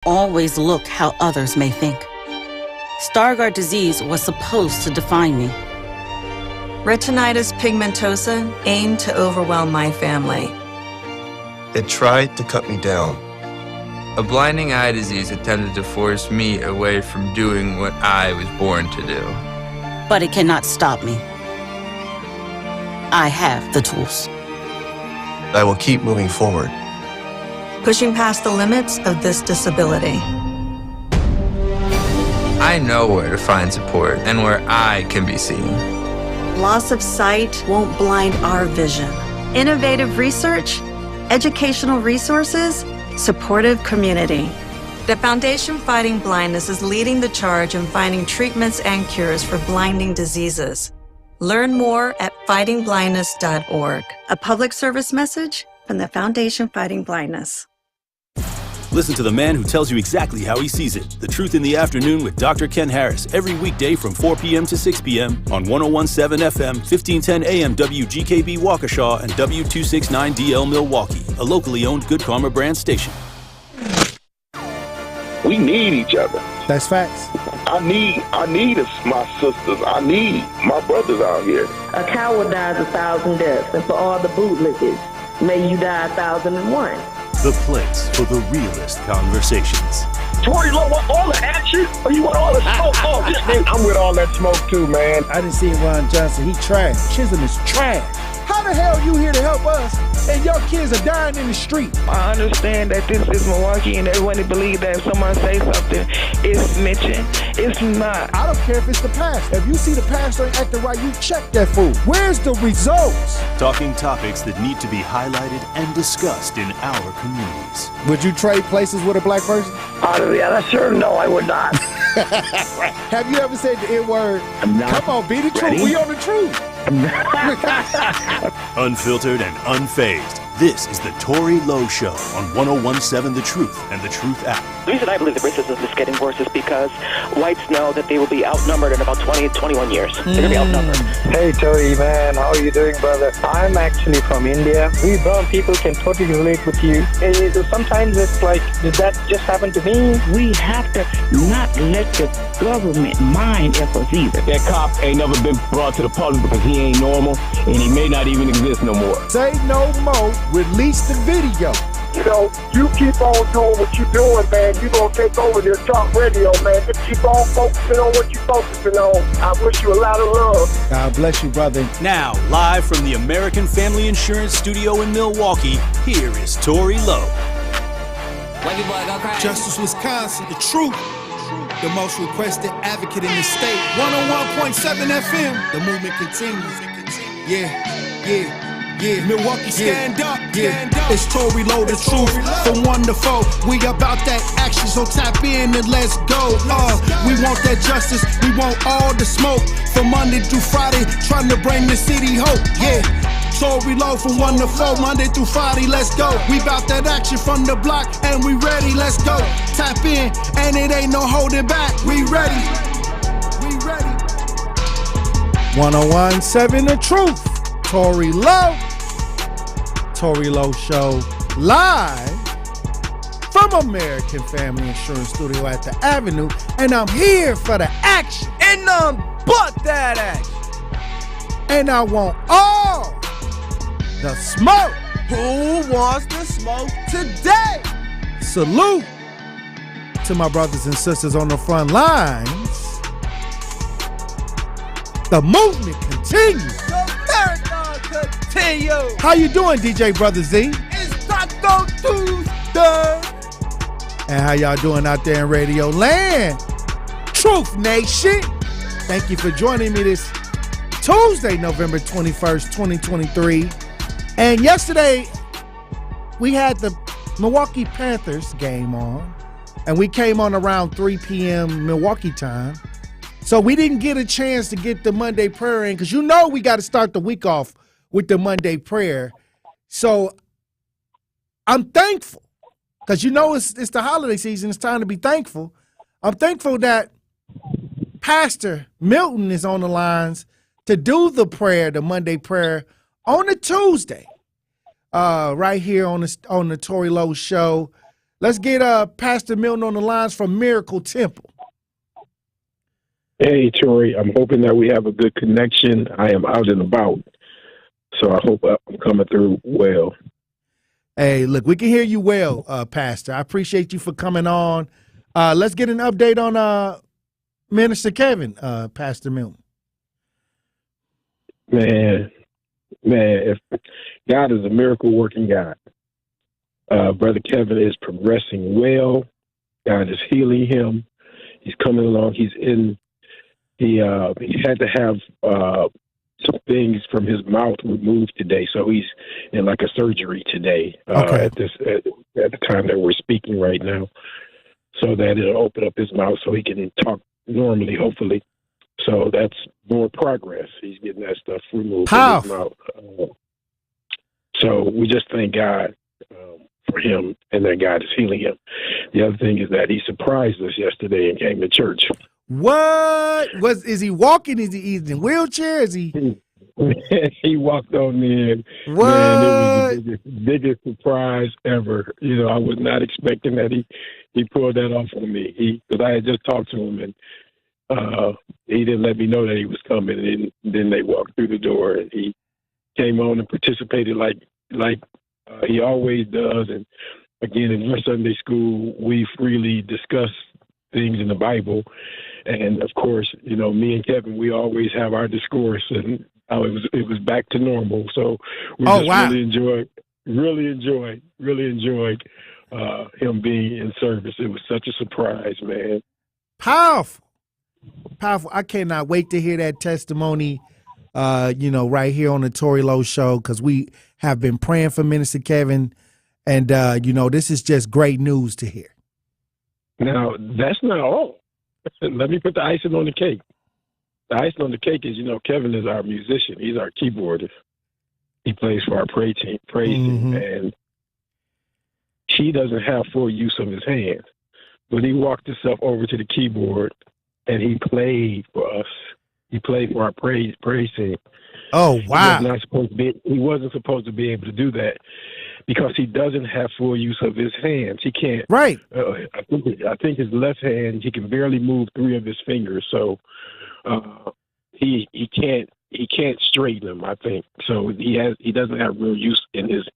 always look how others may think. Stargardt disease was supposed to define me. Retinitis pigmentosa aimed to overwhelm my family. It tried to cut me down. A blinding eye disease attempted to force me away from doing what I was born to do. But it cannot stop me. I have the tools. I will keep moving forward. Pushing past the limits of this disability. I know where to find support and where I can be seen. Loss of sight won't blind our vision. Innovative research, educational resources, supportive community. The Foundation Fighting Blindness is leading the charge in finding treatments and cures for blinding diseases. Learn more at fightingblindness.org. A public service message from the Foundation Fighting Blindness. Listen to the man who tells you exactly how he sees it. The Truth in the Afternoon with Dr. Ken Harris every weekday from 4 p.m. to 6 p.m. on 101.7 FM, 1510 AM WGKB Waukesha and W269DL Milwaukee, a locally owned Good Karma brand station. We need each other. That's facts. I need my sisters. I need my brothers out here. A coward dies 1,000 deaths, and for all the bootlickers, may you die 1,001. The place for the realest conversations. Tory, Lowe, want all the action? Or you want all the smoke? I'm with all that smoke too, man. I didn't see Ron Johnson. He trash. Chisholm is trash. How the hell you here to help us and your kids are dying in the street? I understand that this is Milwaukee and everyone believes that if someone say something, it's mentioned. It's not. I don't care if it's the pastor. If you see the pastor ain't acting right, you check that fool. Where's the results? Talking topics that need to be highlighted and discussed in our communities. Would you trade places with a black person? Yeah, sure, no, I would not. Have you ever said the N-word? Come on, be the truth. We on the truth. Unfiltered and unfazed. This is the Tory Lowe Show on 101.7 The Truth and The Truth app. The reason I believe that racism is getting worse is because whites know that they will be outnumbered in about 20 to 21 years. They're going to be outnumbered. Hey, Tory, man. How are you doing, brother? I'm actually from India. We brown people can totally relate with you. Sometimes it's like, did that just happen to me? We have to not let the government mind us either. That cop ain't never been brought to the public because he ain't normal and he may not even exist no more. Say no more. Release the video. You know, you keep on doing what you're doing, man. You're going to take over your talk radio, man. Just keep on focusing on what you're focusing on. I wish you a lot of love. God bless you, brother. Now, live from the American Family Insurance Studio in Milwaukee, here is Tory Lowe. Justice, Wisconsin, the truth. The most requested advocate in the state. 101.7 FM. The movement continues. Yeah. Milwaukee, stand up. It's Tory Lowe, the truth. From 1 to 4, we about that action, so tap in and let's go. We want that justice, we want all the smoke. From Monday through Friday, trying to bring the city hope. Yeah. Tory Lowe from 1 to 4, Monday through Friday, let's go. We bout that action from the block, and we ready, let's go. Tap in, and it ain't no holding back. We ready. 101.7 The Truth. Tory Lowe. Tory Lowe Show live from American Family Insurance Studio at the Avenue, and I'm here for the action. And none but that action. And I want all the smoke. Who wants the smoke today? Salute to my brothers and sisters on the front lines. The movement continues. How you doing, DJ Brother Z? It's Taco Tuesday. And how y'all doing out there in Radio Land? Truth Nation. Thank you for joining me this Tuesday, November 21st, 2023. And yesterday, we had the Milwaukee Panthers game on. And we came on around 3 p.m. Milwaukee time. So we didn't get a chance to get the Monday prayer in because you know we got to start the week off with the Monday prayer. So I'm thankful because you know it's the holiday season. It's time to be thankful. I'm thankful that Pastor Milton is on the lines to do the prayer, the Monday prayer, on a Tuesday, right here on the Tory Lowe Show. Let's get Pastor Milton on the lines from Miracle Temple. Hey, Tory, I'm hoping that we have a good connection. I am out and about, so I hope I'm coming through well. Hey, look, we can hear you well, Pastor. I appreciate you for coming on. Let's get an update on Minister Kevin, Pastor Milton. Man, if God is a miracle-working God. Brother Kevin is progressing well. God is healing him. He's coming along. He had to have some things from his mouth removed today, so he's in like a surgery today. Okay. At the time that we're speaking right now, so that it'll open up his mouth so he can talk normally, hopefully. So that's more progress. He's getting that stuff removed from his mouth. So we just thank God for him, and that God is healing him. The other thing is that he surprised us yesterday and came to church. What is he walking? Is he in a wheelchair? Is he? He walked on in. What? Man, it was the biggest surprise ever. You know, I was not expecting that he pulled that off on me. Because I had just talked to him, and he didn't let me know that he was coming. And then they walked through the door, and he came on and participated like he always does. And again, in our Sunday school, we freely discuss things in the Bible. And of course, you know, me and Kevin, we always have our discourse, and it was back to normal. So we really enjoyed him being in service. It was such a surprise, man. Powerful. I cannot wait to hear that testimony. Right here on the Tory Lowe Show, because we have been praying for Minister Kevin, and this is just great news to hear. Now, that's not all. Let me put the icing on the cake. The icing on the cake is, Kevin is our musician. He's our keyboardist. He plays for our praise team, and he doesn't have full use of his hands. But he walked himself over to the keyboard, and he played for us. He played for our praise team. Oh, wow. He wasn't supposed to be able to do that because he doesn't have full use of his hands. He can't. Right. I think his left hand, he can barely move 3 of his fingers. So he can't straighten them, I think. So he doesn't have real use in his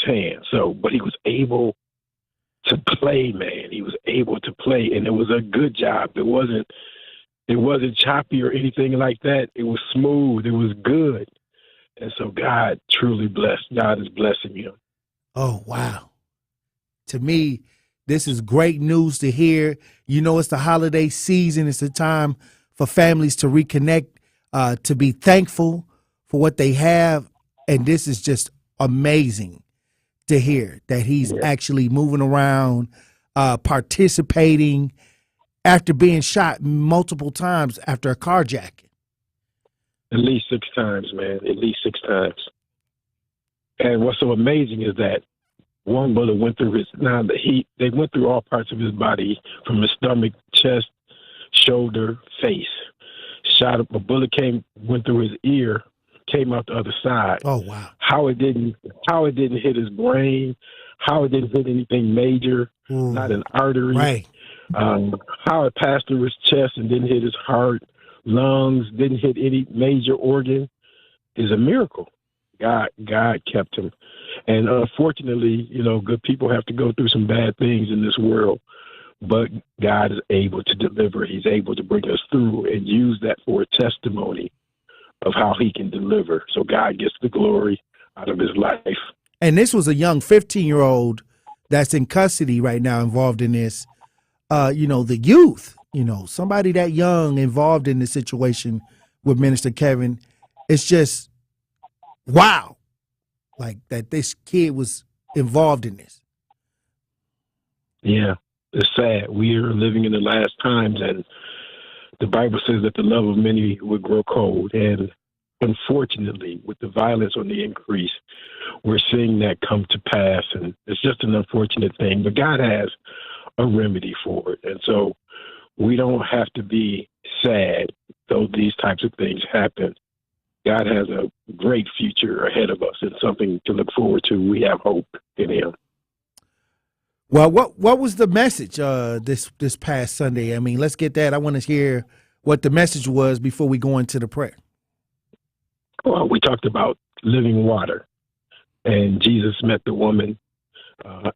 hand. So, but he was able to play, man. He was able to play, and it was a good job. It wasn't choppy or anything like that. It was smooth. It was good. And so God truly blessed. God is blessing him. Oh, wow. To me, this is great news to hear. It's the holiday season. It's the time for families to reconnect, to be thankful for what they have. And this is just amazing to hear that he's actually moving around, participating, after being shot multiple times after a carjacking. At least 6 times, man. At least 6 times. And what's so amazing is that one bullet went through they went through all parts of his body, from his stomach, chest, shoulder, face. A bullet went through his ear, came out the other side. Oh, wow. How it didn't hit his brain, how it didn't hit anything major, not an artery. Right. How it passed through his chest and didn't hit his heart, lungs, didn't hit any major organ is a miracle. God kept him. And unfortunately, good people have to go through some bad things in this world, but God is able to deliver. He's able to bring us through and use that for a testimony of how he can deliver. So God gets the glory out of his life. And this was a young 15-year-old that's in custody right now involved in this. The youth, somebody that young involved in the situation with Minister Kevin, it's just, wow, like that this kid was involved in this. Yeah, it's sad. We are living in the last times, and the Bible says that the love of many would grow cold. And unfortunately, with the violence on the increase, we're seeing that come to pass. And it's just an unfortunate thing. But God has a remedy for it. And so we don't have to be sad, though these types of things happen. God has a great future ahead of us and something to look forward to. We have hope in him. Well, what was the message this past Sunday? I mean, let's get that. I want to hear what the message was before we go into the prayer. Well, we talked about living water, and Jesus met the woman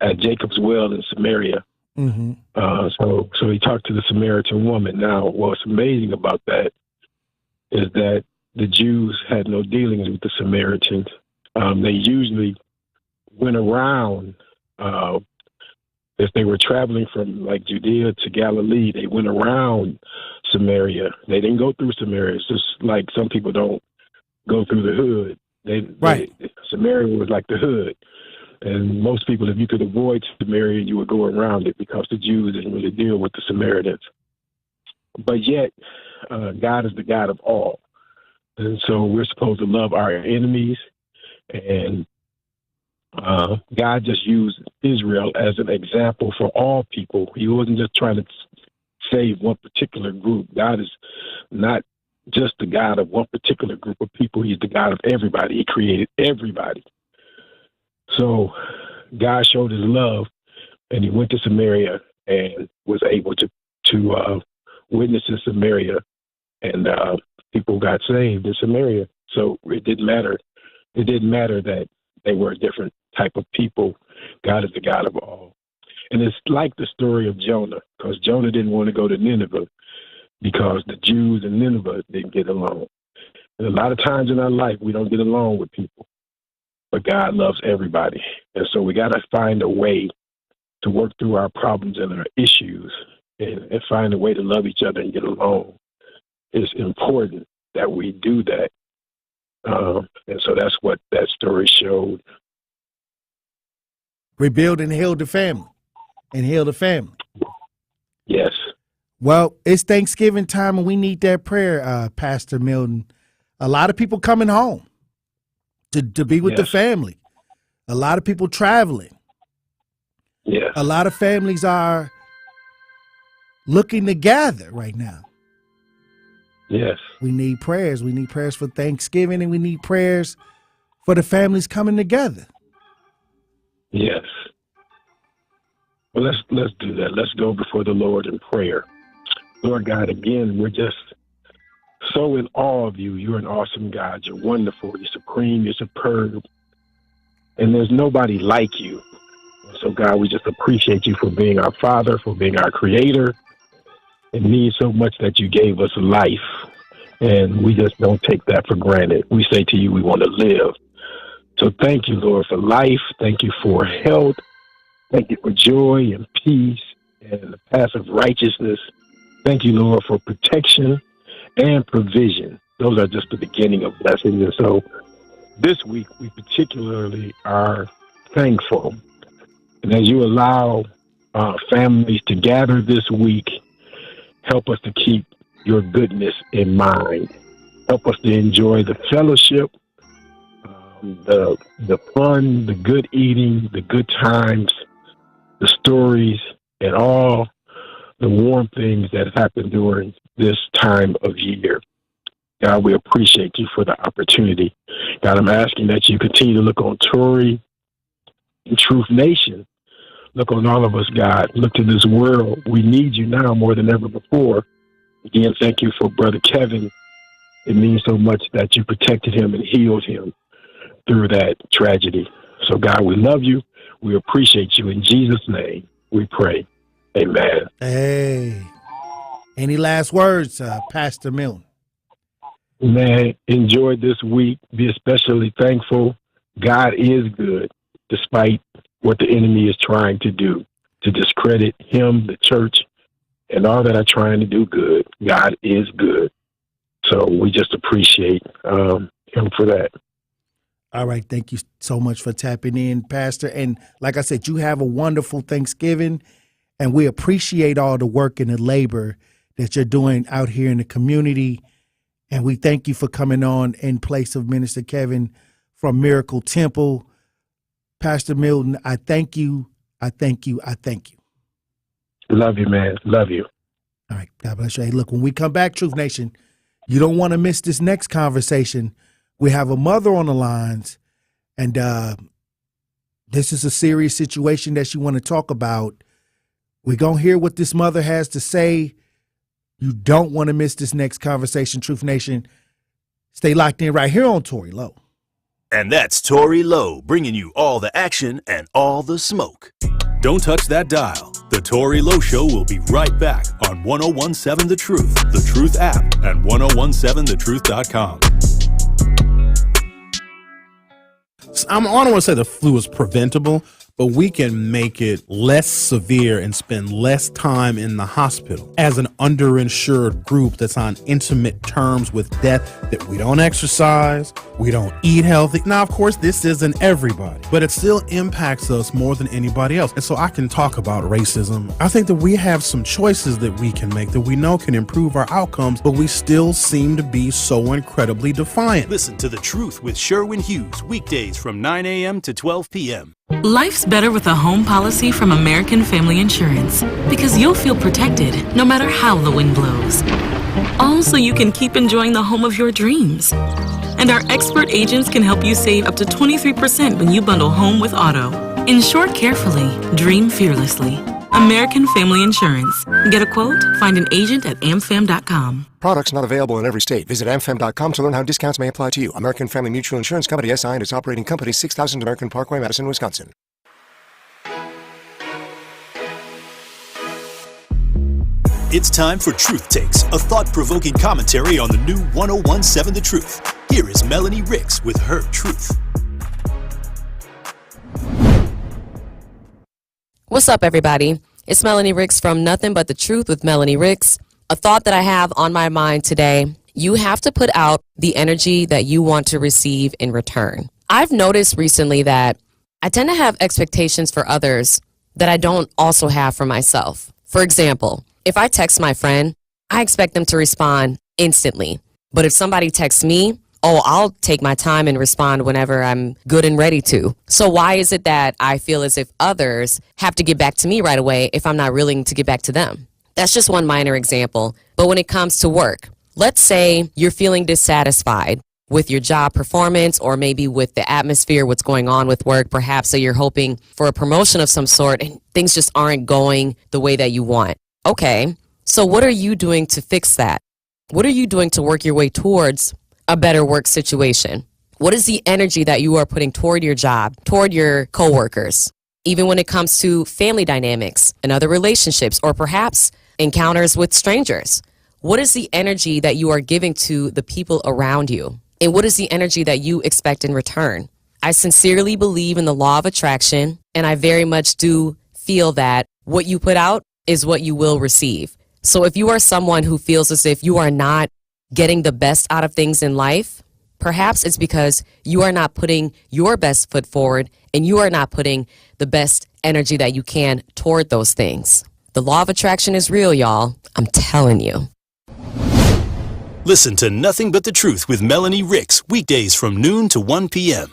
at Jacob's well in Samaria. Mm-hmm. So he talked to the Samaritan woman. Now, what's amazing about that is that the Jews had no dealings with the Samaritans. They usually went around. If they were traveling from like Judea to Galilee, they went around Samaria. They didn't go through Samaria. It's just like some people don't go through the hood. Samaria was like the hood. And most people, if you could avoid Samaria, you would go around it because the Jews didn't really deal with the Samaritans. But yet, God is the God of all. And so we're supposed to love our enemies. And God just used Israel as an example for all people. He wasn't just trying to save one particular group. God is not just the God of one particular group of people. He's the God of everybody. He created everybody. So God showed his love, and he went to Samaria and was able to witness in Samaria, and people got saved in Samaria. So it didn't matter. It didn't matter that they were a different type of people. God is the God of all. And it's like the story of Jonah, because Jonah didn't want to go to Nineveh because the Jews in Nineveh didn't get along. And a lot of times in our life, we don't get along with people, but God loves everybody. And so we got to find a way to work through our problems and our issues and find a way to love each other and get along. It's important that we do that. And so that's what that story showed. Rebuild and heal the family. And heal the family. Yes. Well, it's Thanksgiving time, and we need that prayer, Pastor Milton. A lot of people coming home to be with the family. A lot of people traveling. Yeah. A lot of families are looking to gather right now. Yes. We need prayers. We need prayers for Thanksgiving, and we need prayers for the families coming together. Yes. Well, let's do that. Let's go before the Lord in prayer. Lord God, again, we're just so in awe of you. You're an awesome God. You're wonderful. You're supreme. You're superb. And there's nobody like you. So, God, we just appreciate you for being our Father, for being our Creator. It means so much that you gave us life. And we just don't take that for granted. We say to you, we want to live. So thank you, Lord, for life. Thank you for health. Thank you for joy and peace and the path of righteousness. Thank you, Lord, for protection and provision. Those are just the beginning of blessings. And so this week, we particularly are thankful. And as you allow families to gather this week, help us to keep your goodness in mind. Help us to enjoy the fellowship, the fun, the good eating, the good times, the stories, and all the warm things that happen during this time of year. God, we appreciate you for the opportunity. God, I'm asking that you continue to look on Tory and Truth Nation. Look on all of us, God. Look to this world. We need you now more than ever before. Again, thank you for Brother Kevin. It means so much that you protected him and healed him through that tragedy. So, God, we love you. We appreciate you. In Jesus' name, we pray. Amen. Hey. Any last words, Pastor Milton? Man, enjoy this week. Be especially thankful. God is good, despite what the enemy is trying to do to discredit him, the church, and all that are trying to do good. God is good. So we just appreciate him for that. All right. Thank you so much for tapping in, Pastor. And like I said, you have a wonderful Thanksgiving, and we appreciate all the work and the labor that you're doing out here in the community. And we thank you for coming on in place of Minister Kevin from Miracle Temple. Pastor Milton, I thank you. I thank you. I thank you. Love you, man. Love you. All right. God bless you. Hey, look, when we come back, Truth Nation, you don't want to miss this next conversation. We have a mother on the lines, and this is a serious situation that you want to talk about. We're going to hear what this mother has to say. You don't want to miss this next conversation, Truth Nation. Stay locked in right here on Tory Lowe. And that's Tory Lowe, bringing you all the action and all the smoke. Don't touch that dial. The Tory Lowe Show will be right back on 1017 The Truth, The Truth app, and 1017thetruth.com. I don't want to say the flu is preventable, but we can make it less severe and spend less time in the hospital as an underinsured group that's on intimate terms with death, that we don't exercise, we don't eat healthy. Now, of course, this isn't everybody, but it still impacts us more than anybody else. And so I can talk about racism. I think that we have some choices that we can make that we know can improve our outcomes, but we still seem to be so incredibly defiant. Listen to The Truth with Sherwin Hughes, weekdays from 9 a.m. to 12 p.m. Life's better with a home policy from American Family Insurance, because you'll feel protected no matter how the wind blows. All so you can keep enjoying the home of your dreams. And our expert agents can help you save up to 23% when you bundle home with auto. Insure carefully, dream fearlessly. American Family Insurance. Get a quote? Find an agent at amfam.com. Products not available in every state. Visit amfam.com to learn how discounts may apply to you. American Family Mutual Insurance Company, SI, and its operating company, 6000 American Parkway, Madison, Wisconsin. It's time for Truth Takes, a thought-provoking commentary on the new 1017 The Truth. Here is Melanie Ricks with her truth. What's up, everybody? It's Melanie Ricks from Nothing But the Truth with Melanie Ricks. A thought that I have on my mind today: you have to put out the energy that you want to receive in return. I've noticed recently that I tend to have expectations for others that I don't also have for myself. For example, if I text my friend, I expect them to respond instantly. But if somebody texts me, I'll take my time and respond whenever I'm good and ready to. So why is it that I feel as if others have to get back to me right away if I'm not willing to get back to them? That's just one minor example. But when it comes to work, let's say you're feeling dissatisfied with your job performance, or maybe with the atmosphere, what's going on with work. Perhaps that you're hoping for a promotion of some sort and things just aren't going the way that you want. Okay, so what are you doing to fix that? What are you doing to work your way towards a better work situation? What is the energy that you are putting toward your job, toward your coworkers? Even when it comes to family dynamics and other relationships, or perhaps encounters with strangers, what is the energy that you are giving to the people around you? And what is the energy that you expect in return? I sincerely believe in the law of attraction, and I very much do feel that what you put out is what you will receive. So if you are someone who feels as if you are not getting the best out of things in life, perhaps it's because you are not putting your best foot forward, and you are not putting the best energy that you can toward those things. The law of attraction is real, y'all. I'm telling you. Listen to Nothing But the Truth with Melanie Ricks, weekdays from noon to 1 p.m.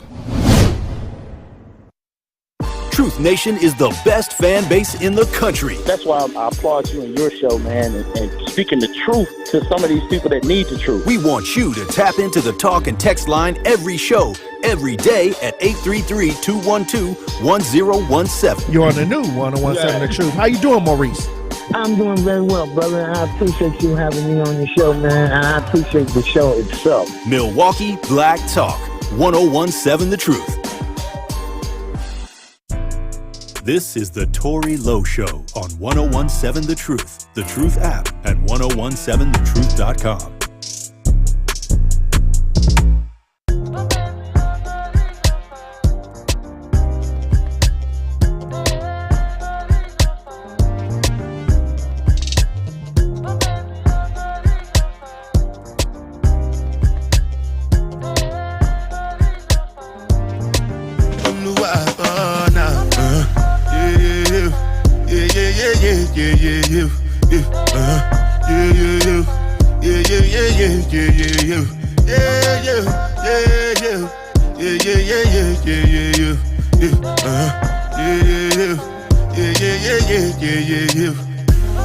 Truth Nation is the best fan base in the country. That's why I applaud you and your show, man, and speaking the truth to some of these people that need the truth. We want you to tap into the talk and text line every show, every day at 833-212-1017. You're on the new 1017 The Truth. How you doing, Maurice? I'm doing very well, brother. I appreciate you having me on your show, man. And I appreciate the show itself. Milwaukee Black Talk, 1017 The Truth. This is the Tory Lowe Show on 1017 The Truth, The Truth app, and 1017thetruth.com.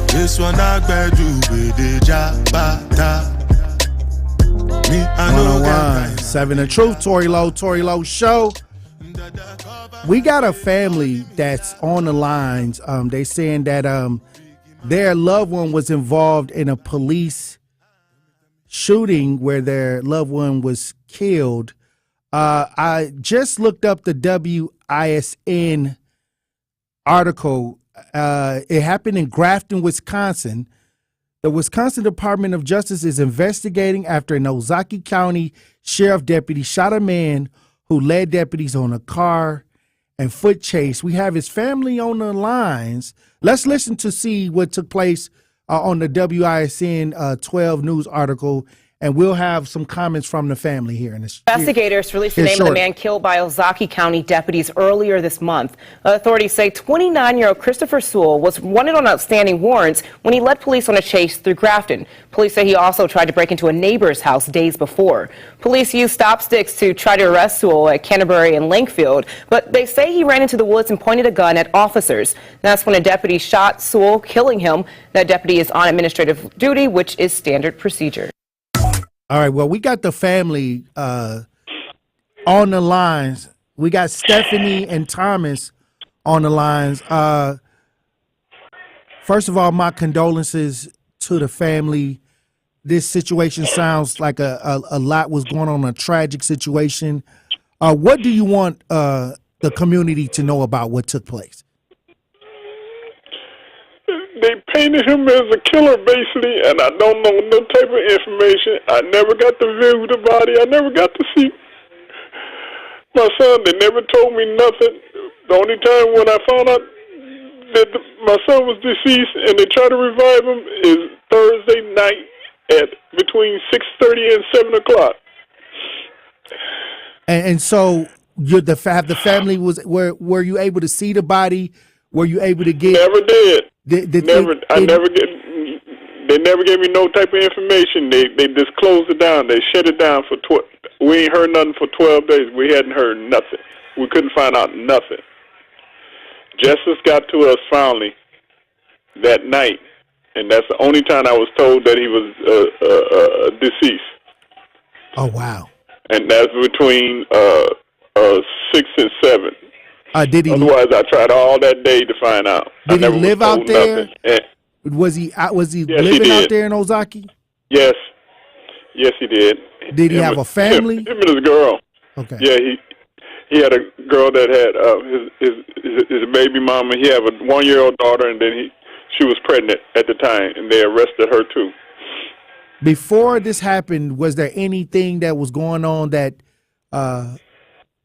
This one I bet you with the jabata. Me, I know 1017 The Truth, Tory Lowe Show. We got a family that's on the lines. They saying that their loved one was involved in a police shooting where their loved one was killed. I just looked up the WISN article. It happened in Grafton, Wisconsin. The Wisconsin Department of Justice is investigating after an Ozaukee County sheriff deputy shot a man who led deputies on a car and foot chase. We have his family on the lines. Let's listen to see what took place on the WISN 12 news article, and we'll have some comments from the family here. Investigators released the name of the man killed by Ozaukee County deputies earlier this month. Authorities say 29-year-old Christopher Sewell was wanted on outstanding warrants when he led police on a chase through Grafton. Police say he also tried to break into a neighbor's house days before. Police used stop sticks to try to arrest Sewell at Canterbury and Lankfield, but they say he ran into the woods and pointed a gun at officers. That's when a deputy shot Sewell, killing him. That deputy is on administrative duty, which is standard procedure. All right, well, we got the family on the lines. We got Stephanie and Thomas on the lines. First of all, my condolences to the family. This situation sounds like a lot was going on, a tragic situation. What do you want the community to know about what took place? They painted him as a killer, basically, and I don't know no type of information. I never got to view the body. I never got to see my son. They never told me nothing. The only time when I found out that my son was deceased and they tried to revive him is Thursday night at between 6:30 and 7 o'clock. And so the family were you able to see the body? Were you able to get? Never did. They never gave me no type of information. They just closed it down. They shut it down for we ain't heard nothing for 12 days. We hadn't heard nothing. We couldn't find out nothing. Justice got to us finally that night, and that's the only time I was told that he was deceased. Oh wow! And that's between 6 and 7. Otherwise, I tried all that day to find out. Did he live out there? Was he living out there in Ozaukee? Yes, he did. Did he have a family? Him and his girl. Okay. Yeah, he had a girl that had his baby mama. He had a 1-year-old daughter, and then she was pregnant at the time, and they arrested her too. Before this happened, was there anything that was going on that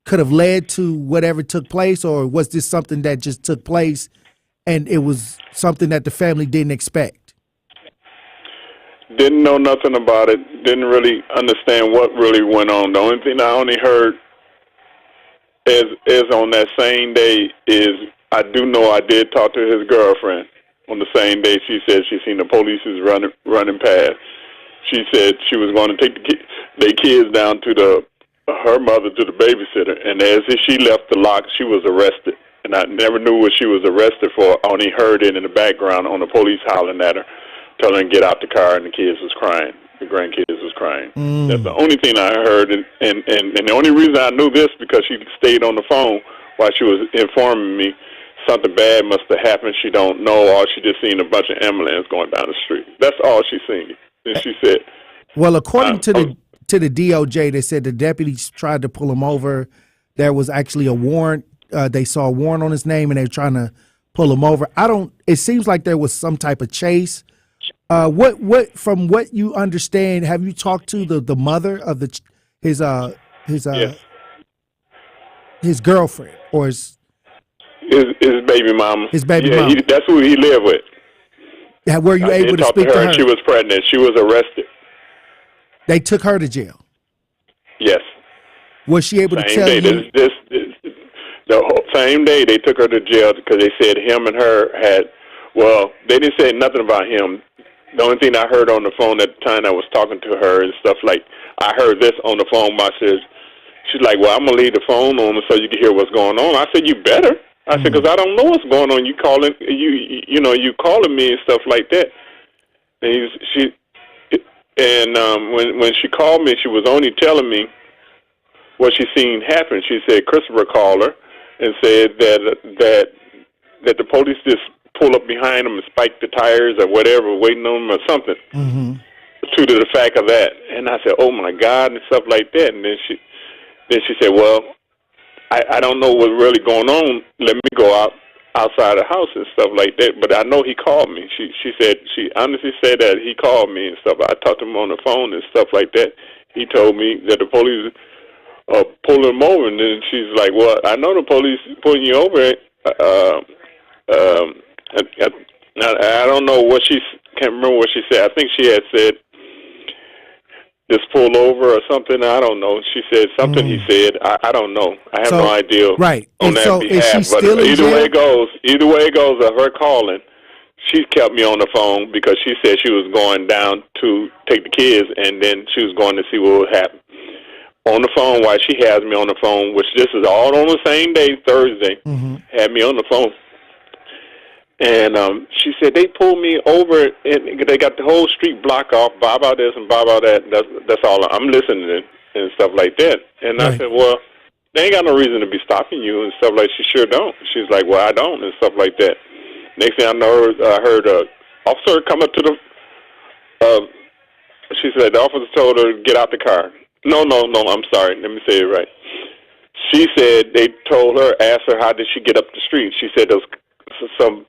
could have led to whatever took place, or was this something that just took place and it was something that the family didn't expect? Didn't know nothing about it. Didn't really understand what really went on. The only thing I only heard is on that same day is I do know I did talk to his girlfriend on the same day. She said she seen the police running past. She said she was going to take their kids down to her mother to the babysitter, and as she left the lock, she was arrested. And I never knew what she was arrested for. I only heard it in the background on the police hollering at her, telling her to get out the car, and the kids was crying. The grandkids was crying. That's the only thing I heard, and the only reason I knew this because she stayed on the phone while she was informing me something bad must have happened. She don't know, or she just seen a bunch of ambulance going down the street. That's all she seen. And she said, well, according to the DOJ, they said the deputies tried to pull him over. There was actually a warrant. They saw a warrant on his name, and they were trying to pull him over. It seems like there was some type of chase. What from what you understand, have you talked to the mother of his girlfriend or his baby mama? His baby mama. That's who he lived with. Were you able to speak to her? She was pregnant. She was arrested. They took her to jail. Yes. Was she able to tell you? The whole same day they took her to jail because they said him and her had. Well, they didn't say nothing about him. The only thing I heard on the phone at the time I was talking to her and stuff like, I heard this on the phone. She's like, well, I'm gonna leave the phone on so you can hear what's going on. I said, you better. I said, because I don't know what's going on. You calling, you calling me and stuff like that. And when she called me, she was only telling me what she seen happen. She said Christopher called her and said that the police just pull up behind them and spike the tires or whatever, waiting on them or something. Mm-hmm. To the fact of that, and I said, "Oh my God," and stuff like that. And then she said, "Well, I don't know what's really going on. Let me go outside the house and stuff like that." But I know he called me. She honestly said that he called me and stuff. I talked to him on the phone and stuff like that. He told me that the police pulled him over, and then she's like, "Well, I know the police pulling you over." I don't know what can't remember what she said. I think she had said just pull over or something. I don't know. She said something. He said, I don't know. I have no idea. Right. On and that so behalf. Is she but still in either jail? way it goes, of her calling, she kept me on the phone because she said she was going down to take the kids, and then she was going to see what would happen. On the phone, while she has me on the phone, which this is all on the same day, Thursday, had me on the phone. And she said, they pulled me over, and they got the whole street blocked off, blah, blah, this and blah, blah, that. That's all. I'm listening and stuff like that. And I said, well, they ain't got no reason to be stopping you and stuff like that. She sure don't. She's like, well, I don't, and stuff like that. Next thing I heard an officer come up to she said, the officer told her to get out the car. No, I'm sorry. Let me say it right. She said they told her, asked her, how did she get up the street? She said those some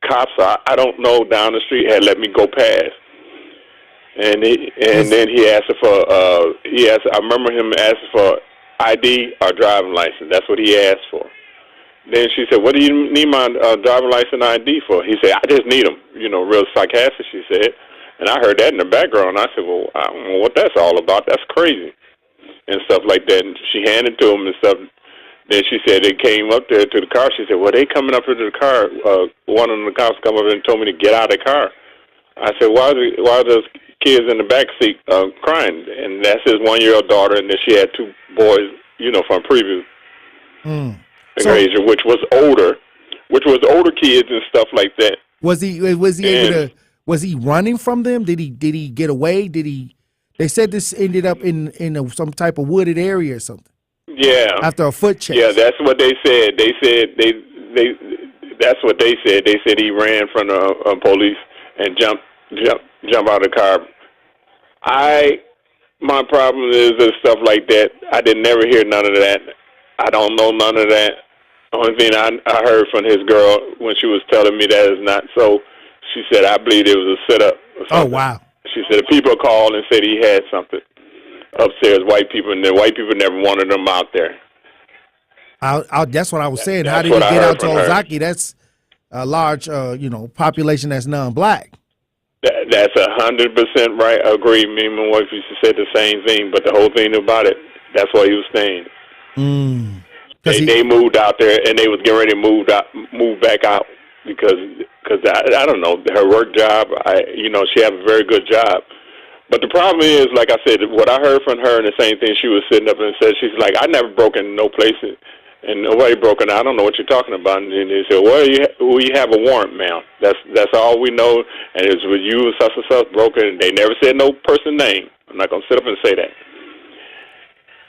cops, I don't know, down the street had let me go past. And then he asked her for, I remember him asking for ID or driving license. That's what he asked for. Then she said, what do you need my driving license and ID for? He said, I just need them. Real sarcastic, she said. And I heard that in the background. I said, well, I don't know what that's all about. That's crazy. And stuff like that. And she handed it to him and stuff. Then she said they came up there to the car. She said, well, they coming up to the car. One of the cops come up and told me to get out of the car. I said, why are those kids in the back seat crying? And that's his 1-year-old daughter. And then she had 2 boys, from previous age, which was older kids and stuff like that. Was he able to? Was he running from them? Did he get away? They said this ended up in some type of wooded area or something. Yeah. After a foot chase. Yeah, that's what they said. They said that's what they said. They said he ran from the police and jumped out of the car. My problem is stuff like that. I didn't never hear none of that. I don't know none of that. Only thing I heard from his girl when she was telling me that is not so. She said, I believe it was a setup or something. Oh, wow. She said, the people called and said he had something upstairs, white people, and the white people never wanted him out there. That's what I was saying. How did he get out to Ozaki? That's a large, population that's non-black. That's 100% right. I agree. Me and my wife used to say the same thing, but the whole thing about it, that's why he was staying. They moved out there, and they was getting ready to move back out because I don't know, her work job, she had a very good job. But the problem is, like I said, what I heard from her and the same thing, she was sitting up and said, she's like, I never broke in no place and nobody broke in. I don't know what you're talking about. And they said, well, you have a warrant, ma'am. That's all we know. And it's with you, such and such, broken. And they never said no person name. I'm not going to sit up and say that.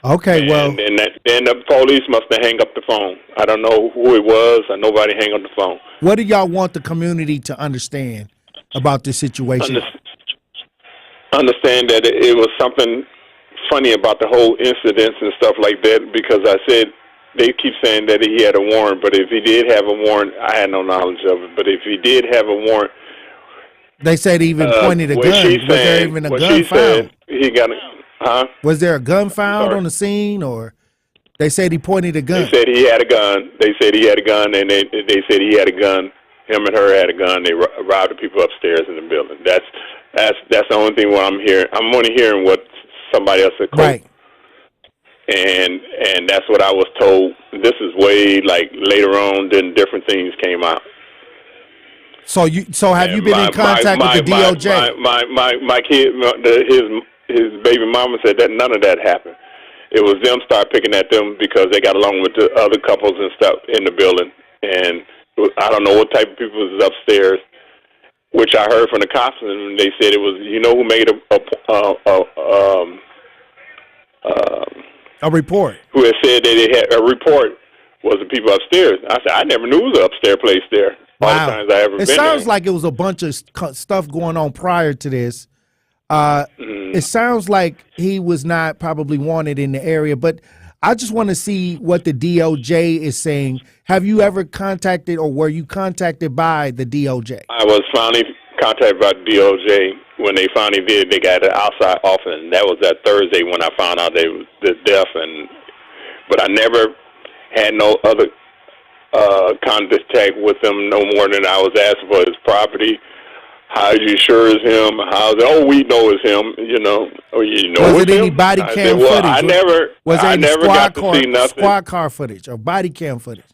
Okay, well. And then the police must have hung up the phone. I don't know who it was, or nobody hang up the phone. What do y'all want the community to understand about this situation? Understand that it was something funny about the whole incidents and stuff like that, because I said, they keep saying that he had a warrant, but if he did have a warrant, I had no knowledge of it. But if he did have a warrant, they said he even pointed a gun. Was there even a gun found? He got a, Was there a gun found on the scene, or they said he pointed a gun? They said he had a gun. They said he had a gun, and they said he had a gun. Him and her had a gun. They robbed the people upstairs in the building. That's the only thing what I'm hearing. I'm only hearing what somebody else said. Right. And that's what I was told. This is way later on, then different things came out. So have you been in contact with the DOJ? My kid, his baby mama said that none of that happened. It was them start picking at them because they got along with the other couples and stuff in the building. And I don't know what type of people was upstairs, which I heard from the cops, and they said it was, who made a report. Who had said that they had a report was the people upstairs. I said, I never knew it was an upstairs place there. All the times I ever been It sounds there. like it was a bunch of stuff going on prior to this. It sounds like he was not probably wanted in the area, but I just want to see what the DOJ is saying. Have you ever contacted, or were you contacted by the DOJ? I was finally contacted by the DOJ when they finally did. They got an outside office, and that was that Thursday when I found out the death. But I never had no other contact with them no more than I was asking for his property. How you sure it's him? We know it's him. Oh, you know was it's it any him? body I cam said, well, footage? I never got to see nothing. Squad car footage or body cam footage?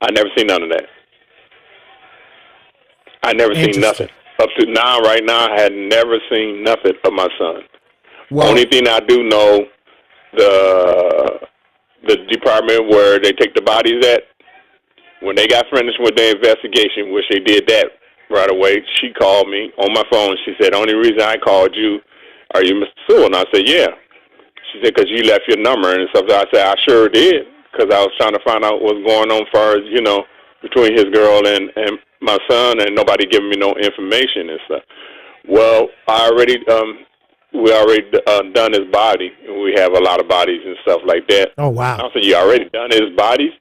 I never seen none of that. I never seen nothing. Up to now, right now, I had never seen nothing of my son. Well, only thing I do know, the department where they take the bodies at, when they got finished with their investigation, which they did that right away, she called me on my phone. She said, only reason I called you, are you Mr. Sewell? And I said, yeah. She said, because you left your number and stuff. I said, I sure did, because I was trying to find out what's going on as far as, between his girl and my son, and nobody giving me no information and stuff. Well, we already done his body, and we have a lot of bodies and stuff like that. Oh, wow. I said, you already done his bodies?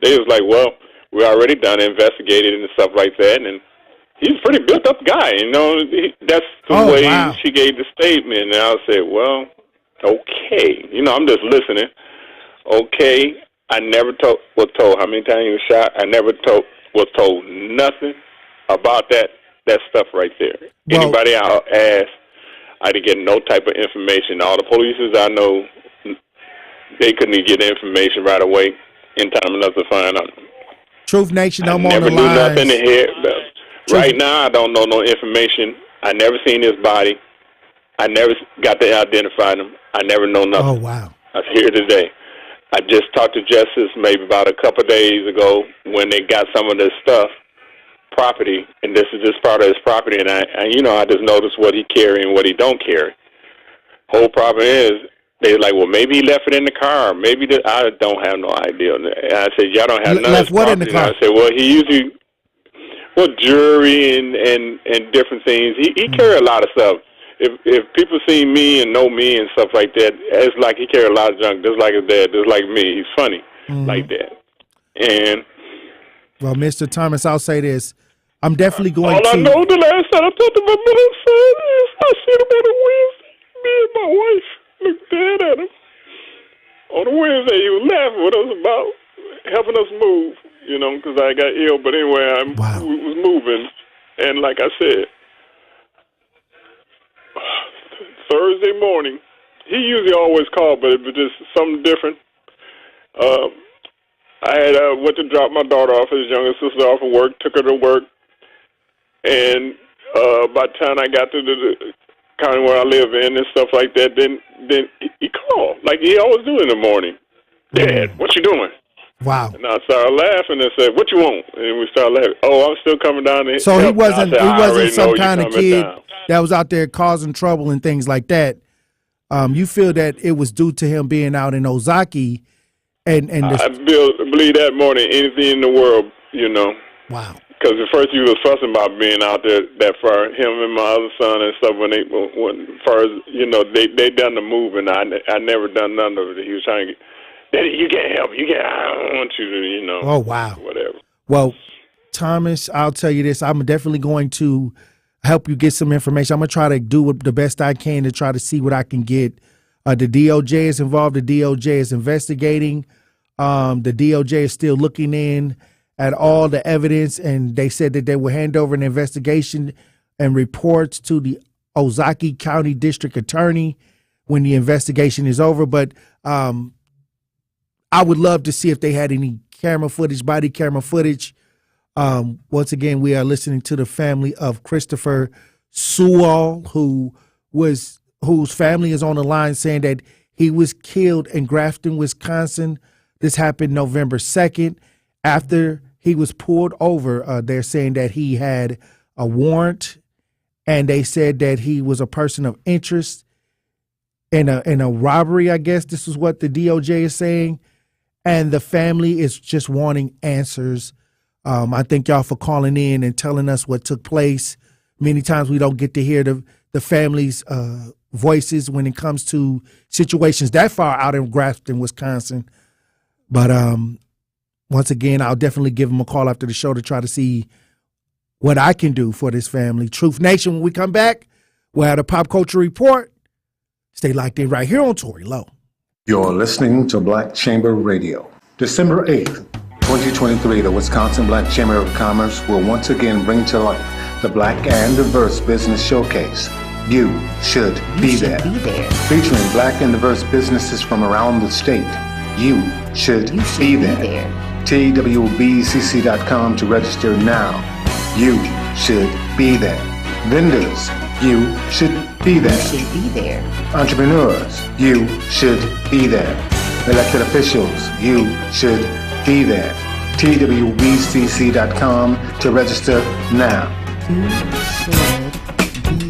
They was like, well, we already done investigated and stuff like that, and he's a pretty built-up guy, that's the way she gave the statement, and I said, well, okay. I'm just listening. Okay, I never was told how many times he was shot. I never was told nothing about that stuff right there. Well, anybody I asked, I didn't get no type of information. All the police I know, they couldn't get the information right away in time enough to find out. Truth Nation, I'm on never the knew line. nothing in here. Right now, I don't know no information. I never seen his body. I never got to identify him. I never know nothing. Oh, wow. I was here today. I just talked to Justice maybe about a couple of days ago when they got some of this stuff, property, and this is just part of his property, and I just noticed what he carry and what he don't carry. Whole problem is, they're like, well, maybe he left it in the car. Maybe I don't have no idea. And I said, y'all don't have none of his what in the property. car? And I said, well, he usually, jewelry and different things. He carry a lot of stuff. If people see me and know me and stuff like that, it's like he carry a lot of junk, just like his dad, just like me. He's funny like that. And well, Mr. Thomas, I'll say this. I'm definitely going all I know, the last time I talked to my middle son is I seen him on a Wednesday. Me and my wife looked dead at him. On a Wednesday, he was laughing with us about helping us move, because I got ill. But anyway, we was moving. And like I said, Thursday morning, he usually always called, but it was just something different. I had went to drop my daughter off, his younger sister off of work, took her to work. And by the time I got to the county where I live in and stuff like that, then he called, like he always do in the morning. Dad, what you doing? Wow. And I started laughing and said, what you want? And we started laughing. Oh, I'm still coming down there. So he wasn't some kind of kid down. that was out there causing trouble and things like that. You feel that it was due to him being out in Ozaki, and I believe that more than anything in the world, Wow. Because at first he was fussing about being out there that far, him and my other son and stuff. When far as they done the move, and I never done none of it. He was trying to get, Daddy, you can't help. I don't want you to, Oh, wow. whatever. Well, Thomas, I'll tell you this. I'm definitely going to help you get some information. I'm going to try to do the best I can to try to see what I can get. The DOJ is involved. The DOJ is investigating. The DOJ is still looking in at all the evidence, and they said that they will hand over an investigation and reports to the Ozaki County District Attorney when the investigation is over. But I would love to see if they had any camera footage, body camera footage. Once again, we are listening to the family of Christopher Sewell, whose family is on the line saying that he was killed in Grafton, Wisconsin. This happened November 2nd. After he was pulled over, they're saying that he had a warrant, and they said that he was a person of interest in a robbery, I guess this is what the DOJ is saying. and the family is just wanting answers. I thank y'all for calling in and telling us what took place. Many times we don't get to hear the family's voices when it comes to situations that far out in Grafton, Wisconsin. But once again, I'll definitely give them a call after the show to try to see what I can do for this family. Truth Nation, when we come back, we'll have a pop culture report. Stay locked in right here on Tory Lowe. You're listening to Black Chamber Radio. December 8th, 2023, the Wisconsin Black Chamber of Commerce will once again bring to life the Black and Diverse Business Showcase. You should be there. Featuring black and diverse businesses from around the state. You should be there. TWBCC.com to register now. You should be there. Vendors, you should be there. Entrepreneurs, you should be there. Elected officials, you should be there. TWBCC.com to register now. You should be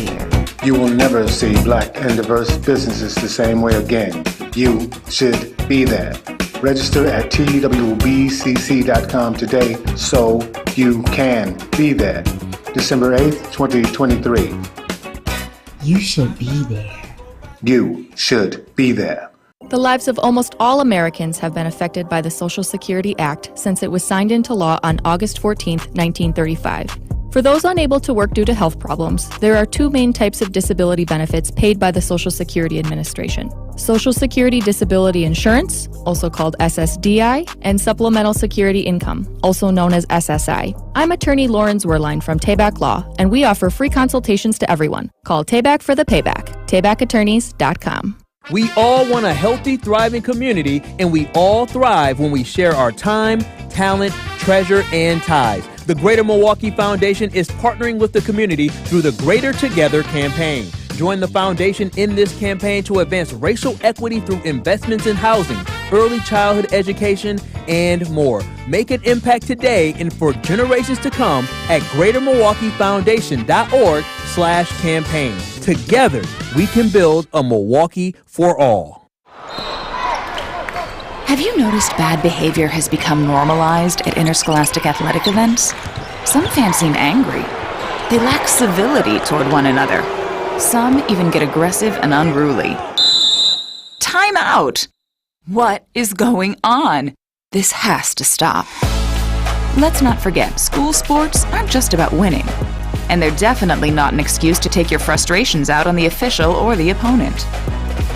there. You will never see black and diverse businesses the same way again. You should be there. Register at TWBCC.com today so you can be there. December 8th, 2023. You should be there. You should be there. The lives of almost all Americans have been affected by the Social Security Act since it was signed into law on August 14, 1935. For those unable to work due to health problems, there are two main types of disability benefits paid by the Social Security Administration: Social Security Disability Insurance, also called SSDI, and Supplemental Security Income, also known as SSI. I'm attorney Lauren Zwerlein from Tabak Law, and we offer free consultations to everyone. Call Tabak for the payback. TabakAttorneys.com. We all want a healthy, thriving community, and we all thrive when we share our time, talent, treasure, and ties. The Greater Milwaukee Foundation is partnering with the community through the Greater Together campaign. Join the foundation in this campaign to advance racial equity through investments in housing, early childhood education, and more. Make an impact today and for generations to come at GreaterMilwaukeeFoundation.org/campaign. Together, we can build a Milwaukee for all. Have you noticed bad behavior has become normalized at interscholastic athletic events? Some fans seem angry. They lack civility toward one another. Some even get aggressive and unruly. Time out! What is going on? This has to stop. Let's not forget, school sports aren't just about winning. And they're definitely not an excuse to take your frustrations out on the official or the opponent.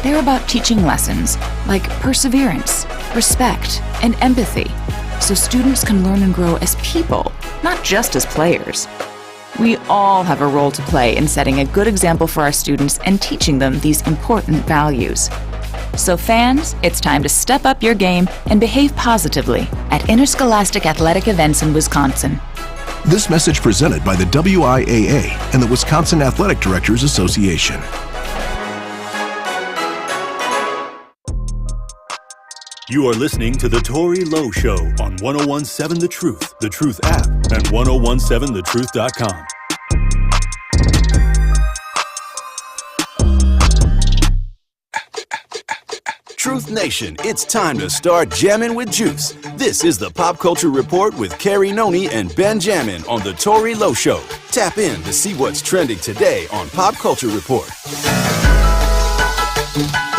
They're about teaching lessons like perseverance, respect, and empathy, so students can learn and grow as people, not just as players. We all have a role to play in setting a good example for our students and teaching them these important values. So fans, it's time to step up your game and behave positively at interscholastic athletic events in Wisconsin. This message presented by the WIAA and the Wisconsin Athletic Directors Association. You are listening to The Tory Lowe Show on 1017 The Truth app, and 1017thetruth.com. Truth Nation, it's time to start jamming with juice. This is the Pop Culture Report with Carrie Noni and Ben Jammin on The Tory Lowe Show. Tap in to see what's trending today on Pop Culture Report.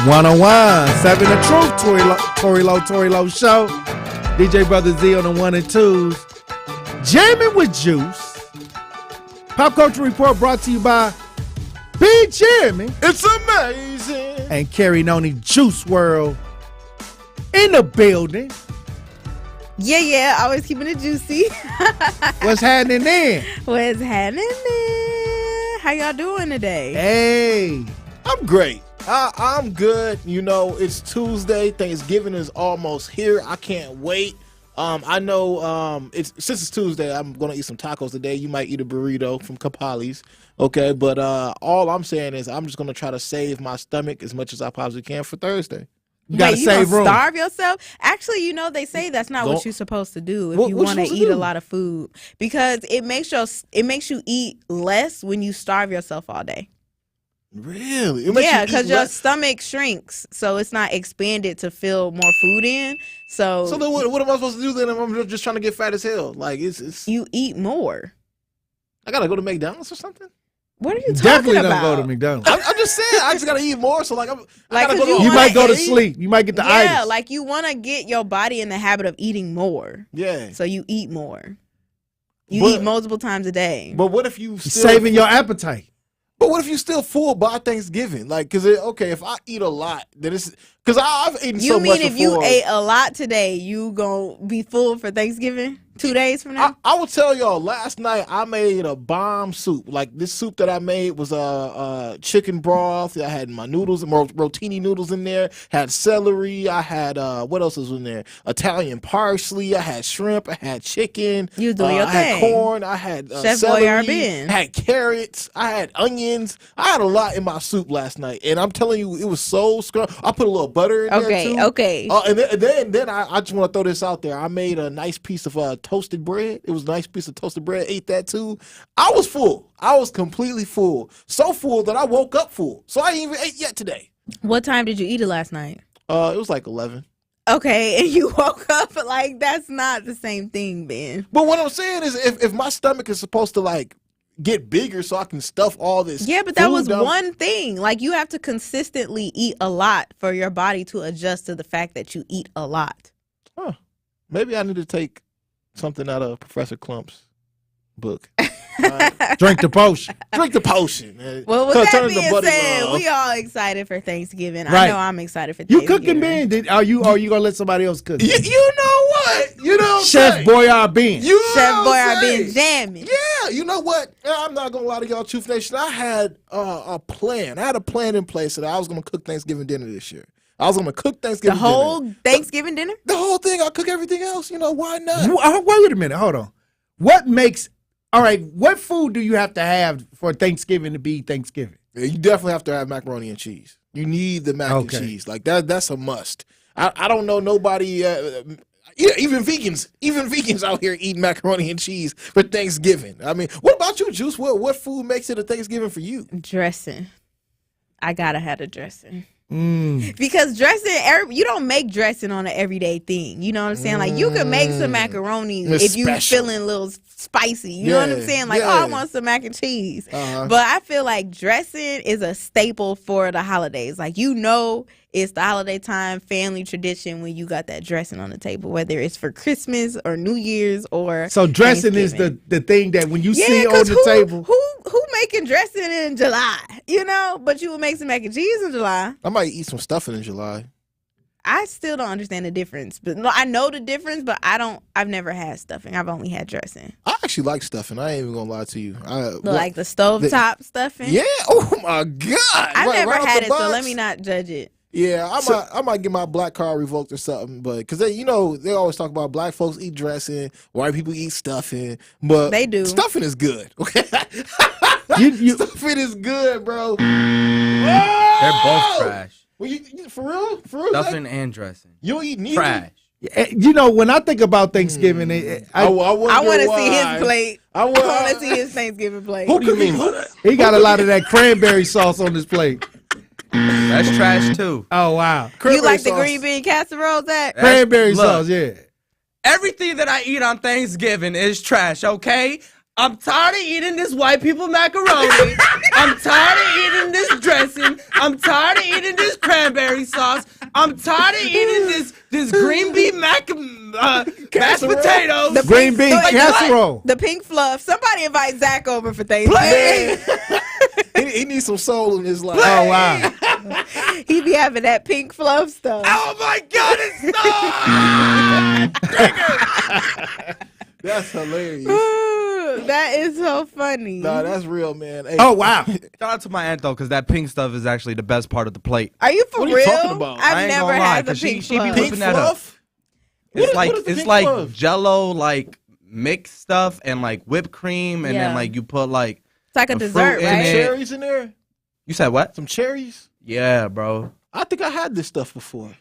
1017 The Truth, Tory Lowe Show. DJ Brother Z on the 1 and 2s. Jamming with Juice. Pop Culture Report brought to you by B. Jimmy. It's amazing. And Carrie Noni, Juice World in the building. Yeah, always keeping it juicy. What's happening then? What's happening then? How y'all doing today? Hey. I'm great. I'm good. You know, it's Tuesday. Thanksgiving is almost here. I can't wait. I know since it's Tuesday, I'm going to eat some tacos today. You might eat a burrito from Capali's. Okay, but all I'm saying is I'm just going to try to save my stomach as much as I possibly can for Thursday. You gotta save room. Starve yourself? Actually, you know, they say that's not what you're supposed to do if you want to eat a lot of food, because it makes you eat less when you starve yourself all day. Really? Yeah, because your stomach shrinks, so it's not expanded to fill more food in. So then what am I supposed to do then if I'm just trying to get fat as hell? Like, it's you eat more. I got to go to McDonald's or something? What are you Definitely talking about? don't go to McDonald's. I'm just saying, I just got to eat more. So, like, you might go to sleep. You might get the itis. Yeah, like you want to get your body in the habit of eating more. Yeah. So you eat more. You eat multiple times a day. But what if you saving your appetite? But what if you still full by Thanksgiving? Like, if I eat a lot, then it's because I've eaten so much. You mean if you ate a lot today, you gonna be full for Thanksgiving? 2 days from now? I will tell y'all. Last night I made a bomb soup. Like this soup that I made was chicken broth. I had my noodles, rotini noodles in there. Had celery. I had what else was in there? Italian parsley. I had shrimp. I had chicken. You doing your I thing? had corn. I had Chef celery. Boyardee. I had carrots. I had onions. I had a lot in my soup last night, and I'm telling you, it was so scrumptious. I put a little butter in there too. Okay. And then I just want to throw this out there. I made a nice piece of toasted bread. It was a nice piece of toasted bread. Ate that too. I was full. I was completely full. So full that I woke up full. So I ain't even ate yet today. What time did you eat it last night? It was like 11. Okay, and you woke up like that's not the same thing, Ben. But what I'm saying is, if my stomach is supposed to like get bigger so I can stuff all this. Yeah, but that was one thing. Like you have to consistently eat a lot for your body to adjust to the fact that you eat a lot. Huh. Maybe I need to take something out of Professor Clump's book. Drink the potion. Drink the potion. Man. Well, with that being said, we all excited for Thanksgiving. Right. I know I'm excited for Thanksgiving. You cooking, Ben? Are you gonna let somebody else cook? You know what? You know what Chef Boyardee. Chef Boyardee jamming. Yeah, you know what? I'm not gonna lie to y'all, Truth Nation. I had a plan. I had a plan in place that I was gonna cook Thanksgiving dinner this year. I was gonna cook Thanksgiving dinner. The whole Thanksgiving dinner? The whole thing. I'll cook everything else. You know, why not? Wait a minute. Hold on. All right, what food do you have to have for Thanksgiving to be Thanksgiving? Yeah, you definitely have to have macaroni and cheese. You need the mac and cheese. Like that's a must. I don't know nobody even vegans out here eating macaroni and cheese for Thanksgiving. I mean, what about you, Juice? What food makes it a Thanksgiving for you? Dressing. I gotta have the dressing. Because dressing, you don't make dressing on an everyday thing. You know what I'm saying? Like you can make some macaroni if you feeling a little spicy. You know what I'm saying? Like, I want some mac and cheese. But I feel like dressing is a staple for the holidays. Like, it's the holiday time, family tradition when you got that dressing on the table, whether it's for Christmas or New Year's or so dressing is the thing that when you see on the table. Who making dressing in July? But you will make some mac and cheese in July. I might eat some stuffing in July. I still don't understand the difference, but no, I know the difference, but I've never had stuffing. I've only had dressing. I actually like stuffing. I ain't even gonna lie to you. Like the stovetop stuffing? Yeah. Oh my God. I've never had it, so let me not judge it. Yeah, I might get my black card revoked or something, but because they always talk about black folks eat dressing, white people eat stuffing, but they do. Stuffing is good. Okay, stuffing is good, bro. They're both trash. Well, for real, stuffing and dressing. You don't eat neither. Trash. When I think about Thanksgiving, I want to see his plate. I want to see his Thanksgiving plate. Who can mean by that? He got a lot of that cranberry sauce on his plate. That's trash too. Oh wow! You like the green bean casserole, Zach? Cranberry sauce, yeah. Everything that I eat on Thanksgiving is trash. Okay, I'm tired of eating this white people macaroni. I'm tired of eating this dressing. I'm tired of eating this cranberry sauce. I'm tired of eating this green bean mashed potatoes. The green bean casserole. The pink fluff. Somebody invite Zach over for Thanksgiving. He needs some soul in his life. Oh wow. He be having that pink fluff stuff. Oh my God, it's That's hilarious. That is so funny. Nah, that's real, man. Hey. Oh wow. Shout out to my aunt though, because that pink stuff is actually the best part of the plate. Are you for real? What are you talking about? I've never had the pink she be fluff. whipping that up. It's like Jello, like mixed stuff and like whipped cream, and then like you put like it's like a dessert, right? Cherries in there. You said what? Some cherries. Yeah, bro. I think I had this stuff before.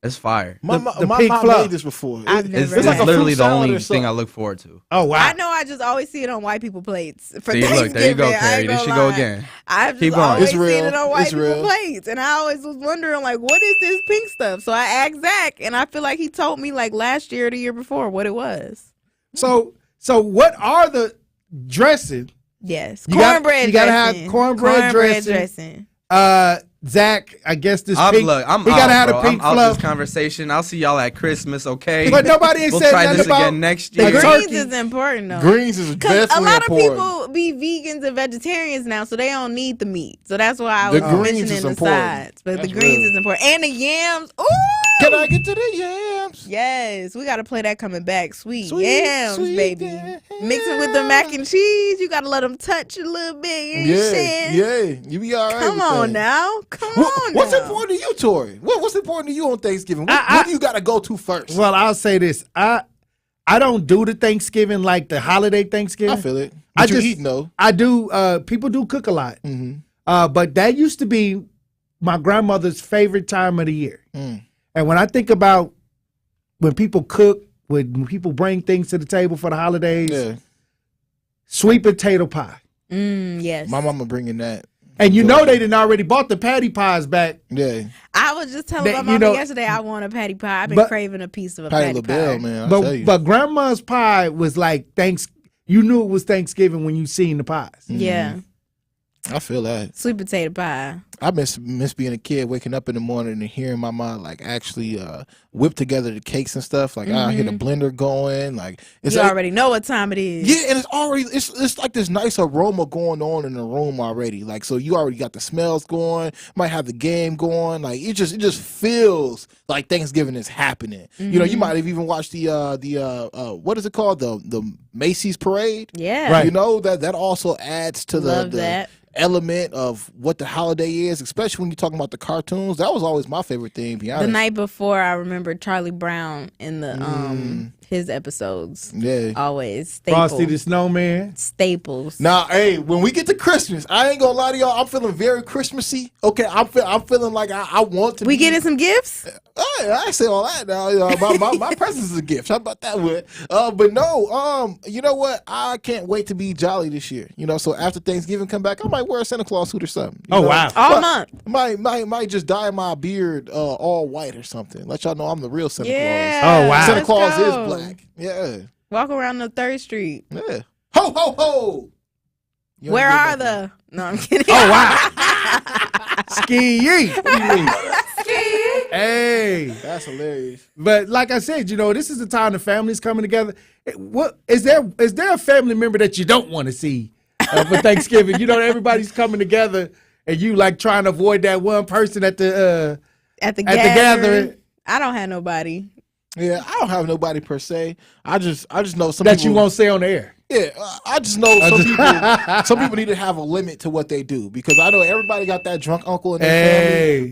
It's fire. My pink mom fluff. made this before. I've never It's like a literally fruit the salad only or something. thing I look forward to. Oh wow! I know. I just always see it on white people plates for See, Thanksgiving. look, there you go, I ain't Carrie. There gonna she go lie. again. I've just Keep going. always It's seen real. it on white It's people real. plates, and I always was wondering like, what is this pink stuff? So I asked Zach, and I feel like he told me like last year or the year before what it was. So what are the dressing? Yes, You got- cornbread. you gotta dressing. have cornbread dressing. Zach, I guess this I'm pink. he gotta out, have bro. the pink I'm out fluff. this conversation. I'll see y'all at Christmas, okay? But nobody ain't we'll said try nothing this about again next The year. greens turkey. is important though. Greens is Because definitely a lot important. of people be vegans and vegetarians now, so they don't need the meat. So that's why I The was greens mentioning is the important. sides. But That's the greens real. is important. And the yams. Ooh! Can I get to the yams? Yes, we got to play that coming back. Sweet, Sweet, yams, sweet baby. Mixing with the mac and cheese. You got to let them touch a little bit. You know what I'm saying? Yeah, you be all right. Come with on that. now. Come on What's now. important to you, Tory? What's important to you on Thanksgiving? What do you got to go to first? Well, I'll say this. I don't do the Thanksgiving like the holiday Thanksgiving. I feel it. But you eating though. I do. People do cook a lot. Mm-hmm. But that used to be my grandmother's favorite time of the year. Mm. And when I think about when people cook, when people bring things to the table for the holidays, Yeah. sweet potato pie. Yes. My mama bringing that. And you know they done already bought the patty pies back. Yeah. I was just telling my You mama know- yesterday I want a patty pie. I've been But- craving a piece of a Patty patty LaBelle, pie. man. I tell you. But grandma's pie was like you knew it was Thanksgiving when you seen the pies. Yeah. I feel that. Sweet potato pie. I miss being a kid, waking up in the morning and hearing my mom like actually whip together the cakes and stuff. Like I hear the blender going. Like You already know what time it is. Yeah, and it's like this nice aroma going on in the room already. Like so, you already got the smells going. Might have the game going. Like it just feels like Thanksgiving is happening. You know, you might have even watched the what is it called, the Macy's parade. Yeah. Right. You know that also adds to Love the that. element of what the holiday is, especially when you're talking about the cartoons. That was always my favorite thing, to be honest. The night before, I remember Charlie Brown in the his episodes. Yeah. Always staple. Frosty the Snowman. Staples. Now, hey, when we get to Christmas, I ain't gonna lie to y'all. I'm feeling very Christmassy. Okay, I'm feeling like I want to. We getting some gifts? I say all that now. You know, my presence is a gift. How about that one? But no, you know what? I can't wait to be jolly this year. You know, so after Thanksgiving come back, I might wear a Santa Claus suit or something. You know? Wow. All month. Might just dye my beard all white or something. Let y'all know I'm the real Santa Yeah. Claus. Oh, wow. Santa Let's Claus go. is black. Yeah. Walk around the 3rd Street. Yeah. Ho ho ho. You Where ain't are get that. the? No, I'm kidding. Oh wow. Ski yee. What do you mean by that? Hey. That's hilarious. But like I said, you know, this is the time the family's coming together. What is there a family member that you don't want to see for Thanksgiving? You know, everybody's coming together and you like trying to avoid that one person at the gathering. I don't have nobody. Yeah, I don't have nobody per se. I just know some That people, you won't say on the air. Yeah, I just know some people need to have a limit to what they do because I know everybody got that drunk uncle in their family.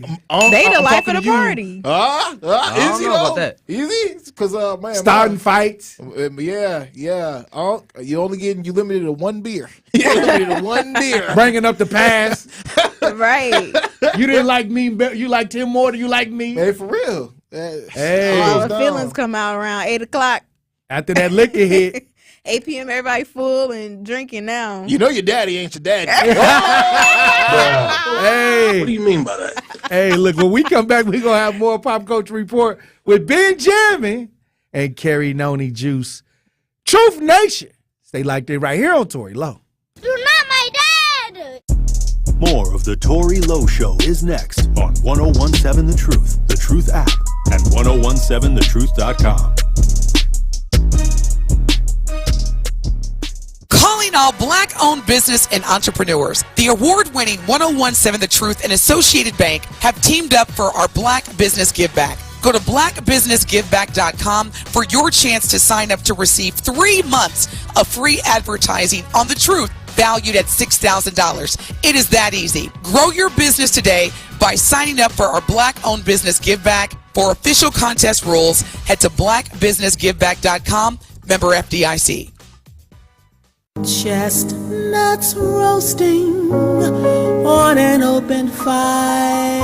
They the I'm life talking of to the you. party. I don't Easy know though. about that. Easy, because man, Starting fights. Yeah. You limited to one beer. You limited to one beer. Bringing up the past. Right. You didn't like me. You liked him more than you liked me. Hey, for real. Hey. All the feelings come out around 8 o'clock. After that liquor hit. 8 p.m. Everybody full and drinking now. You know your daddy ain't your daddy. Hey. What do you mean by that? Hey, look, when we come back, we're going to have more Pop Culture Report with Benjamin and Carrie Noni Juice. Truth Nation. Stay like that right here on Tory Lowe. You're not my dad! More of the Tory Lowe Show is next on 1017 The Truth, The Truth app, and 1017thetruth.com. Calling all black-owned business and entrepreneurs. The award-winning 1017 The Truth and Associated Bank have teamed up for our Black Business Give Back. Go to blackbusinessgiveback.com for your chance to sign up to receive 3 months of free advertising on The Truth, valued at $6,000. It is that easy. Grow your business today by signing up for our Black-owned business Give Back. For official contest rules, head to blackbusinessgiveback.com, member FDIC. Chestnuts roasting on an open fire.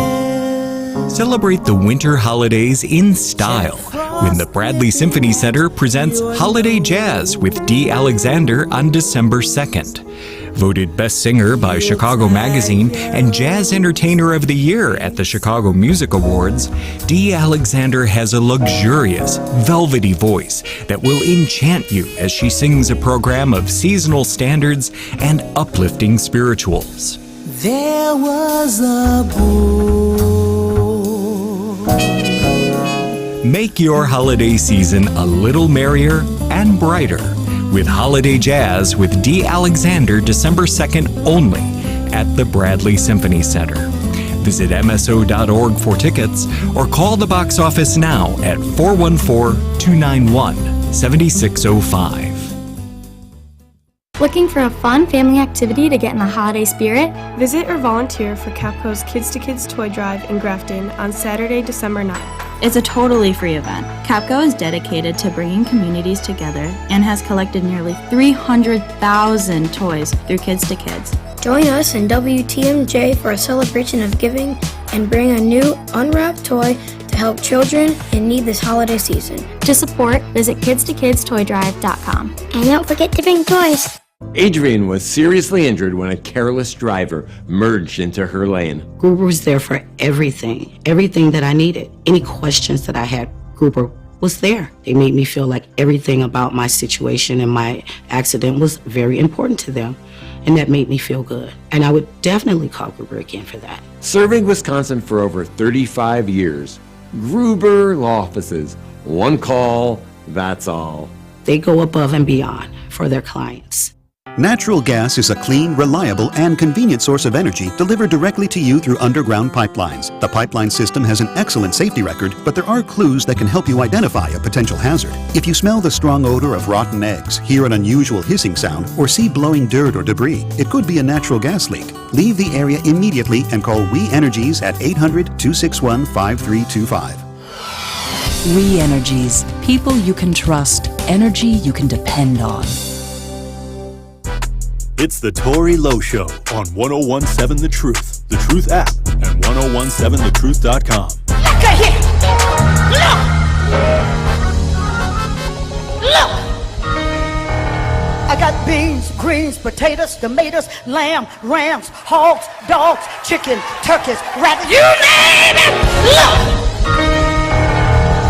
Celebrate the winter holidays in style when the Bradley Symphony Center presents Holiday Jazz with Dee Alexander on December 2nd. Voted Best Singer by Chicago Magazine and Jazz Entertainer of the Year at the Chicago Music Awards, Dee Alexander has a luxurious, velvety voice that will enchant you as she sings a program of seasonal standards and uplifting spirituals. There was a Make your holiday season a little merrier and brighter with Holiday Jazz with Dee Alexander December 2nd only at the Bradley Symphony Center. Visit MSO.org for tickets or call the box office now at 414-291-7605. Looking for a fun family activity to get in the holiday spirit? Visit or volunteer for Capco's Kids to Kids Toy Drive in Grafton on Saturday, December 9th. It's a totally free event. Capco is dedicated to bringing communities together and has collected nearly 300,000 toys through Kids to Kids. Join us in WTMJ for a celebration of giving and bring a new unwrapped toy to help children in need this holiday season. To support, visit kidstokidstoydrive.com. And don't forget to bring toys. Adrian was seriously injured when a careless driver merged into her lane. Gruber was there for everything that I needed. Any questions that I had, Gruber was there. They made me feel like everything about my situation and my accident was very important to them, and that made me feel good. And I would definitely call Gruber again for that. Serving Wisconsin for over 35 years, Gruber Law Offices, one call, that's all. They go above and beyond for their clients. Natural gas is a clean, reliable, and convenient source of energy delivered directly to you through underground pipelines. The pipeline system has an excellent safety record, but there are clues that can help you identify a potential hazard. If you smell the strong odor of rotten eggs, hear an unusual hissing sound, or see blowing dirt or debris, it could be a natural gas leak. Leave the area immediately and call We Energies at 800-261-5325. We Energies. People you can trust. Energy you can depend on. It's the Tory Lowe Show on 1017 The Truth, The Truth app, and 1017thetruth.com. Look at here! Look! I got beans, greens, potatoes, tomatoes, lamb, rams, hogs, dogs, chicken, turkeys, rabbits, you name it! Look!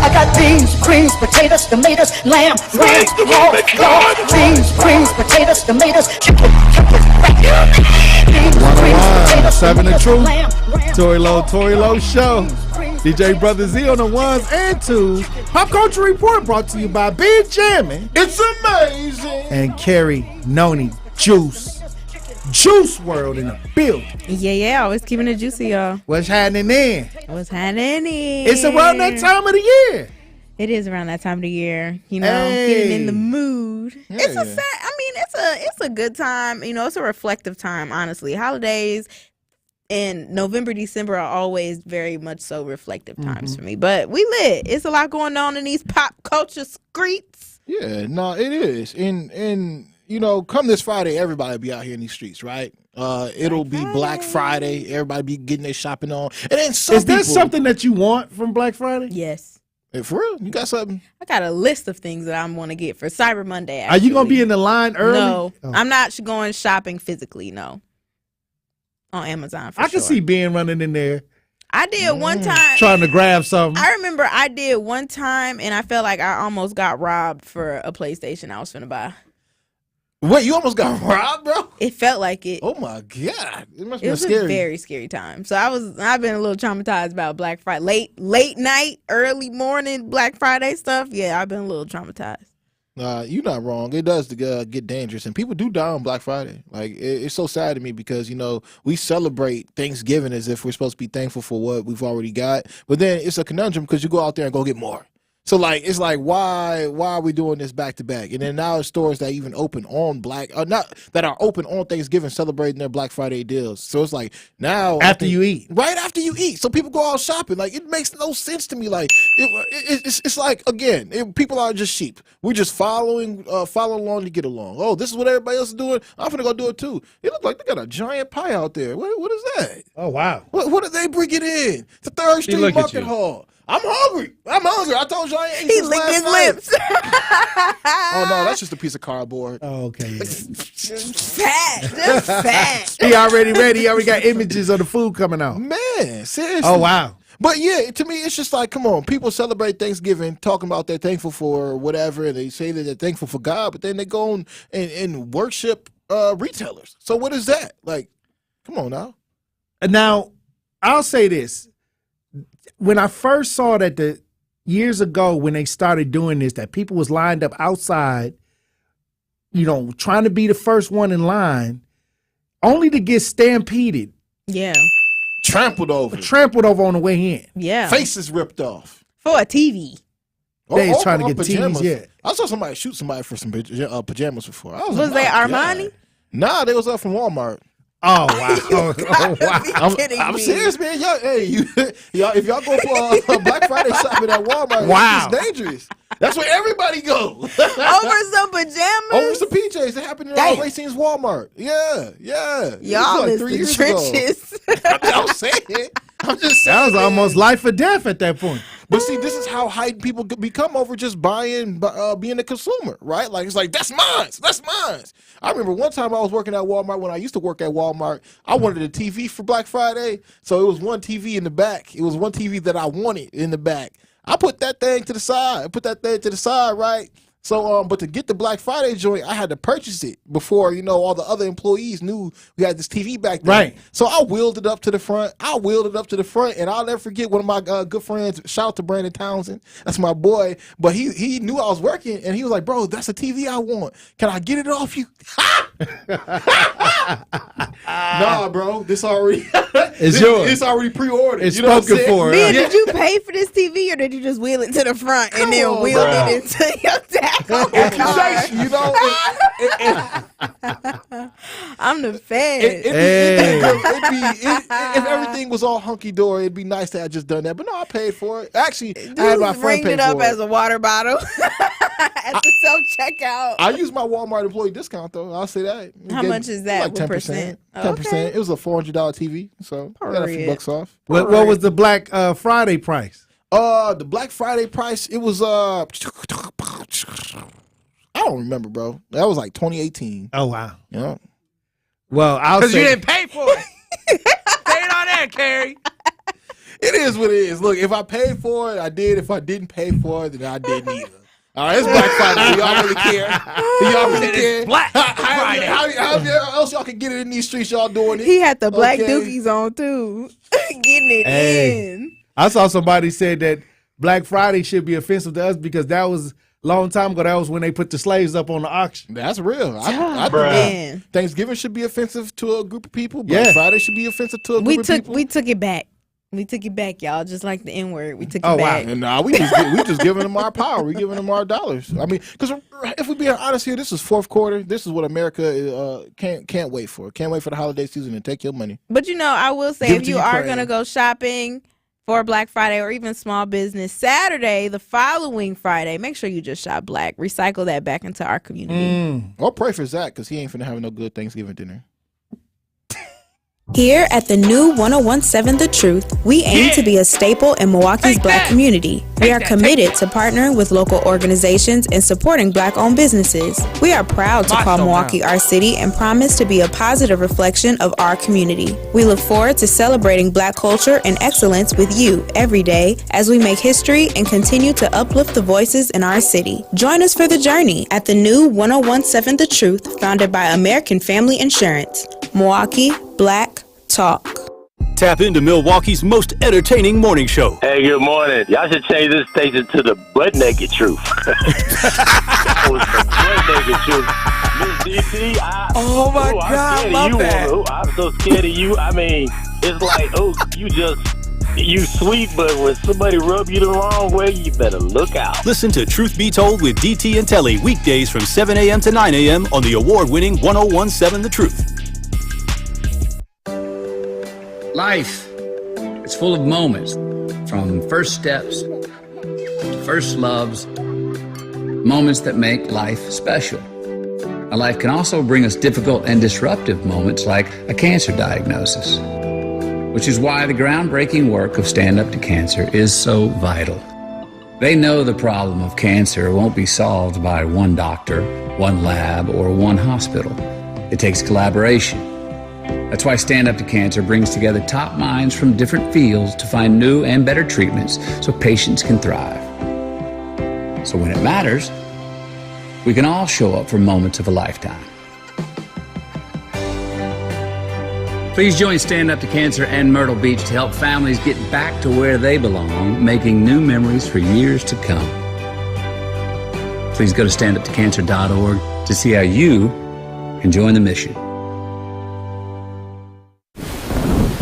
I got beans, greens, potatoes, tomatoes, lamb, rams, hogs, dogs, beans, greens, potatoes, tomatoes, chicken, turkeys, rabbits, beans, greens, potatoes, 7 The Truth. Tory Lowe Show. DJ Brother Z on the ones and twos. Pop Culture Report brought to you by Big Jammin'. It's amazing. And Carrie Noni Juice. Juice World in the building. Yeah, always keeping it juicy, y'all. What's happening then? What's happening? It's around that time of the year. It is around that time of the year. You know, getting in the mood. Yeah. It's a good time. You know, it's a reflective time, honestly. Holidays in November, December are always very much so reflective times for me. But we lit. It's a lot going on in these pop culture streets. Yeah, no, it is. And you know, come this Friday, everybody be out here in these streets, right? It'll be Black Friday. Everybody be getting their shopping on. And then Is there something that you want from Black Friday? Yes. Hey, for real? You got something? I got a list of things that I'm going to get for Cyber Monday. Are you going to be in the line early? No, I'm not going shopping physically, no. On Amazon, for I can see Ben running in there. I did one time. Trying to grab something. I remember I did one time, and I felt like I almost got robbed for a PlayStation I was finna buy. Wait, you almost got robbed, bro? It felt like it. Oh my God. It must It be was scary. a very scary time. So I've been a little traumatized about Black Friday. Late night, early morning Black Friday stuff. Yeah, I've been a little traumatized. You're not wrong. It does get dangerous, and people do die on Black Friday. Like it's so sad to me because you know we celebrate Thanksgiving as if we're supposed to be thankful for what we've already got, but then it's a conundrum because you go out there and go get more. So like it's like why are we doing this back to back? And then now there's stores that even open on not that are open on Thanksgiving celebrating their Black Friday deals. So it's like now After you eat. Right after you eat. So people go out shopping. Like it makes no sense to me. Like it's like again, people are just sheep. We're just following along to get along. Oh, this is what everybody else is doing. I'm gonna go do it too. It looks like they got a giant pie out there. What is that? Oh wow. What are they bringing in? The Third Street Market Hall. I'm hungry. I told you I ain't ate He since licked last his night. lips. Oh no, that's just a piece of cardboard. Oh, okay. Yeah. Fat, just fat. He already ready. He already got images of the food coming out. Man, seriously. Oh wow. But yeah, to me, it's just like, come on. People celebrate Thanksgiving, talking about they're thankful for whatever. And they say that they're thankful for God, but then they go on and worship retailers. So what is that? Like, come on now. Now, I'll say this. When I first saw that years ago when they started doing this, that people was lined up outside, trying to be the first one in line, only to get stampeded. Yeah. Trampled over on the way in. Yeah. Faces ripped off. For a TV. They was trying to get TVs, yeah. I saw somebody shoot somebody for some pajamas before. Was they Armani? Nah, they was up from Walmart. Oh wow! I'm serious, man. Y'all, y'all, if y'all go for Black Friday shopping at Walmart, wow, it's dangerous. That's where everybody go. Over some pajamas. Over some PJs. It happened in all Racine's Walmart. Yeah. Y'all is the trenches. I'm saying. That was almost life or death at that point. But see, this is how heightened people become over just buying, being a consumer, right? Like, it's like, that's mine. I remember one time I was working at Walmart when I used to work at Walmart. I wanted a TV for Black Friday, so it was one TV in the back. It was one TV that I wanted in the back. I put that thing to the side. Right? So, but to get the Black Friday joint, I had to purchase it before, all the other employees knew we had this TV back then. Right. So I wheeled it up to the front. And I'll never forget one of my good friends. Shout out to Brandon Townsend. That's my boy. But he knew I was working, and he was like, "Bro, that's a TV I want. Can I get it off you?" Nah, bro. This already it's yours. It's already pre-ordered. It's spoken for. Man, did you pay for this TV or did you just wheel it to the front and then wheel it into your tackle? I'm the Fed. If everything was all hunky dory, it'd be nice to have just done that. But no, I paid for it. Actually, I had my friend pay it up for as a water bottle at the self checkout. I use my Walmart employee discount though. I'll say that. How much is that? Like 10%. 10%. It was a $400 TV, so I got a few bucks off. What was the Black Friday price? The Black Friday price, it was I don't remember, bro. That was like 2018. Oh wow. Yeah. Well, because you didn't pay for it. Say it on there, Carrie. It is what it is. Look, if I paid for it, I did. If I didn't pay for it, then I didn't either. All right, it's Black Friday. Do y'all really care? Do y'all really care? Black Friday. How else y'all can get it in these streets? Y'all doing it? He had the black dookies on too, getting it in. I saw somebody said that Black Friday should be offensive to us because that was a long time ago. That was when they put the slaves up on the auction. That's real. I think Thanksgiving should be offensive to a group of people. Black Friday should be offensive to a group of people. We took it back. We took it back, y'all. Just like the N-word. We took it back. And we just giving them our power. We giving them our dollars. I mean, because if we're being honest here, this is fourth quarter. This is what America can't wait for. Can't wait for the holiday season and take your money. But I will say, if you are going to go shopping for Black Friday or even small business Saturday, the following Friday, make sure you just shop black. Recycle that back into our community. Or pray for Zach because he ain't finna have no good Thanksgiving dinner. Here at the new 1017 The Truth, we aim to be a staple in Milwaukee's Black community. We are committed to partnering with local organizations and supporting Black-owned businesses. We are proud to call Milwaukee our city and promise to be a positive reflection of our community. We look forward to celebrating Black culture and excellence with you every day as we make history and continue to uplift the voices in our city. Join us for the journey at the new 1017 The Truth, founded by American Family Insurance. Milwaukee Black Talk. Tap into Milwaukee's most entertaining morning show. Hey, good morning. Y'all should change this station to the Butt Naked Truth. That was the Butt Naked Truth. Miss DC, oh my God, love that. I'm so scared of you. I mean, it's like, you just You sweet, but when somebody rub you the wrong way, you better look out. Listen to Truth Be Told with DT and Telly weekdays from 7 a.m. to 9 a.m. on the award-winning 1017 The Truth. Life is full of moments, from first steps to first loves, moments that make life special. Now, life can also bring us difficult and disruptive moments like a cancer diagnosis, which is why the groundbreaking work of Stand Up to Cancer is so vital. They know the problem of cancer won't be solved by one doctor, one lab, or one hospital. It takes collaboration. That's why Stand Up to Cancer brings together top minds from different fields to find new and better treatments so patients can thrive. So when it matters, we can all show up for moments of a lifetime. Please join Stand Up to Cancer and Myrtle Beach to help families get back to where they belong, making new memories for years to come. Please go to standuptocancer.org to see how you can join the mission.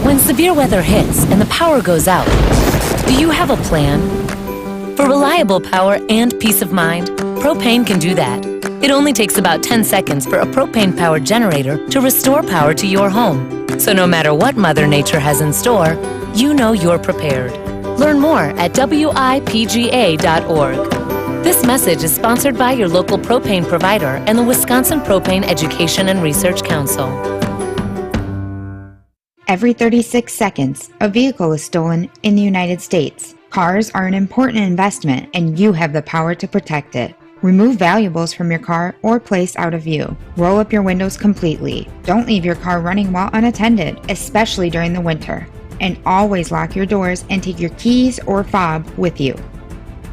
When severe weather hits and the power goes out, do you have a plan? For reliable power and peace of mind, propane can do that. It only takes about 10 seconds for a propane-powered generator to restore power to your home. So no matter what Mother Nature has in store, you know you're prepared. Learn more at WIPGA.org. This message is sponsored by your local propane provider and the Wisconsin Propane Education and Research Council. Every 36 seconds, a vehicle is stolen in the United States. Cars are an important investment, and you have the power to protect it. Remove valuables from your car or place out of view. Roll up your windows completely. Don't leave your car running while unattended, especially during the winter. And always lock your doors and take your keys or fob with you.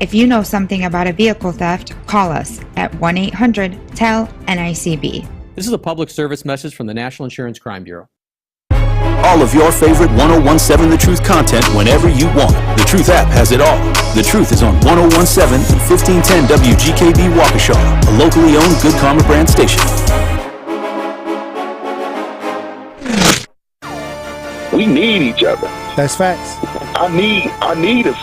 If you know something about a vehicle theft, call us at 1-800-TEL-NICB. This is a public service message from the National Insurance Crime Bureau. All of your favorite 1017 The Truth content whenever you want. The Truth app has it all. The Truth is on 1017 and 1510 WGKB Waukesha, a locally owned Good Karma brand station. We need each other. That's facts. I need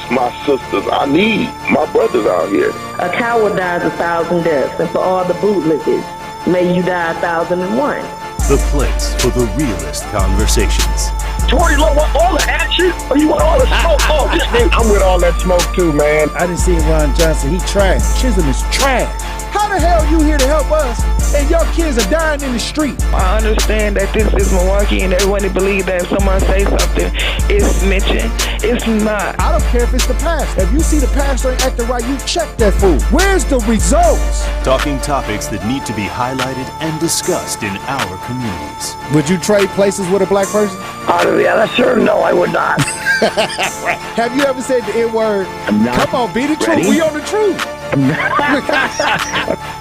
my sisters. I need my brothers out here. A coward dies 1,000 deaths, and for all the bootlickers, may you die 1,001. The place for the realest conversations. Tory, Lowe, want all the action? Or you want all the smoke? Oh, this nigga, I'm with all that smoke too, man. I didn't see Ron Johnson. He trash. Chisholm is trash. How the hell you here to help us and your kids are dying in the street? I understand that this is Milwaukee and everyone believes that if someone say something, it's mentioned. It's not. I don't care if it's the past. If you see the pastor ain't acting right, you check that fool. Where's the results? Talking topics that need to be highlighted and discussed in our communities. Would you trade places with a black person? Yeah, sure. No, I would not. Have you ever said the N-word? Come on, be the truth. We on the truth.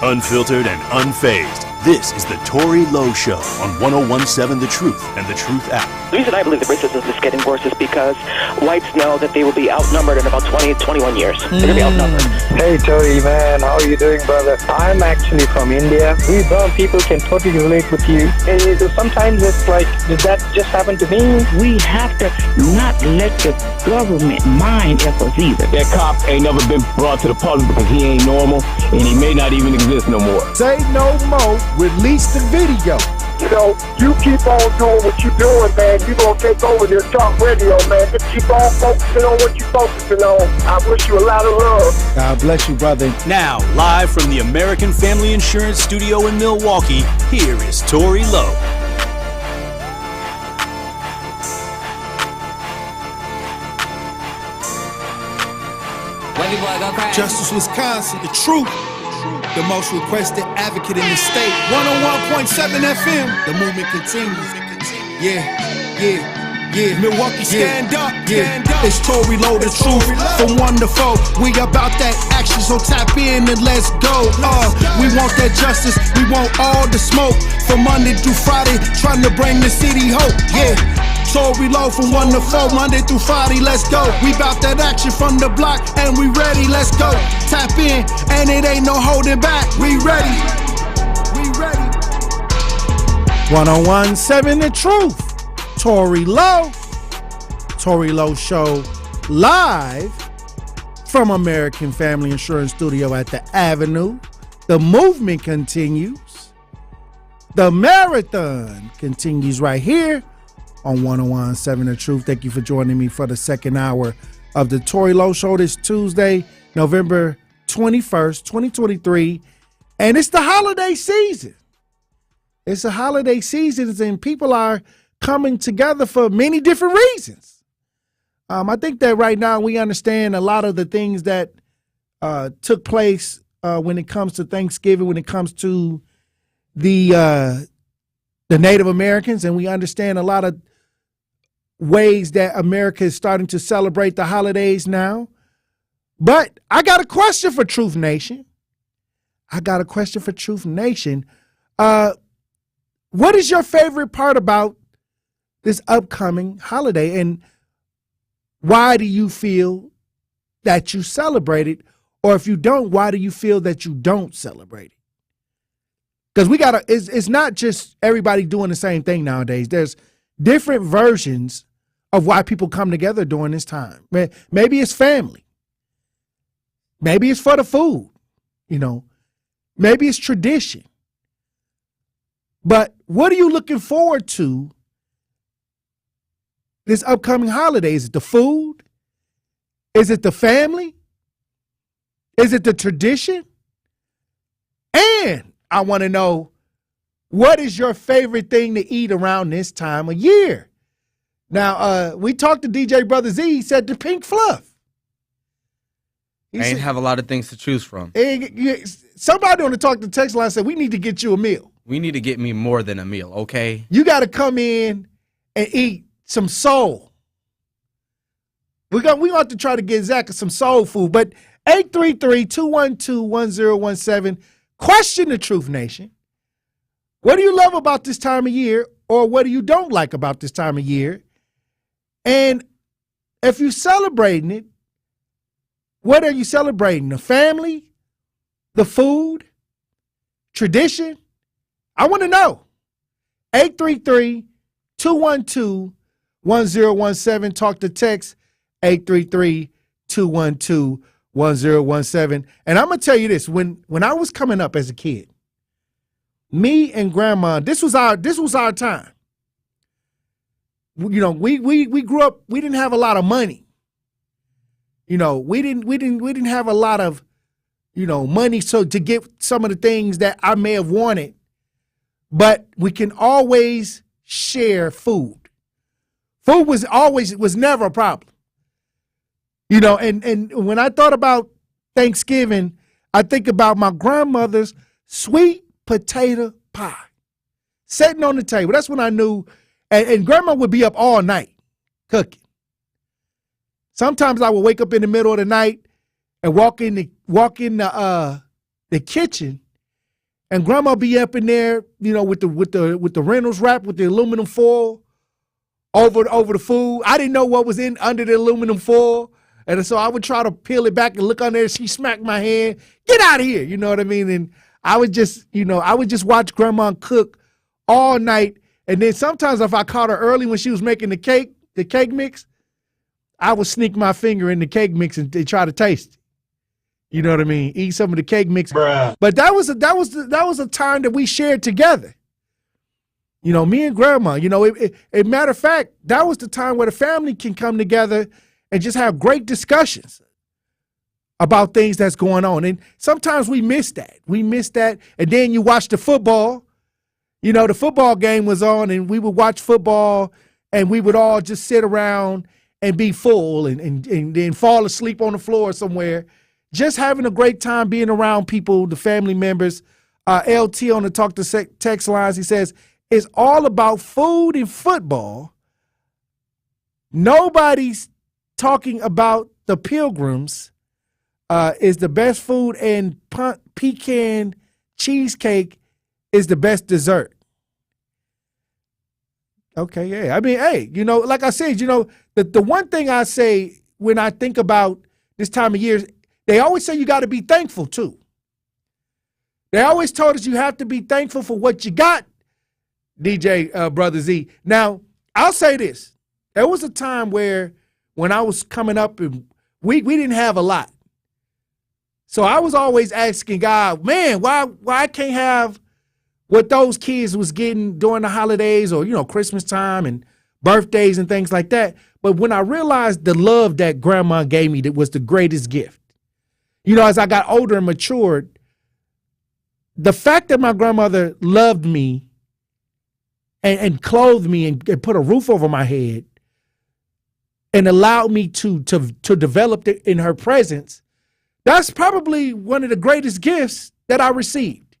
Unfiltered and unfazed. This is the Tory Lowe Show on 1017 The Truth and the Truth app. The reason I believe the racism is getting worse is because whites know that they will be outnumbered in about 20, 21 years. They're going to be outnumbered. Hey, Tory, man. How are you doing, brother? I'm actually from India. We brown people can totally relate with you. And sometimes it's like, did that just happen to me? We have to not let the government mind us either. That cop ain't never been brought to the public because he ain't normal, and he may not even exist no more. Say no more. Release the video. You know, you keep on doing what you're doing, man. You're going to take over this talk radio, man. Just keep on focusing on what you're focusing on. I wish you a lot of love. God bless you, brother. Now, live from the American Family Insurance Studio in Milwaukee, here is Tory Lowe. Justice, Wisconsin, the truth. The most requested advocate in the state. 101.7 FM. The movement continues. Yeah. Milwaukee, stand up. It's Tory Lowe, the truth. From 1 to 4, we about that action, so tap in and let's go. We want that justice. We want all the smoke. From Monday through Friday, trying to bring the city hope. Yeah. Tory Lowe from 1 to 4, Monday through Friday, let's go. We bout that action from the block, and we ready, let's go. Tap in, and it ain't no holding back. We ready. 1017 The Truth. Tory Lowe. Tory Lowe Show, live from American Family Insurance Studio at the Avenue. The movement continues. The marathon continues right here on 101.7 The Truth. Thank you for joining me for the second hour of the Tory Lowe Show this Tuesday, November 21st, 2023. And it's the holiday season. It's the holiday season, and people are coming together for many different reasons. I think that right now we understand a lot of the things that took place when it comes to Thanksgiving, when it comes to the Native Americans, and we understand a lot of ways that America is starting to celebrate the holidays now. But I got a question for Truth Nation. What is your favorite part about this upcoming holiday, and why do you feel that you celebrate it? Or if you don't, why do you feel that you don't celebrate it? Because it's not just everybody doing the same thing nowadays. There's different versions of why people come together during this time. Maybe it's family. Maybe it's for the food. Maybe it's tradition. But what are you looking forward to this upcoming holiday? Is it the food? Is it the family? Is it the tradition? And I want to know, what is your favorite thing to eat around this time of year? Now, we talked to DJ Brother Z. He said the pink fluff. I ain't have a lot of things to choose from. Somebody on the Talk to Text line said, we need to get you a meal. We need to get me more than a meal, okay? You got to come in and eat some soul. We want to try to get Zach some soul food. But 833-212-1017. Question the Truth Nation. What do you love about this time of year, or what do you don't like about this time of year? And if you're celebrating it, what are you celebrating? The family? The food? Tradition? I want to know. 833-212-1017. Talk to text 833-212-1017. And I'm going to tell you this. When I was coming up as a kid, me and Grandma, this was our time. We grew up, we didn't have a lot of money. We didn't have a lot of, money to get some of the things that I may have wanted. But we can always share food. Food was never a problem. And when I thought about Thanksgiving, I think about my grandmother's sweet potato pie sitting on the table. That's when I knew. And Grandma would be up all night cooking. Sometimes I would wake up in the middle of the night and walk in the kitchen, and Grandma be up in there, with the Reynolds wrap, with the aluminum foil over the food. I didn't know what was under the aluminum foil. And so I would try to peel it back and look under there. She smacked my hand. Get out of here. You know what I mean? And I would just watch Grandma cook all night. And then sometimes if I caught her early when she was making the cake mix, I would sneak my finger in the cake mix and try to taste it. You know what I mean? Eat some of the cake mix. Bruh. But that was a time that we shared together. Me and Grandma. Matter of fact, that was the time where the family can come together and just have great discussions about things that's going on. And sometimes we miss that. And then you watch the football. The football game was on, and we would watch football, and we would all just sit around and be full and then fall asleep on the floor somewhere, just having a great time being around people, the family members. LT on the Talk to Text lines, he says, it's all about food and football. Nobody's talking about the Pilgrims is the best food, and pecan cheesecake is the best dessert. Okay, yeah. I mean, hey, like I said, the one thing I say when I think about this time of year, they always say you got to be thankful too. They always told us you have to be thankful for what you got, DJ Brother Z. Now, I'll say this. There was a time where when I was coming up and we didn't have a lot. So I was always asking God, man, why I can't have what those kids was getting during the holidays or, Christmas time and birthdays and things like that. But when I realized the love that grandma gave me, that was the greatest gift. As I got older and matured, the fact that my grandmother loved me and clothed me and put a roof over my head and allowed me to develop in her presence, that's probably one of the greatest gifts that I received.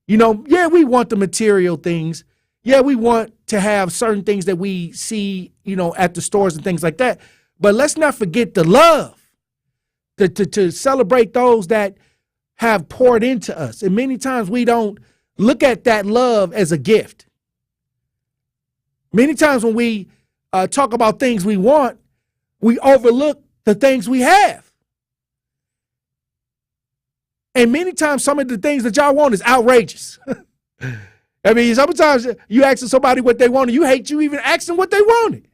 Yeah, we want the material things. Yeah, we want to have certain things that we see, at the stores and things like that. But let's not forget the love, to celebrate those that have poured into us. And many times we don't look at that love as a gift. Many times when we talk about things we want, we overlook the things we have. And many times some of the things that y'all want is outrageous. I mean, sometimes you ask somebody what they want and you hate you even asking what they wanted.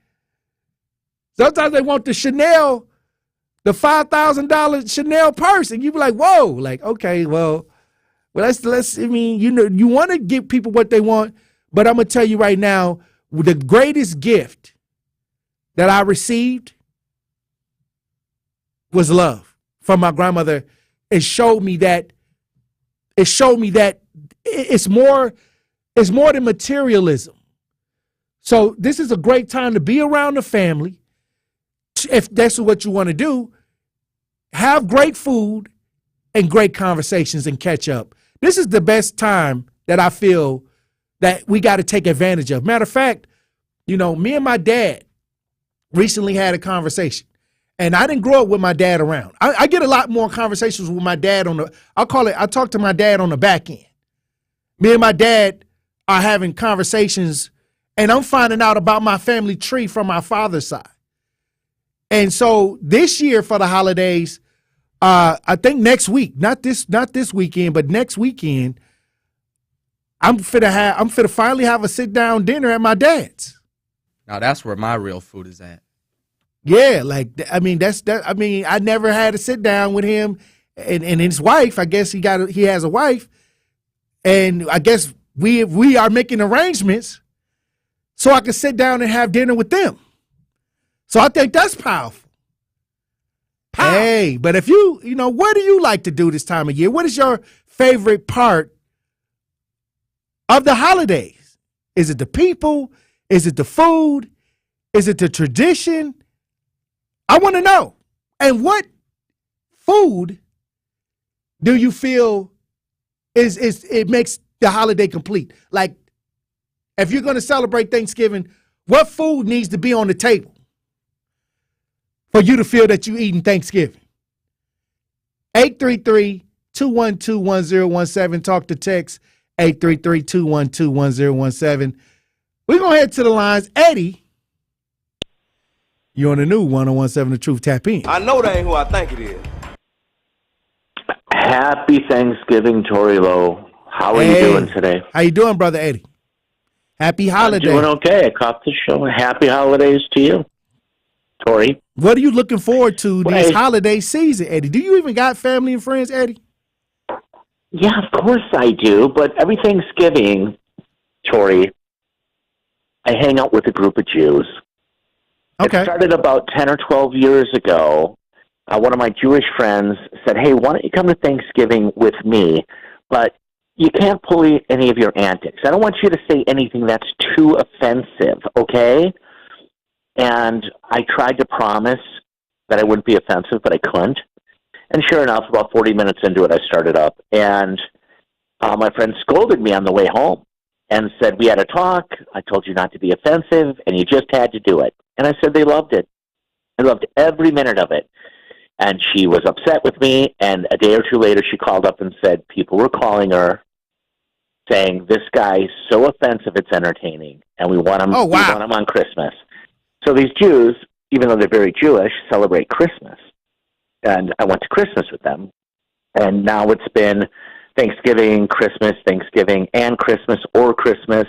Sometimes they want the Chanel, the $5,000 Chanel purse, and you be like, whoa, like, okay, well, let's, I mean, you want to give people what they want, but I'm going to tell you right now, the greatest gift that I received was love from my grandmother. It showed me that it's more than materialism. So this is a great time to be around the family. If that's what you want to do, have great food and great conversations and catch up. This is the best time that I feel that we got to take advantage of. Matter of fact, me and my dad recently had a conversation. And I didn't grow up with my dad around. I get a lot more conversations with my dad I talk to my dad on the back end. Me and my dad are having conversations, and I'm finding out about my family tree from my father's side. And so this year for the holidays, I think next week, not this weekend, but next weekend, I'm finna finally have a sit down dinner at my dad's. Now that's where my real food is at. Yeah, I never had a sit down with him and his wife. I guess he has a wife, and I guess we are making arrangements so I can sit down and have dinner with them. So I think that's powerful. Hey, but if what do you like to do this time of year? What is your favorite part of the holidays? Is it the people? Is it the food? Is it the tradition? I want to know. And what food do you feel it makes the holiday complete? Like, if you're going to celebrate Thanksgiving, what food needs to be on the table for you to feel that you're eating Thanksgiving? 833-212-1017. Talk to text 833-212-1017. We're going to head to the lines. Eddie, you're on the new 1017 The Truth. Tap in. I know that ain't who I think it is. Happy Thanksgiving, Tory Lowe. How are you doing today? How you doing, Brother Eddie? Happy holidays. I'm doing okay. I caught the show. Happy holidays to you, Tory. What are you looking forward to this holiday season, Eddie? Do you even got family and friends, Eddie? Yeah, of course I do. But every Thanksgiving, Tory, I hang out with a group of Jews. Okay. It started about 10 or 12 years ago. One of my Jewish friends said, hey, why don't you come to Thanksgiving with me? But you can't pull any of your antics. I don't want you to say anything that's too offensive, okay? And I tried to promise that I wouldn't be offensive, but I couldn't. And sure enough, about 40 minutes into it, I started up. And my friend scolded me on the way home and said, we had a talk. I told you not to be offensive, and you just had to do it. And I said they loved it. I loved every minute of it. And she was upset with me, and a day or two later she called up and said people were calling her saying, this guy's so offensive it's entertaining, and we want him, we want him on Christmas. So these Jews, even though they're very Jewish, celebrate Christmas. And I went to Christmas with them. And now it's been Thanksgiving, and Christmas, or Christmas.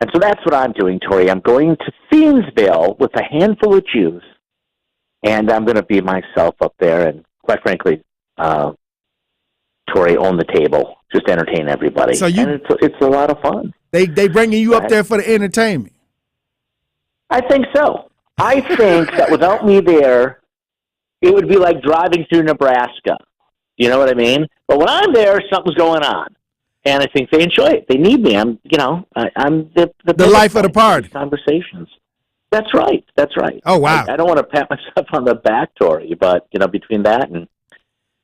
And so that's what I'm doing, Tory. I'm going to Thiensville with a handful of Jews, and I'm going to be myself up there. And quite frankly, Tory, own the table, just entertain everybody. So and it's a lot of fun. They bringing you up there for the entertainment. I think so. I think that without me there, it would be like driving through Nebraska. You know what I mean? But when I'm there, something's going on. And I think they enjoy it. They need me. I'm the life of the party. Conversations. That's right. That's right. Oh, wow. I don't want to pat myself on the back, Tory, but between that and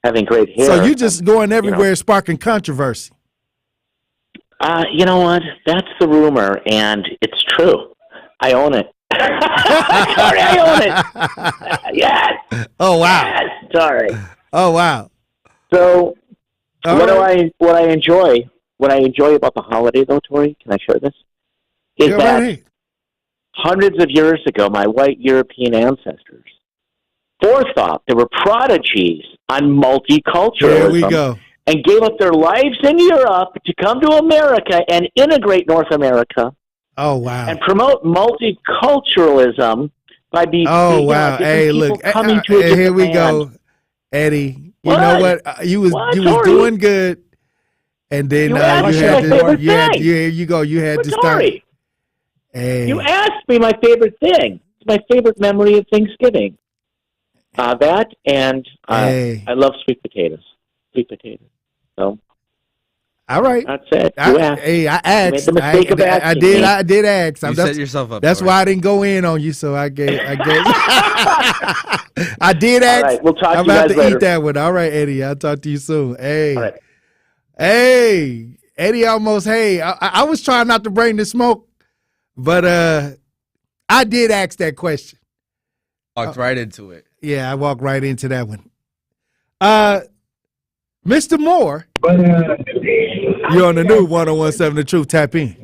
having great hair. So you just going everywhere, sparking controversy. You know what? That's the rumor, and it's true. I own it. Sorry, I own it. Yes. Oh wow. Yes, sorry. Oh wow. So what I enjoy about the holiday, though, Tory, can I share this? Is that hundreds of years ago, my white European ancestors forethought they were prodigies on multiculturalism. There we go. And gave up their lives in Europe to come to America and integrate North America. Oh, wow. And promote multiculturalism by Hey, look. Here we go. Eddie, you know what? You was doing good. And then you had to start. Hey. You asked me my favorite thing. It's my favorite memory of Thanksgiving. That and I love sweet potatoes. Sweet potatoes. So, all right, that's it. I asked. I made the mistake of asking. I did ask. You set yourself up. That's why I didn't go in on you. So I guess I did ask. All right, we'll talk I'm to you about guys to later. eat that one. All right, Eddie. I'll talk to you soon. Hey, all right. Hey, Eddie. Almost. Hey, I was trying not to bring the smoke, but I did ask that question. Walked right into it. Yeah, I walked right into that one. Mr. Moore, you're on the new 101.7 The Truth. Tap in.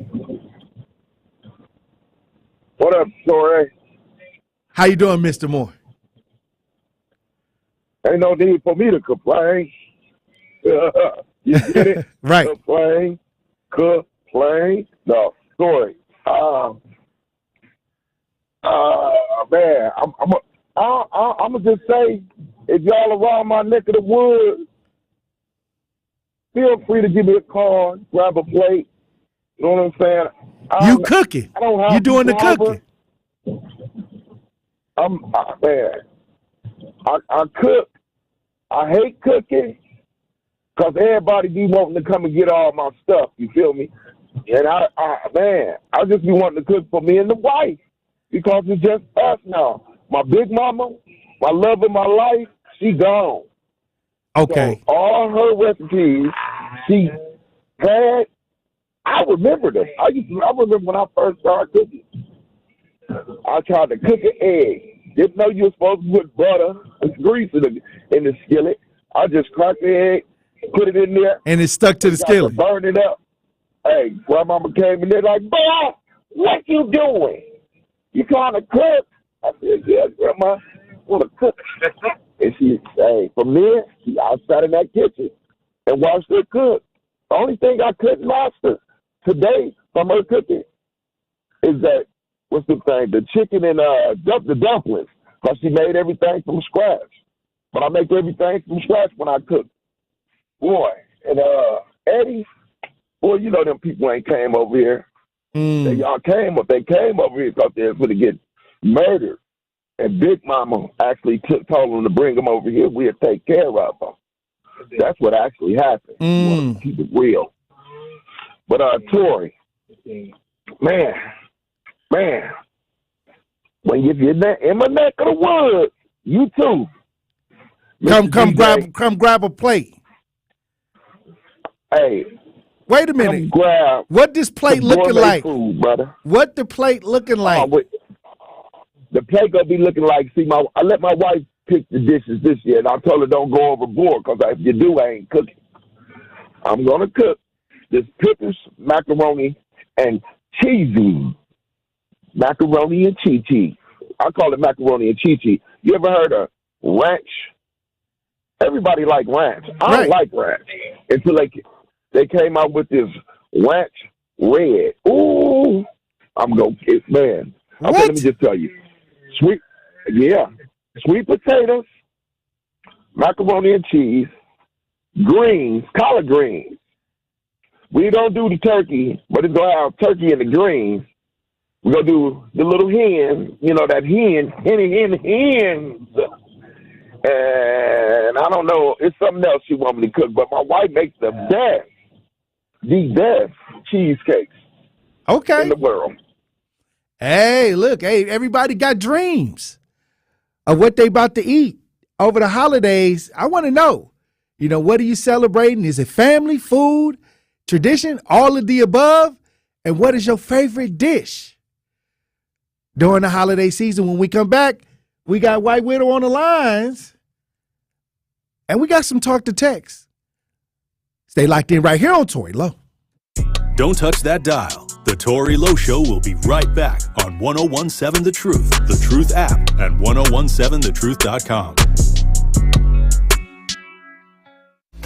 What up, Tory? How you doing, Mr. Moore? Ain't no need for me to complain. You get it? Right. Complain. No, Tory. Man, I'm gonna just say, if y'all around my neck of the woods, feel free to give me a call, grab a plate. You know what I'm saying? You cooking? You doing the cooking? I cook. I hate cooking because everybody be wanting to come and get all my stuff. You feel me? And I just be wanting to cook for me and the wife because it's just us now. My big mama, my love of my life, she gone. Okay. So all her recipes she had, I remember them. I remember when I first started cooking. I tried to cook an egg. Didn't know you were supposed to put butter and grease in the skillet. I just cracked the egg, put it in there. And it stuck to the skillet. Burn it up. Hey, grandmama came in there like, boy, what you doing? You trying to cook? I said, yeah, grandma, I want to cook. And she, from there, I sat in that kitchen and watched her cook. The only thing I couldn't master today from her cooking is that, what's the thing, the chicken and the dumplings, because she made everything from scratch. But I make everything from scratch when I cook. Boy, and Eddie, boy, you know them people ain't came over here. They came over here because they were going to get murdered. And Big Mama actually told them to bring them over here. We'll take care of them. That's what actually happened. You want to keep it real. But Tory, man, when you're in my neck of the woods, you too. Come grab a plate. Hey, wait a minute. What this plate looking like? Food, brother. What the plate looking like? The plate gonna be looking like. See, I let my wife pick the dishes this year, and I told her don't go overboard because if you do, I ain't cooking. I'm gonna cook this Pippin's macaroni and cheesy. Macaroni and chi-chi. I call it macaroni and chi-chi. You ever heard of ranch? Everybody like ranch. I don't like ranch until they came out with this ranch red. Ooh, I'm going to kiss, man. Okay, let me just tell you. Sweet potatoes, macaroni and cheese, greens, collard greens. We don't do the turkey, but it's going to have turkey and the greens. We're going to do the little hen, that hens. And I don't know, it's something else she wants me to cook, but my wife makes the best cheesecakes in the world. Hey, look, everybody got dreams of what they about to eat over the holidays. I want to know, what are you celebrating? Is it family, food, tradition, all of the above? And what is your favorite dish during the holiday season? When we come back, we got White Widow on the lines, and we got some talk to text. Stay locked in right here on Tory Lowe. Don't touch that dial. The Tory Lowe Show will be right back on 1017 The Truth, The Truth app, and 1017thetruth.com.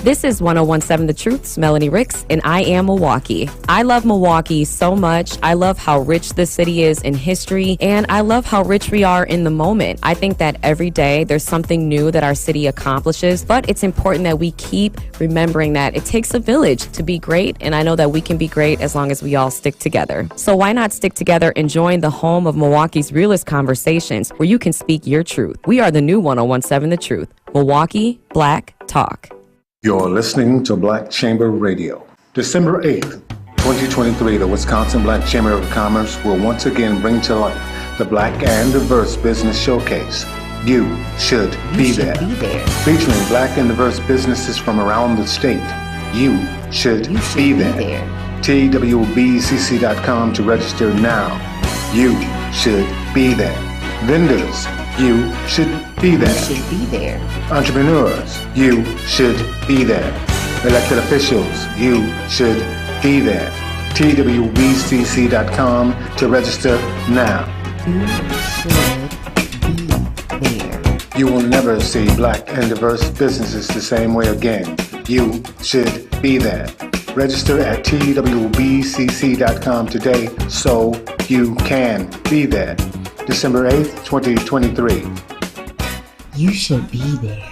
This is 1017 The Truth's Melanie Ricks, and I am Milwaukee. I love Milwaukee so much. I love how rich the city is in history, and I love how rich we are in the moment. I think that every day there's something new that our city accomplishes, but it's important that we keep remembering that it takes a village to be great, and I know that we can be great as long as we all stick together. So why not stick together and join the home of Milwaukee's realest conversations where you can speak your truth. We are the new 1017 The Truth. Milwaukee Black Talk. You're listening to Black Chamber Radio. December 8th, 2023, the Wisconsin Black Chamber of Commerce will once again bring to life the Black and Diverse Business Showcase. You should be there. Featuring Black and diverse businesses from around the state. You should be there. TWBCC.com to register now. You should be there. Vendors, you should be there. Entrepreneurs, you should be there. Elected officials, you should be there. TWBCC.com to register now. You should be there. You will never see Black and diverse businesses the same way again. You should be there. Register at TWBCC.com today so you can be there. December 8th, 2023. You should be there.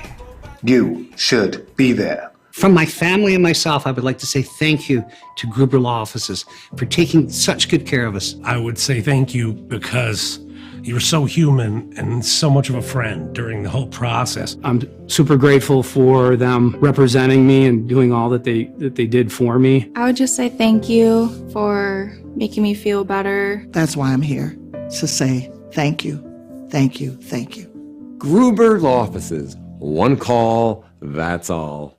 You should be there. From my family and myself, I would like to say thank you to Gruber Law Offices for taking such good care of us. I would say thank you because you're so human and so much of a friend during the whole process. I'm super grateful for them representing me and doing all that they did for me. I would just say thank you for making me feel better. That's why I'm here, to say thank you, thank you, thank you. Gruber Law Offices. One call, that's all.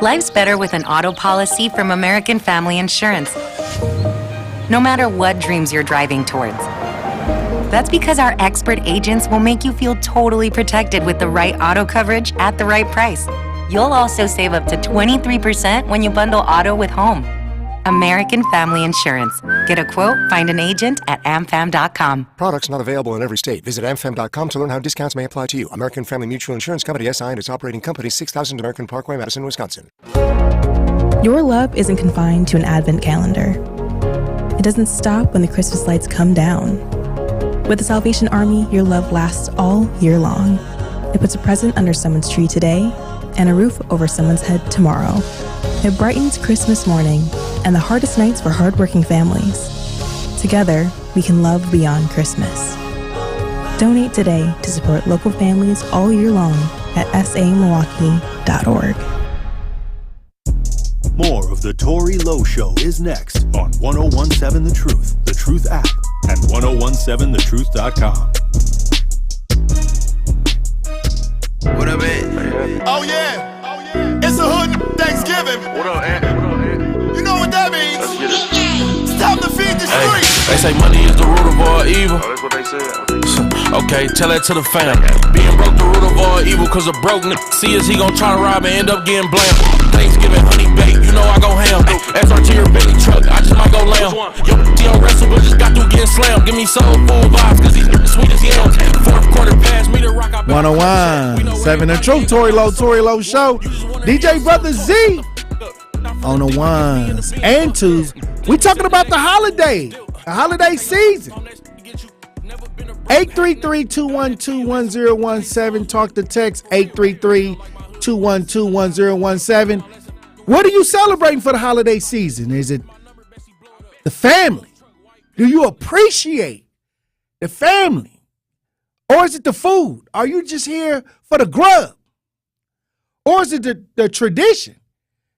Life's better with an auto policy from American Family Insurance. No matter what dreams you're driving towards. That's because our expert agents will make you feel totally protected with the right auto coverage at the right price. You'll also save up to 23% when you bundle auto with home. American Family Insurance. Get a quote, find an agent at amfam.com. Products not available in every state. Visit amfam.com to learn how discounts may apply to you. American Family Mutual Insurance Company, SI, and its operating company, 6000 American Parkway, Madison, Wisconsin. Your love isn't confined to an advent calendar. It doesn't stop when the Christmas lights come down. With the Salvation Army, your love lasts all year long. It puts a present under someone's tree today and a roof over someone's head tomorrow. It brightens Christmas morning and the hardest nights for hardworking families. Together, we can love beyond Christmas. Donate today to support local families all year long at samilwaukee.org. More of the Tory Lowe Show is next on 1017 The Truth, The Truth app, and 1017thetruth.com. What up, man? Oh, yeah. It's a hood Thanksgiving. What up, Ant? You know what that means. It's time to feed the streets. They say money is the root of all evil. Oh, that's what they said. Okay, tell that to the fam. Being broke the root of all evil, cause a broke nigga see us, he gon' try to rob and end up getting blamed. Thanksgiving honey bake, you know I go ham. SRT or Bentley truck, I just might go lamb. Yo, he don't wrestle, but just got through getting slammed. Give me soul full vibes, cause he's sweet as yams. Fourth quarter pass me to rock. 101.7 The Truth, Tory Lowe Show. DJ Brother Z on the ones and twos. We talking about the holiday. The holiday season. 833-212-1017. Talk to text 833-212-1017. What are you celebrating for the holiday season? Is it the family? Do you appreciate the family? Or is it the food? Are you just here for the grub? Or is it the tradition?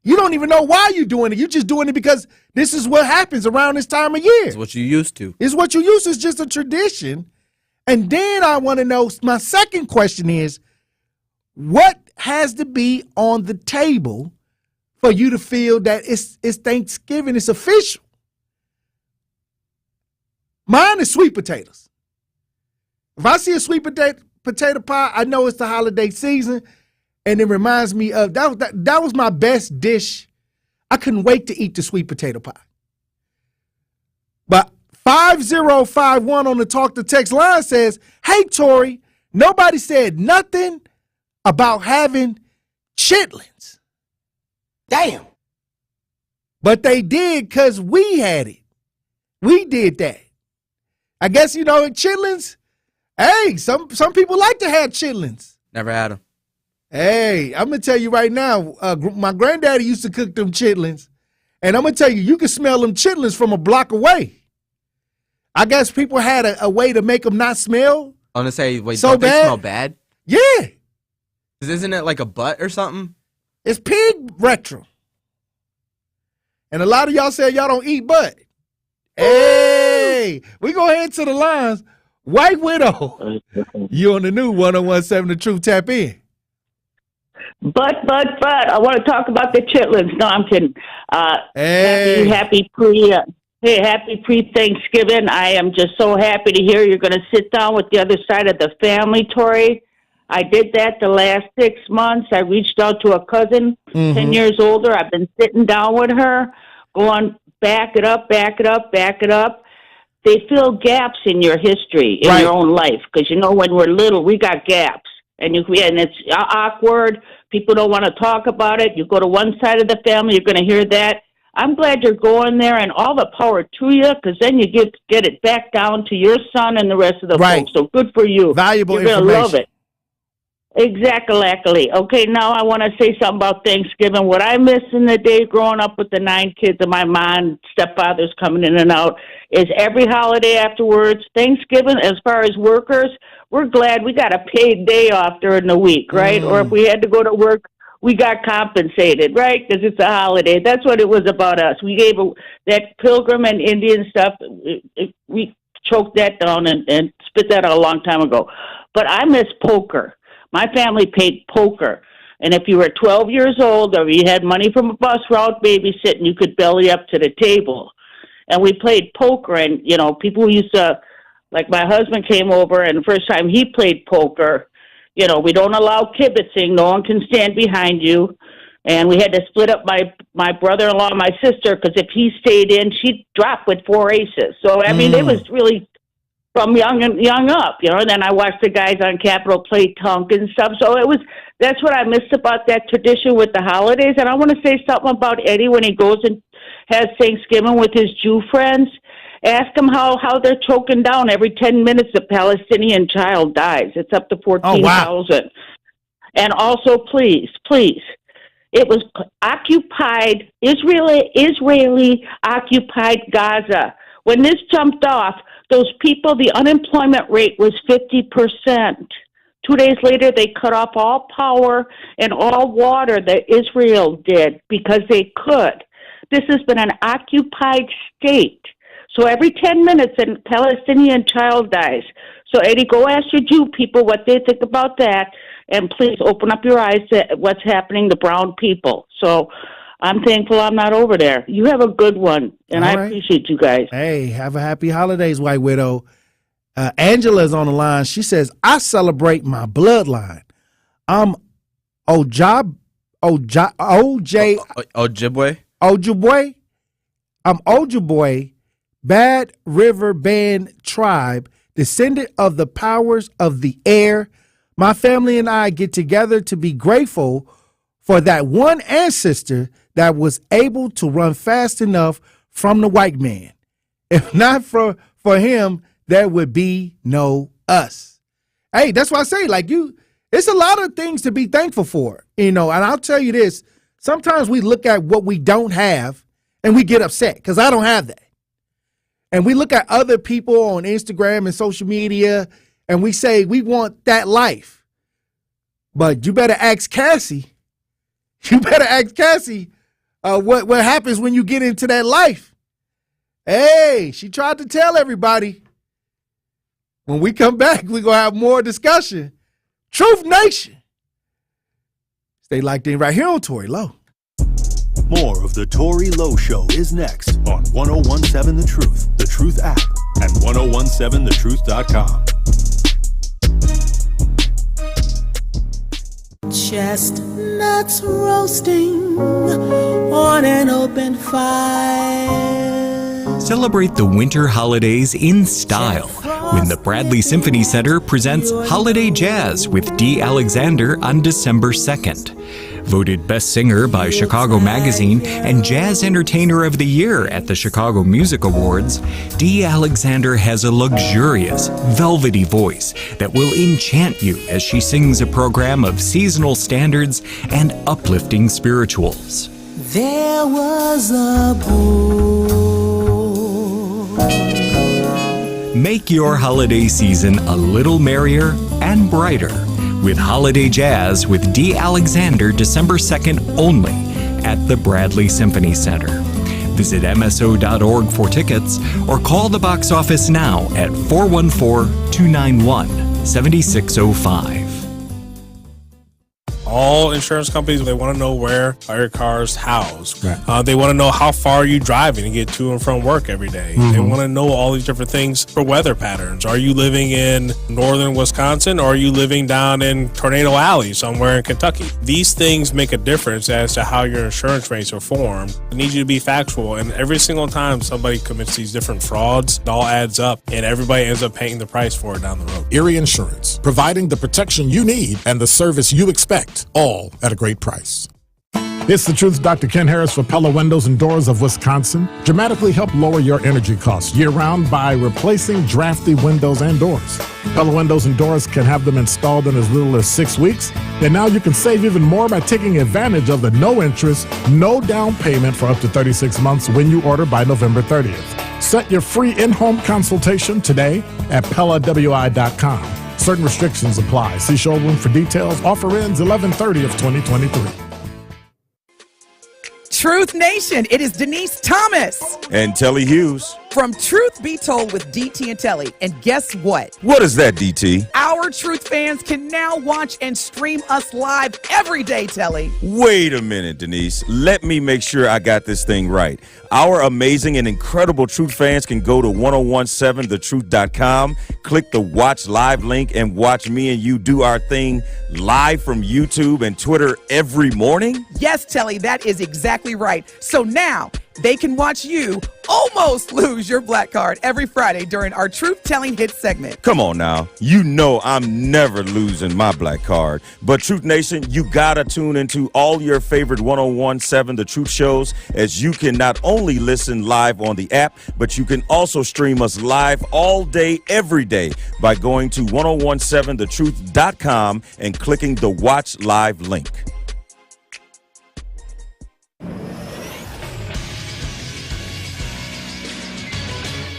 You don't even know why you're doing it. You're just doing it because this is what happens around this time of year. It's what you used to. It's what you used to. It's just a tradition. And then I want to know, my second question is, what has to be on the table for you to feel that it's Thanksgiving, it's official? Mine is sweet potatoes. If I see a sweet potato pie, I know it's the holiday season. And it reminds me of, that was my best dish. I couldn't wait to eat the sweet potato pie. But 5051 on the Talk to Text line says, hey, Tory, nobody said nothing about having chitlins. Damn. But they did because we had it. We did that. I guess, chitlins, hey, some people like to have chitlins. Never had them. Hey, I'm going to tell you right now, my granddaddy used to cook them chitlins, and I'm going to tell you, you can smell them chitlins from a block away. I guess people had a way to make them not smell. I'm going to say, wait, so don't bad. They smell bad? Yeah. Isn't it like a butt or something? It's pig rectal. And a lot of y'all say y'all don't eat butt. Hey, we go ahead to the lines. White Widow, you on the new 101.7 The Truth. Tap in. But, I want to talk about the chitlins. No, I'm kidding. Hey. Happy pre-Thanksgiving. I am just so happy to hear you're going to sit down with the other side of the family, Tory. I did that the last 6 months. I reached out to a cousin, 10 years older. I've been sitting down with her, going, back it up. They fill gaps in your history, in your own life. Because, when we're little, we got gaps. And it's awkward. People don't want to talk about it. You go to one side of the family, you're going to hear that. I'm glad you're going there, and all the power to you, because then you get it back down to your son and the rest of the folks. So good for you. Valuable information. You're going to love it. Exactly. Okay, now I want to say something about Thanksgiving. What I miss in the day growing up with the 9 kids and my mom, stepfathers coming in and out, is every holiday afterwards. Thanksgiving, as far as workers, we're glad we got a paid day off during the week, right? Or if we had to go to work, we got compensated, right? Because it's a holiday. That's what it was about us. We gave that Pilgrim and Indian stuff, we choked that down and spit that out a long time ago. But I miss poker. My family paid poker. And if you were 12 years old or you had money from a bus route babysitting, you could belly up to the table. And we played poker, and, people used to, like my husband came over, and the first time he played poker, we don't allow kibitzing. No one can stand behind you. And we had to split up my brother-in-law and my sister, because if he stayed in, she'd drop with 4 aces. So, I mean, it was really from young up, and then I watched the guys on Capitol play Tunk and stuff. So that's what I missed about that tradition with the holidays. And I want to say something about Eddie when he goes and has Thanksgiving with his Jew friends. Ask them how they're choking down every 10 minutes a Palestinian child dies. It's up to 14,000. Oh, wow. And also, please, it was occupied, Israeli occupied Gaza. When this jumped off, those people, the unemployment rate was 50%. 2 days later, they cut off all power and all water that Israel did because they could. This has been an occupied state. So every 10 minutes, a Palestinian child dies. So, Eddie, go ask your Jew people what they think about that, and please open up your eyes to what's happening to brown people. So I'm thankful I'm not over there. You have a good one, and I appreciate you guys. Hey, have a happy holidays, White Widow. Angela's on the line. She says, I celebrate my bloodline. I'm Ojibwe. I'm Ojibwe, Bad River Band tribe, descendant of the powers of the air. My family and I get together to be grateful for that one ancestor that was able to run fast enough from the white man. If not for him, there would be no us. Hey, that's why I say, like, it's a lot of things to be thankful for, And I'll tell you this, sometimes we look at what we don't have and we get upset because I don't have that. And we look at other people on Instagram and social media and we say we want that life. But you better ask Cassie. What happens when you get into that life. Hey, she tried to tell everybody. When we come back, we're going to have more discussion. Truth Nation. Stay locked in right here on Tory Lowe. More of the Tory Lowe Show is next on 1017 The Truth, The Truth app, and 1017thetruth.com. Chestnuts roasting on an open fire. Celebrate the winter holidays in style when the Bradley Symphony Center presents Holiday Jazz with Dee Alexander on December 2nd. Voted Best Singer by Chicago Magazine and Jazz Entertainer of the Year at the Chicago Music Awards, Dee Alexander has a luxurious, velvety voice that will enchant you as she sings a program of seasonal standards and uplifting spirituals. There was a boy. Make your holiday season a little merrier and brighter with Holiday Jazz with Dee Alexander December 2nd only at the Bradley Symphony Center. Visit MSO.org for tickets or call the box office now at 414-291-7605. All insurance companies, they want to know where are your cars housed. Right. They want to know how far are you driving to get to and from work every day. Mm-hmm. They want to know all these different things for weather patterns. Are you living in northern Wisconsin or are you living down in Tornado Alley somewhere in Kentucky? These things make a difference as to how your insurance rates are formed. I need you to be factual, and every single time somebody commits these different frauds, it all adds up and everybody ends up paying the price for it down the road. Erie Insurance, providing the protection you need and the service you expect, all at a great price. It's the Truth's Dr. Ken Harris for Pella Windows and Doors of Wisconsin. Dramatically help lower your energy costs year-round by replacing drafty windows and doors. Pella Windows and Doors can have them installed in as little as 6 weeks. And now you can save even more by taking advantage of the no-interest, no-down payment for up to 36 months when you order by November 30th. Set your free in-home consultation today at PellaWI.com. Certain restrictions apply. See showroom for details. Offer ends 11/30 of 2023. Truth Nation, it is Denise Thomas. And Telly Hughes. From Truth Be Told with DT and Telly. And guess what? What is that, DT? Our Truth fans can now watch and stream us live every day, Telly. Wait a minute, Denise. Let me make sure I got this thing right. Our amazing and incredible Truth fans can go to 1017thetruth.com, click the Watch Live link, and watch me and you do our thing live from YouTube and Twitter every morning? Yes, Telly, that is exactly right. So now they can watch you almost lose your black card every Friday during our Truth Telling Hit segment. Come on now. You know I'm never losing my black card. But Truth Nation, you gotta tune into all your favorite 1017 The Truth shows, as you can not only listen live on the app, but you can also stream us live all day, every day by going to 1017thetruth.com and clicking the Watch Live link.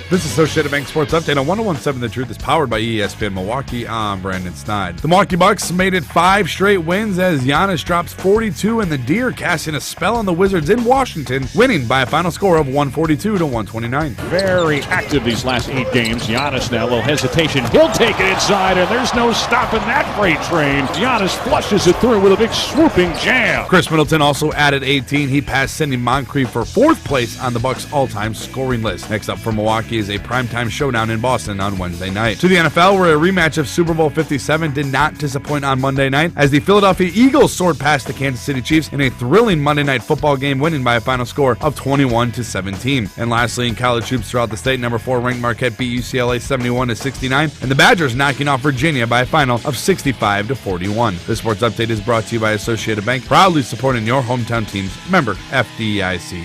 This Associated Bank Sports Update on 1017 The Truth is powered by ESPN Milwaukee. I'm Brandon Stein. The Milwaukee Bucks made it 5 straight wins as Giannis drops 42 and the Deer casting a spell on the Wizards in Washington, winning by a final score of 142-129. Very active these last 8 games. Giannis now, a little hesitation. He'll take it inside, and there's no stopping that freight train. Giannis flushes it through with a big swooping jam. Chris Middleton also added 18. He passed Sidney Moncrief for 4th place on the Bucks' all-time scoring list. Next up for Milwaukee is a primetime showdown in Boston on Wednesday night. To the NFL, where a rematch of Super Bowl 57 did not disappoint on Monday night, as the Philadelphia Eagles soared past the Kansas City Chiefs in a thrilling Monday night football game, winning by a final score of 21-17. And lastly, in college hoops throughout the state, number 4 ranked Marquette beat UCLA 71-69, and the Badgers knocking off Virginia by a final of 65-41. This sports update is brought to you by Associated Bank, proudly supporting your hometown teams. Member FDIC.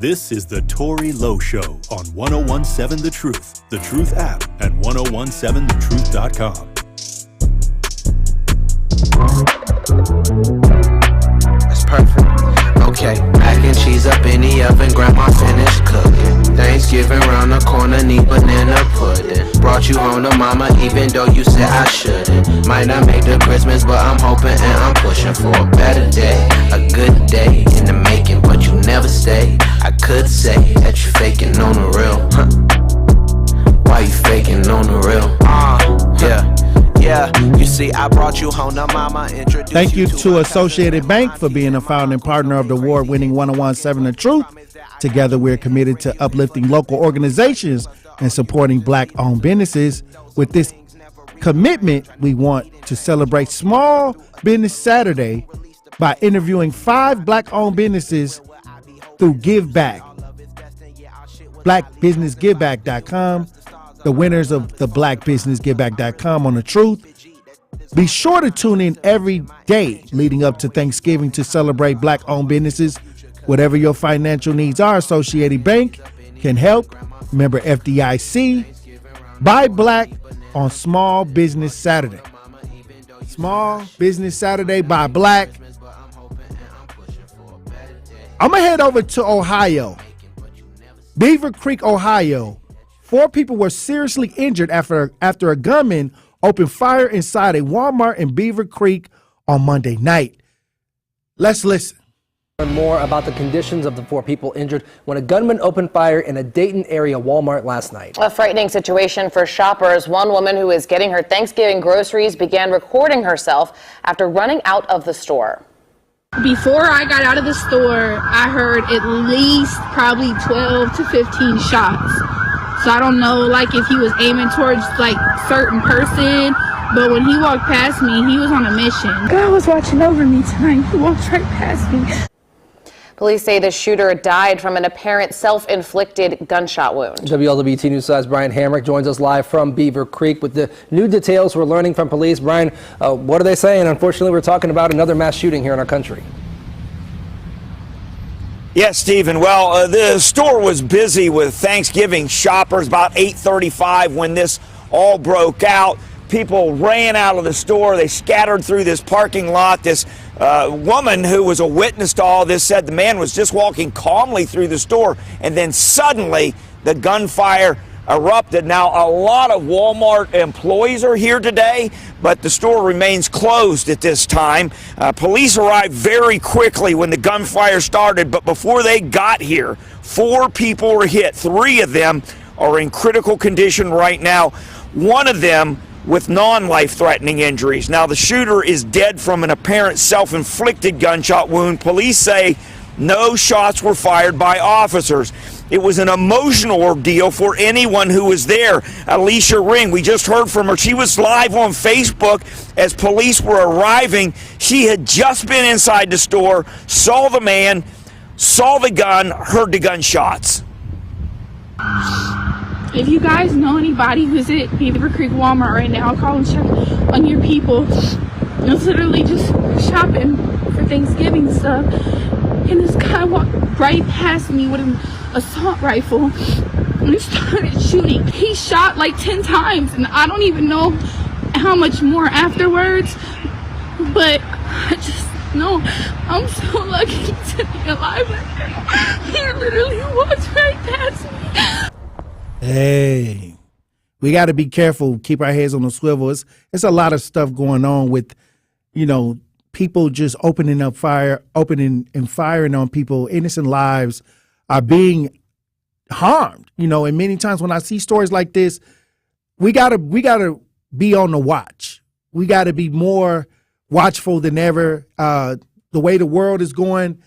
This is the Tory Lowe Show on 1017 The Truth, The Truth app, and 1017thetruth.com. That's perfect. Okay, mac and cheese up in the oven, grandma finished cooking. Thanksgiving round the corner, need banana pudding. Brought you home to mama, even though you said I shouldn't. Might not make the Christmas, but I'm hoping and I'm pushing for a better day. A good day in the making, but you never stay. I could say that you faking on the real. Why you faking on the real? Yeah, you see, I brought you home to mama. Thank you to Associated Bank for being a founding partner of the award-winning 1017 The Truth. Together, we're committed to uplifting local organizations and supporting Black-owned businesses. With this commitment, we want to celebrate Small Business Saturday by interviewing 5 Black-owned businesses through Give Back. BlackBusinessGiveback.com. The winners of the BlackBusinessGiveback.com on The Truth. Be sure to tune in every day leading up to Thanksgiving to celebrate Black-owned businesses. Whatever your financial needs are, Associated Bank can help. Member FDIC. Buy Black on Small Business Saturday. Small Business Saturday, buy Black. I'm going to head over to Ohio. Beaver Creek, Ohio. 4 people were seriously injured after a gunman opened fire inside a Walmart in Beaver Creek on Monday night. Let's listen. Learn more about the conditions of the 4 people injured when a gunman opened fire in a Dayton area Walmart last night. A frightening situation for shoppers. One woman who is getting her Thanksgiving groceries began recording herself after running out of the store. Before I got out of the store, I heard at least probably 12 to 15 shots. So I don't know, like, if he was aiming towards, like, certain person, but when he walked past me, he was on a mission. God was watching over me tonight. He walked right past me. Police say the shooter died from an apparent self-inflicted gunshot wound. WLWT News Side's Brian Hamrick joins us live from Beaver Creek with the new details we're learning from police. Brian, what are they saying? Unfortunately, we're talking about another mass shooting here in our country. Yes, Stephen. Well, the store was busy with Thanksgiving shoppers about 8:35 when this all broke out. People ran out of the store. They scattered through this parking lot. This woman who was a witness to all this said the man was just walking calmly through the store, and then suddenly the gunfire erupted. Now, a lot of Walmart employees are here today, but the store remains closed at this time. Police arrived very quickly when the gunfire started, but before they got here, 4 people were hit. 3 of them are in critical condition right now. One of them with non-life-threatening injuries. Now, the shooter is dead from an apparent self-inflicted gunshot wound. Police say no shots were fired by officers. It was an emotional ordeal for anyone who was there. Alicia Ring, we just heard from her. She was live on Facebook as police were arriving. She had just been inside the store, saw the man, saw the gun, heard the gunshots. If you guys know anybody who's at Beaver Creek Walmart right now, call and check on your people. It's literally just shopping for Thanksgiving stuff. And this guy walked right past me with an assault rifle and he started shooting. He shot like 10 times and I don't even know how much more afterwards, but I just know I'm so lucky to be alive. He literally walked right past me. Hey, we got to be careful, keep our heads on the swivel. It's a lot of stuff going on with, people just opening and firing on people. Innocent lives are being harmed, and many times when I see stories like this, we gotta be on the watch. We gotta be more watchful than ever. The way the world is going,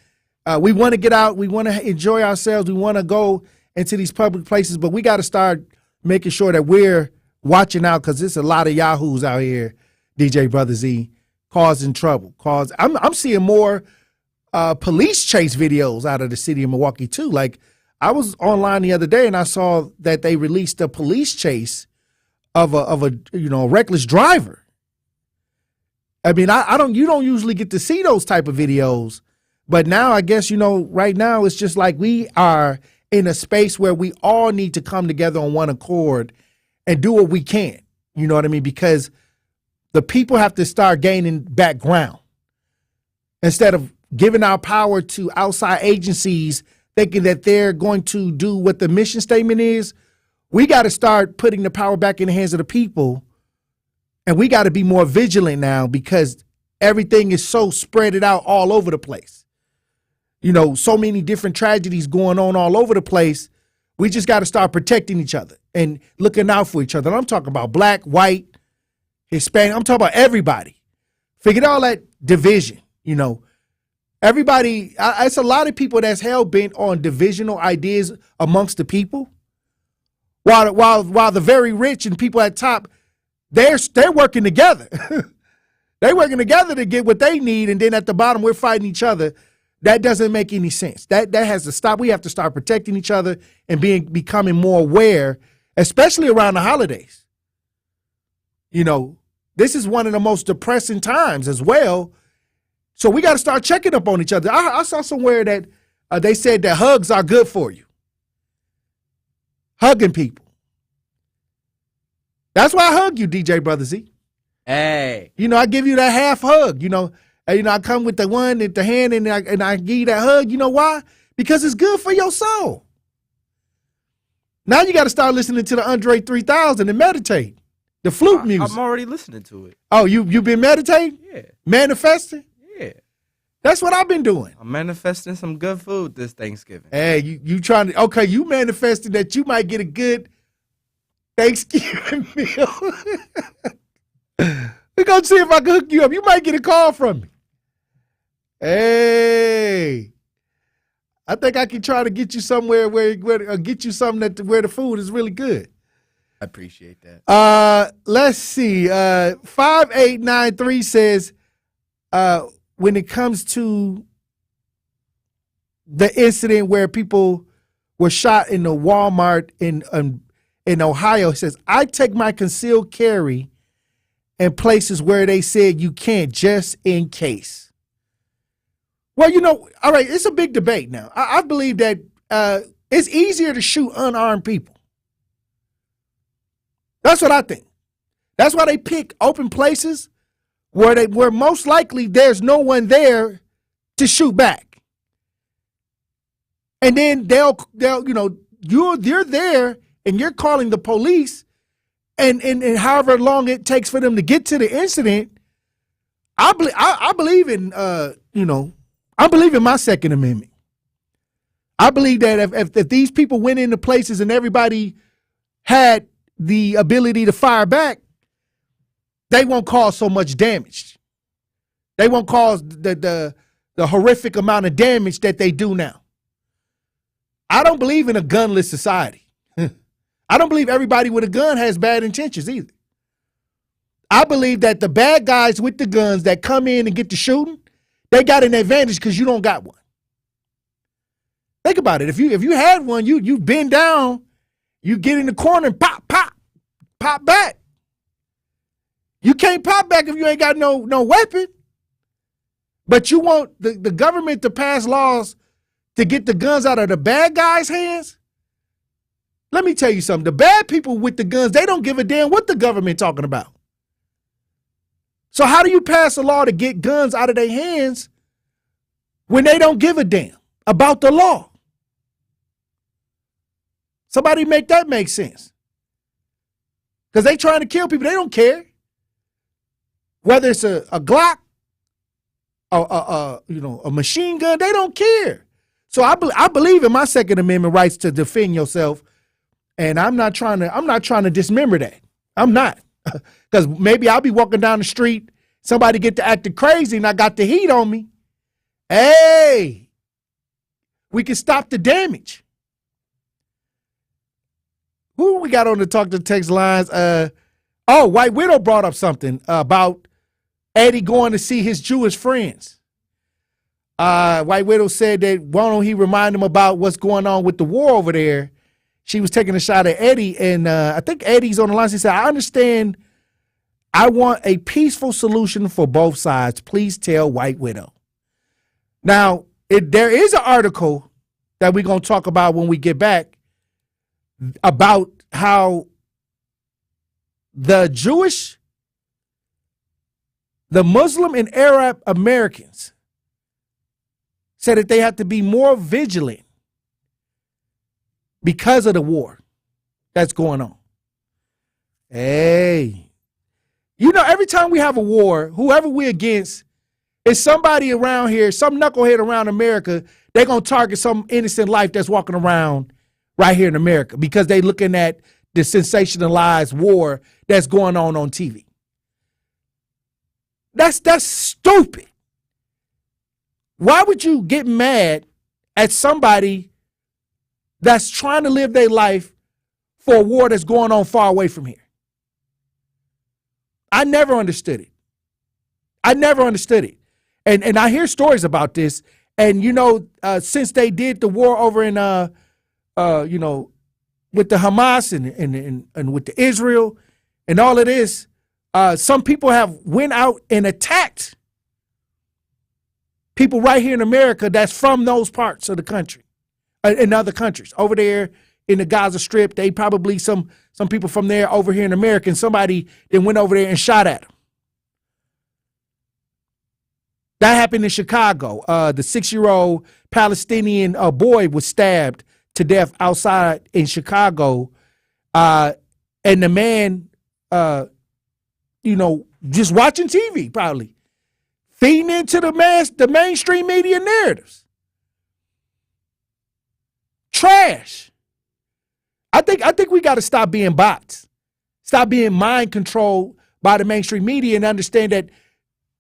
we want to get out, we want to enjoy ourselves, we want to go into these public places, but we got to start making sure that we're watching out because there's a lot of yahoos out here, DJ Brother Z, causing trouble. I'm seeing more police chase videos out of the city of Milwaukee too. Like, I was online the other day and I saw that they released a police chase of a reckless driver. I mean, you don't usually get to see those type of videos, But now I guess, right now it's just like we are in a space where we all need to come together on one accord and do what we can. You know what I mean? Because the people have to start gaining back ground. Instead of giving our power to outside agencies thinking that they're going to do what the mission statement is, we got to start putting the power back in the hands of the people. And we got to be more vigilant now because everything is so spread it out all over the place. So many different tragedies going on all over the place. We just got to start protecting each other and looking out for each other. And I'm talking about black, white, Hispanic. I'm talking about everybody. Forget all that division, Everybody, it's a lot of people that's hell-bent on divisional ideas amongst the people. While the very rich and people at top, they're working together. They're working together to get what they need, and then at the bottom, we're fighting each other. That doesn't make any sense. That has to stop. We have to start protecting each other and becoming more aware, especially around the holidays. This is one of the most depressing times as well. So we got to start checking up on each other. I saw somewhere that they said that hugs are good for you. Hugging people. That's why I hug you, DJ Brother Z. Hey. I give you that half hug, I come with the one at the hand and I give you that hug. You know why? Because it's good for your soul. Now you got to start listening to the Andre 3000 and meditate. The flute music. I'm already listening to it. Oh, you been meditating? Yeah. Manifesting? Yeah. That's what I've been doing. I'm manifesting some good food this Thanksgiving. Hey, you trying to, okay, you manifesting that you might get a good Thanksgiving meal. We're going to see if I can hook you up. You might get a call from me. Hey, I think I can try to get you somewhere where get you something where the food is really good. I appreciate that. Let's see. 5893 says, when it comes to the incident where people were shot in the Walmart in Ohio, it says, I take my concealed carry in places where they said you can't, just in case. Well, all right, it's a big debate now. I believe that it's easier to shoot unarmed people. That's what I think. That's why they pick open places where most likely there's no one there to shoot back. And then they'll you're there and you're calling the police and however long it takes for them to get to the incident. I believe in I believe in my Second Amendment. I believe that if these people went into places and everybody had the ability to fire back, they won't cause so much damage. They won't cause the horrific amount of damage that they do now. I don't believe in a gunless society. I don't believe everybody with a gun has bad intentions either. I believe that the bad guys with the guns that come in and get the shooting, they got an advantage because you don't got one. Think about it. If you had one, you bend down, you get in the corner and pop back. You can't pop back if you ain't got no weapon. But you want the government to pass laws to get the guns out of the bad guys' hands? Let me tell you something. The bad people with the guns, they don't give a damn what the government talking about. So how do you pass a law to get guns out of their hands when they don't give a damn about the law? Somebody make that make sense. Because they trying to kill people. They don't care. Whether it's a Glock, a machine gun, they don't care. So I believe in my Second Amendment rights to defend yourself, and I'm not trying to dismember that. I'm not, because maybe I'll be walking down the street, somebody get to acting crazy, and I got the heat on me. Hey, we can stop the damage. Who we got on the talk to text lines? White Widow brought up something about Eddie going to see his Jewish friends. White Widow said that why don't he remind him about what's going on with the war over there. She was taking a shot at Eddie, and I think Eddie's on the line. She said, I understand. I want a peaceful solution for both sides. Please tell White Widow. Now, There is an article that we're going to talk about when we get back about how the Jewish, the Muslim and Arab Americans said that they have to be more vigilant because of the war that's going on. Hey, you know, every time we have a war, whoever we're against, is somebody around here, some knucklehead around America, they're going to target some innocent life that's walking around right here in America because they looking at the sensationalized war that's going on TV. That's stupid. Why would you get mad at somebody that's trying to live their life for a war that's going on far away from here? I never understood it. And I hear stories about this. And, you know, since they did the war over in, you know, with the Hamas and with the Israel and all of this, some people have went out and attacked people right here in America that's from those parts of the country, in other countries. Over there in the Gaza Strip, they probably some people from there over here in America, and somebody then went over there and shot at them. That happened in Chicago. The 6-year-old Palestinian boy was stabbed to death outside in Chicago. And the man, you know, just watching TV probably, feeding into the mainstream media narratives. Trash. I think we got to stop being bots. Stop being mind controlled by the mainstream media and understand that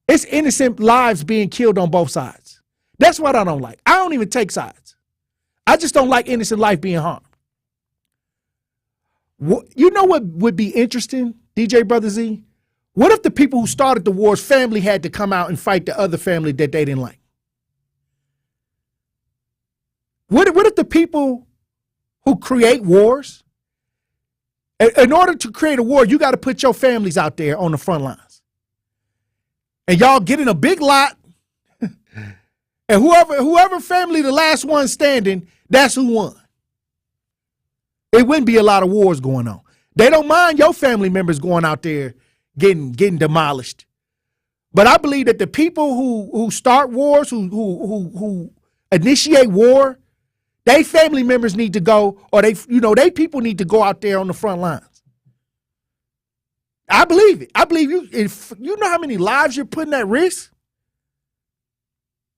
it's innocent lives being killed on both sides. That's what I don't like. I don't even take sides. I just don't like innocent life being harmed. You know what would be interesting, DJ Brother Z? What if the people who started the war's family had to come out and fight the other family that they didn't like? What if the people who create wars, in order to create a war, you got to put your families out there on the front lines. And y'all get in a big lot, and whoever family the last one standing, that's who won. It wouldn't be a lot of wars going on. They don't mind your family members going out there getting demolished. But I believe that the people who start wars, who initiate war, they family members need to go, or they people need to go out there on the front lines. I believe it. I believe you. If you know how many lives you're putting at risk,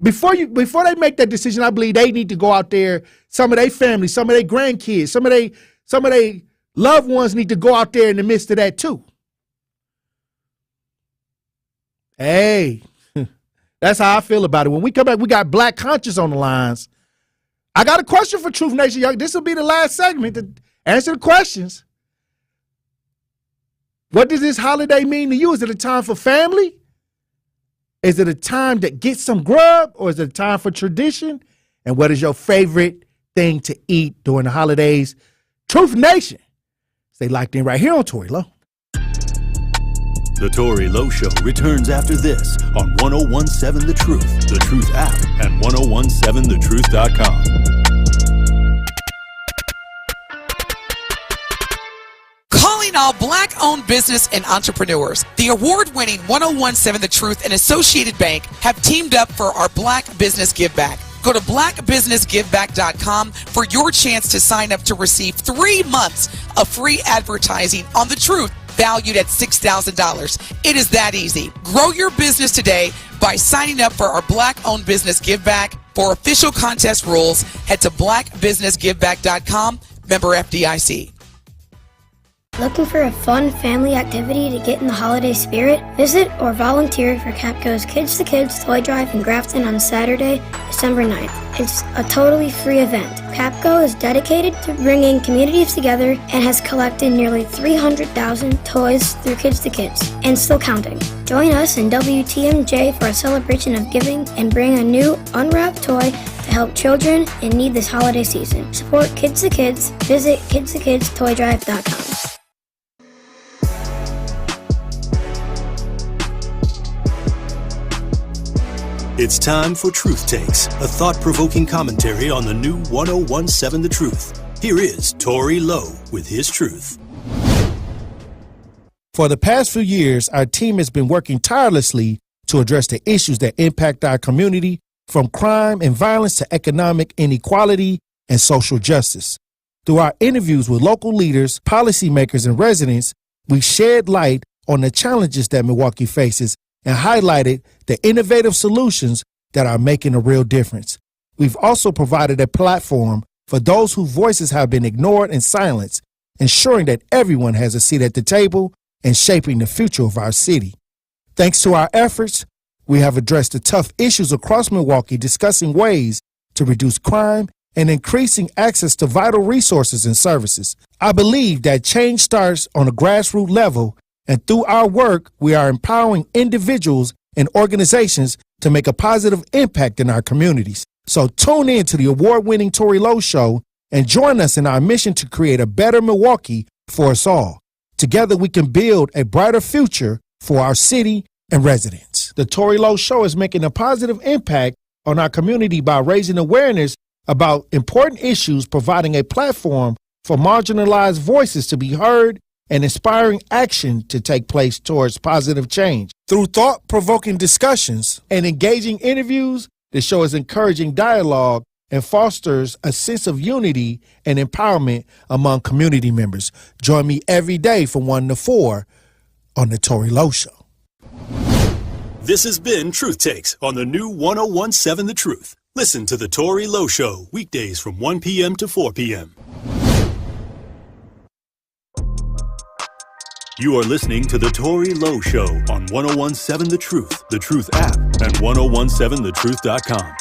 before they make that decision, I believe they need to go out there. Some of their family, some of their grandkids, some of their loved ones need to go out there in the midst of that too. Hey, that's how I feel about it. When we come back, we got Black Conscious on the lines. I got a question for Truth Nation. This will be the last segment to answer the questions. What does this holiday mean to you? Is it a time for family? Is it a time to get some grub, or is it a time for tradition? And what is your favorite thing to eat during the holidays? Truth Nation. Stay locked in right here on Tory Lowe. The Tory Lowe Show returns after this on 101.7 The Truth app, and 1017thetruth.com. Calling all Black-owned business and entrepreneurs. The award-winning 1017 The Truth and Associated Bank have teamed up for our Black Business Give Back. Go to blackbusinessgiveback.com for your chance to sign up to receive 3 months of free advertising on The Truth, valued at $6,000. It is that easy. Grow your business today by signing up for our Black-owned business Give Back. For official contest rules, head to blackbusinessgiveback.com, member FDIC. Looking for a fun family activity to get in the holiday spirit? Visit or volunteer for Capco's Kids to Kids Toy Drive in Grafton on Saturday, December 9th. It's a totally free event. Capco is dedicated to bringing communities together and has collected nearly 300,000 toys through Kids to Kids, and still counting. Join us in WTMJ for a celebration of giving and bring a new unwrapped toy to help children in need this holiday season. Support Kids to Kids. Visit kidstokidstoydrive.com. It's time for Truth Takes, a thought-provoking commentary on the new 1017 The Truth. Here is Tory Lowe with his truth. For the past few years, our team has been working tirelessly to address the issues that impact our community, from crime and violence to economic inequality and social justice. Through our interviews with local leaders, policymakers, and residents, we shed light on the challenges that Milwaukee faces and highlighted the innovative solutions that are making a real difference. We've also provided a platform for those whose voices have been ignored and silenced, ensuring that everyone has a seat at the table and shaping the future of our city. Thanks to our efforts, we have addressed the tough issues across Milwaukee, discussing ways to reduce crime and increasing access to vital resources and services. I believe that change starts on a grassroots level, and through our work, we are empowering individuals and organizations to make a positive impact in our communities. So tune in to the award-winning Tory Lowe Show and join us in our mission to create a better Milwaukee for us all. Together, we can build a brighter future for our city and residents. The Tory Lowe Show is making a positive impact on our community by raising awareness about important issues, providing a platform for marginalized voices to be heard, and inspiring action to take place towards positive change. Through thought-provoking discussions and engaging interviews, the show is encouraging dialogue and fosters a sense of unity and empowerment among community members. Join me every day from 1 to 4 on The Tory Lowe Show. This has been Truth Takes on the new 1017 The Truth. Listen to The Tory Lowe Show weekdays from 1 p.m. to 4 p.m. You are listening to The Tory Lowe Show on 1017 The Truth app, and 1017thetruth.com.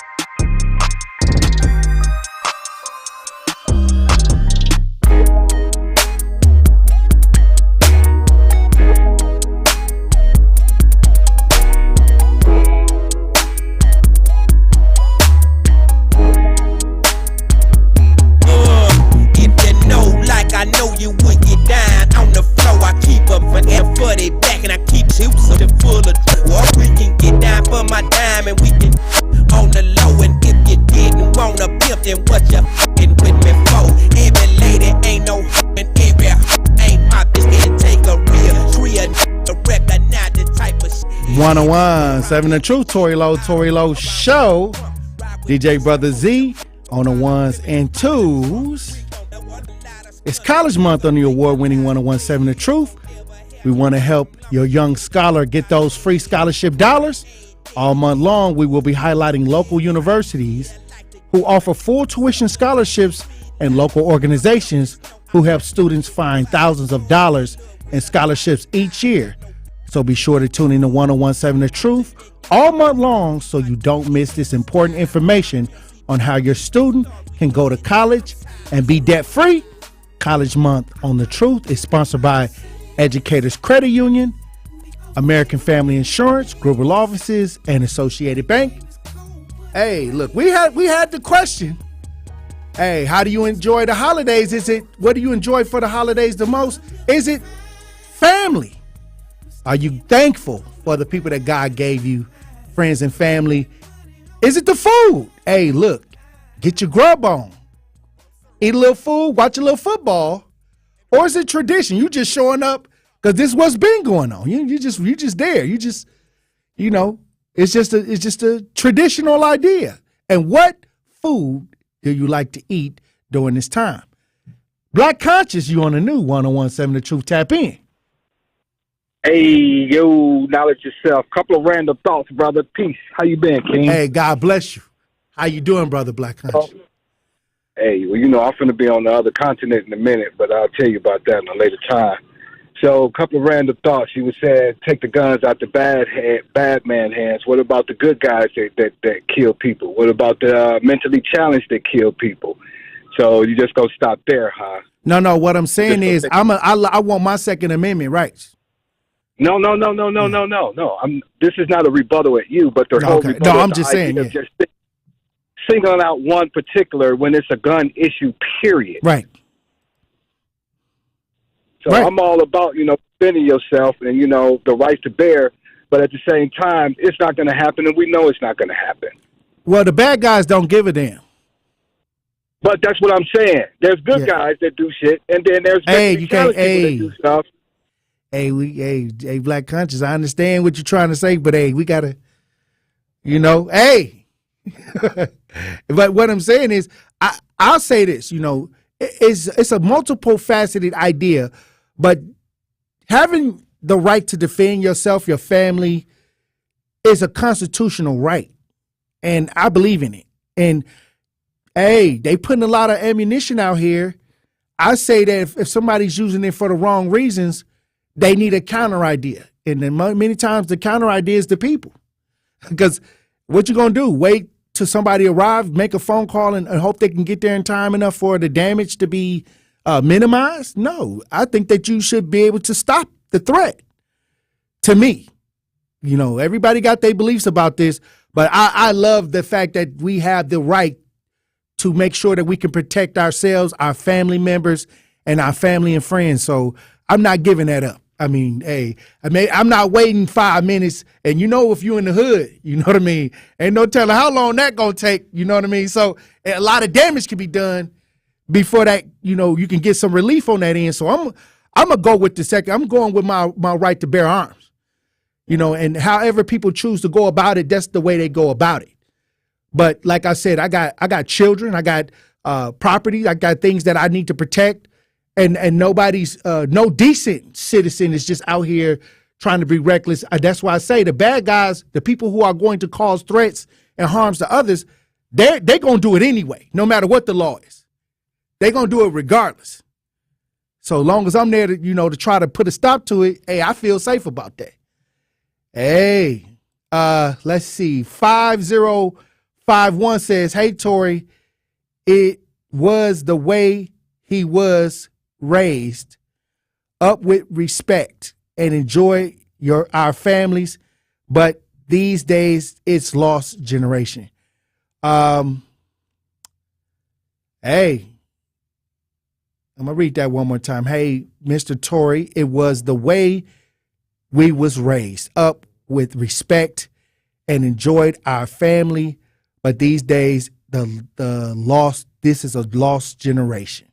What you f***ing with me for? Every lady ain't no f***ing every ain't my bitch. Take a real to recognize the type of shit. 1017 The Truth, Tory Lowe Show. DJ Brother Z on the ones and twos. It's College Month on the award-winning 1017 The Truth. We want to help your young scholar get those free scholarship dollars. All month long, we will be highlighting local universities who offer full tuition scholarships and local organizations who help students find thousands of dollars in scholarships each year. So be sure to tune in to 1017 The Truth all month long so you don't miss this important information on how your student can go to college and be debt-free. College Month on The Truth is sponsored by Educators Credit Union, American Family Insurance, Gruber Offices, and Associated Bank. Hey, look, we had the question. Hey, how do you enjoy the holidays? What do you enjoy for the holidays the most? Is it family? Are you thankful for the people that God gave you, friends and family? Is it the food? Hey, look, get your grub on. Eat a little food, watch a little football. Or is it tradition? You just showing up because this is what's been going on. You just there. You just, it's just a traditional idea. And what food do you like to eat during this time? Black Conscious, you on the new 1017 The Truth. Tap in. Hey, yo, knowledge yourself. Couple of random thoughts, brother. Peace. How you been, King? Hey, God bless you. How you doing, brother Black Conscious? Hey, well, I'm finna be on the other continent in a minute, but I'll tell you about that in a later time. So, a couple of random thoughts. You were saying take the guns out the bad man hands. What about the good guys that kill people? What about the mentally challenged that kill people? So you just go stop there, huh? No. What I'm saying is I want my Second Amendment rights. No. This is not a rebuttal at you, but the whole rebuttal. No, I'm just saying. Yeah. Just singling out one particular when it's a gun issue, period. Right. So I'm all about, defending yourself and, the right to bear But at the same time, it's not going to happen, and we know it's not going to happen. Well, the bad guys don't give a damn. But that's what I'm saying. There's good guys that do shit, and then there's people that do stuff. Hey, Black Conscious, I understand what you're trying to say, but hey, we gotta, hey. But what I'm saying is, I'll say this, it's a multiple faceted idea, but having the right to defend yourself, your family, is a constitutional right, and I believe in it. And hey, they putting a lot of ammunition out here. I say that if somebody's using it for the wrong reasons, they need a counter idea. And then many times the counter idea is the people. Because what you going to do? Wait till somebody arrive, make a phone call, and hope they can get there in time enough for the damage to be minimized? No, I think that you should be able to stop the threat. To me, everybody got their beliefs about this, but I love the fact that we have the right to make sure that we can protect ourselves, our family members, and our family and friends. So I'm not giving that up. I mean, hey, I'm not waiting 5 minutes. And if you're in the hood, you know what I mean? Ain't no telling how long that gonna take. You know what I mean? So a lot of damage can be done before that. You can get some relief on that end. So I'm gonna go with the second. I'm going with my right to bear arms. And however people choose to go about it, that's the way they go about it. But like I said, I got children, I got property, I got things that I need to protect, and nobody's no decent citizen is just out here trying to be reckless. That's why I say the bad guys, the people who are going to cause threats and harms to others, they're gonna do it anyway, no matter what the law is. They're gonna do it regardless. So long as I'm there to to try to put a stop to it, hey, I feel safe about that. Hey, let's see, 5051 says, hey, Tory, it was the way he was raised, up with respect and enjoy our families, but these days it's lost generation. Hey, I'm gonna read that one more time. Hey, Mr. Tory, it was the way we was raised, up with respect and enjoyed our family, but these days this is a lost generation.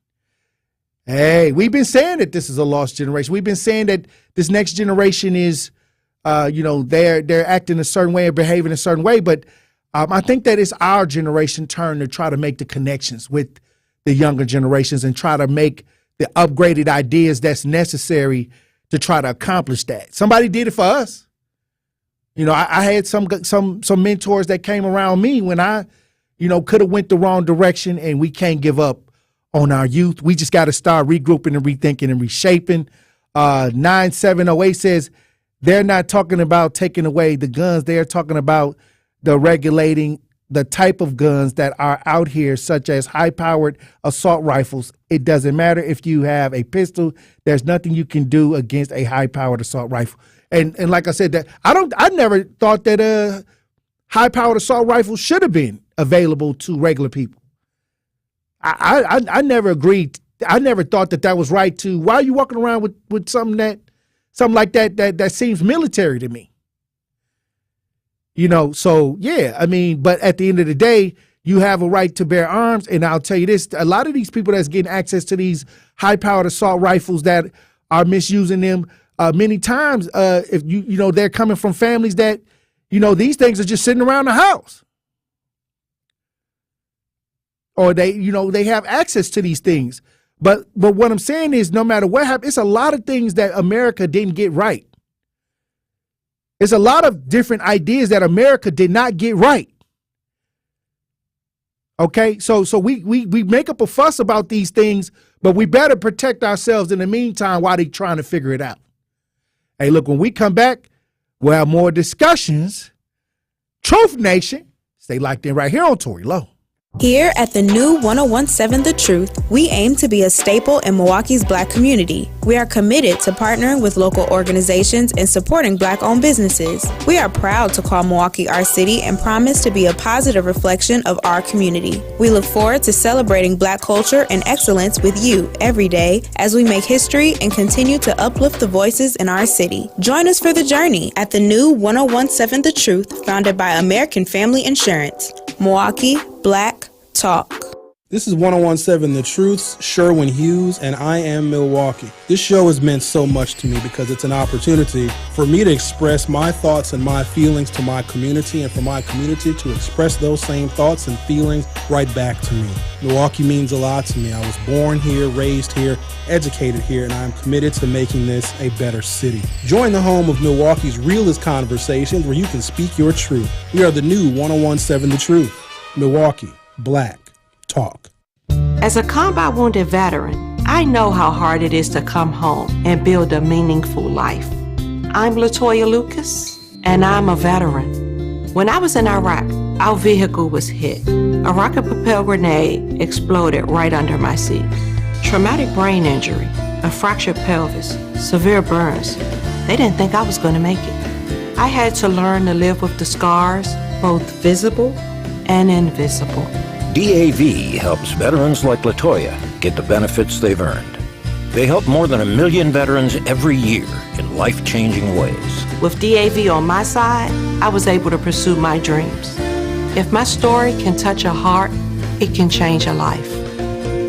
Hey, we've been saying that this is a lost generation. We've been saying that this next generation is, they're acting a certain way or behaving a certain way. But I think that it's our generation turn to try to make the connections with the younger generations and try to make the upgraded ideas that's necessary to try to accomplish that. Somebody did it for us. I had some mentors that came around me when I, could have went the wrong direction, and we can't give up on our youth. We just got to start regrouping and rethinking and reshaping. 9708 says they're not talking about taking away the guns. They're talking about the regulating the type of guns that are out here, such as high-powered assault rifles. It doesn't matter if you have a pistol. There's nothing you can do against a high-powered assault rifle. And like I said, that I never thought that high-powered assault rifles should have been available to regular people. I never agreed. I never thought that was right. Why are you walking around with something like that seems military to me? So yeah, but at the end of the day, you have a right to bear arms. And I'll tell you this, a lot of these people that's getting access to these high-powered assault rifles that are misusing them, many times, if they're coming from families that, these things are just sitting around the house. Or they have access to these things. But what I'm saying is, no matter what happens, it's a lot of things that America didn't get right. It's a lot of different ideas that America did not get right. Okay, so we make up a fuss about these things, but we better protect ourselves in the meantime while they're trying to figure it out. Hey, look, when we come back, we'll have more discussions. Truth Nation, stay locked in right here on Tory Lowe. Here at the new 1017 The Truth, we aim to be a staple in Milwaukee's Black community. We are committed to partnering with local organizations and supporting Black-owned businesses. We are proud to call Milwaukee our city and promise to be a positive reflection of our community. We look forward to celebrating Black culture and excellence with you every day as we make history and continue to uplift the voices in our city. Join us for the journey at the new 1017 The Truth, founded by American Family Insurance. Milwaukee, Black Talk. This is 1017 The Truth's Sherwin Hughes, and I am Milwaukee. This show has meant so much to me because it's an opportunity for me to express my thoughts and my feelings to my community, and for my community to express those same thoughts and feelings right back to me. Milwaukee means a lot to me. I was born here, raised here, educated here, and I'm committed to making this a better city. Join the home of Milwaukee's realest conversations where you can speak your truth. We are the new 1017 The Truth. Milwaukee, Black Talk. As a combat wounded veteran, I know how hard it is to come home and build a meaningful life. I'm LaToya Lucas, and I'm a veteran. When I was in Iraq, our vehicle was hit. A rocket-propelled grenade exploded right under my seat. Traumatic brain injury, a fractured pelvis, severe burns. They didn't think I was going to make it. I had to learn to live with the scars, both visible and invisible. DAV helps veterans like LaToya get the benefits they've earned. They help more than 1 million veterans every year in life-changing ways. With DAV on my side, I was able to pursue my dreams. If my story can touch a heart, it can change a life.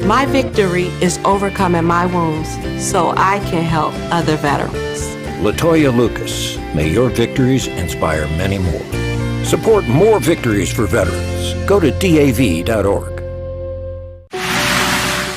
My victory is overcoming my wounds so I can help other veterans. LaToya Lucas, may your victories inspire many more. Support more victories for veterans. Go to DAV.org.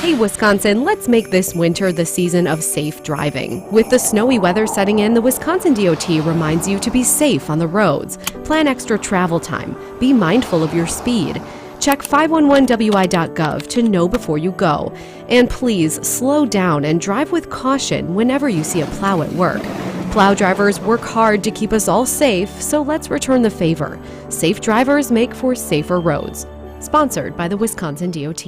Hey Wisconsin, let's make this winter the season of safe driving. With the snowy weather setting in, the Wisconsin DOT reminds you to be safe on the roads. Plan extra travel time. Be mindful of your speed. Check 511wi.gov to know before you go. And please slow down and drive with caution whenever you see a plow at work. Plow drivers work hard to keep us all safe, so let's return the favor. Safe drivers make for safer roads. Sponsored by the Wisconsin DOT.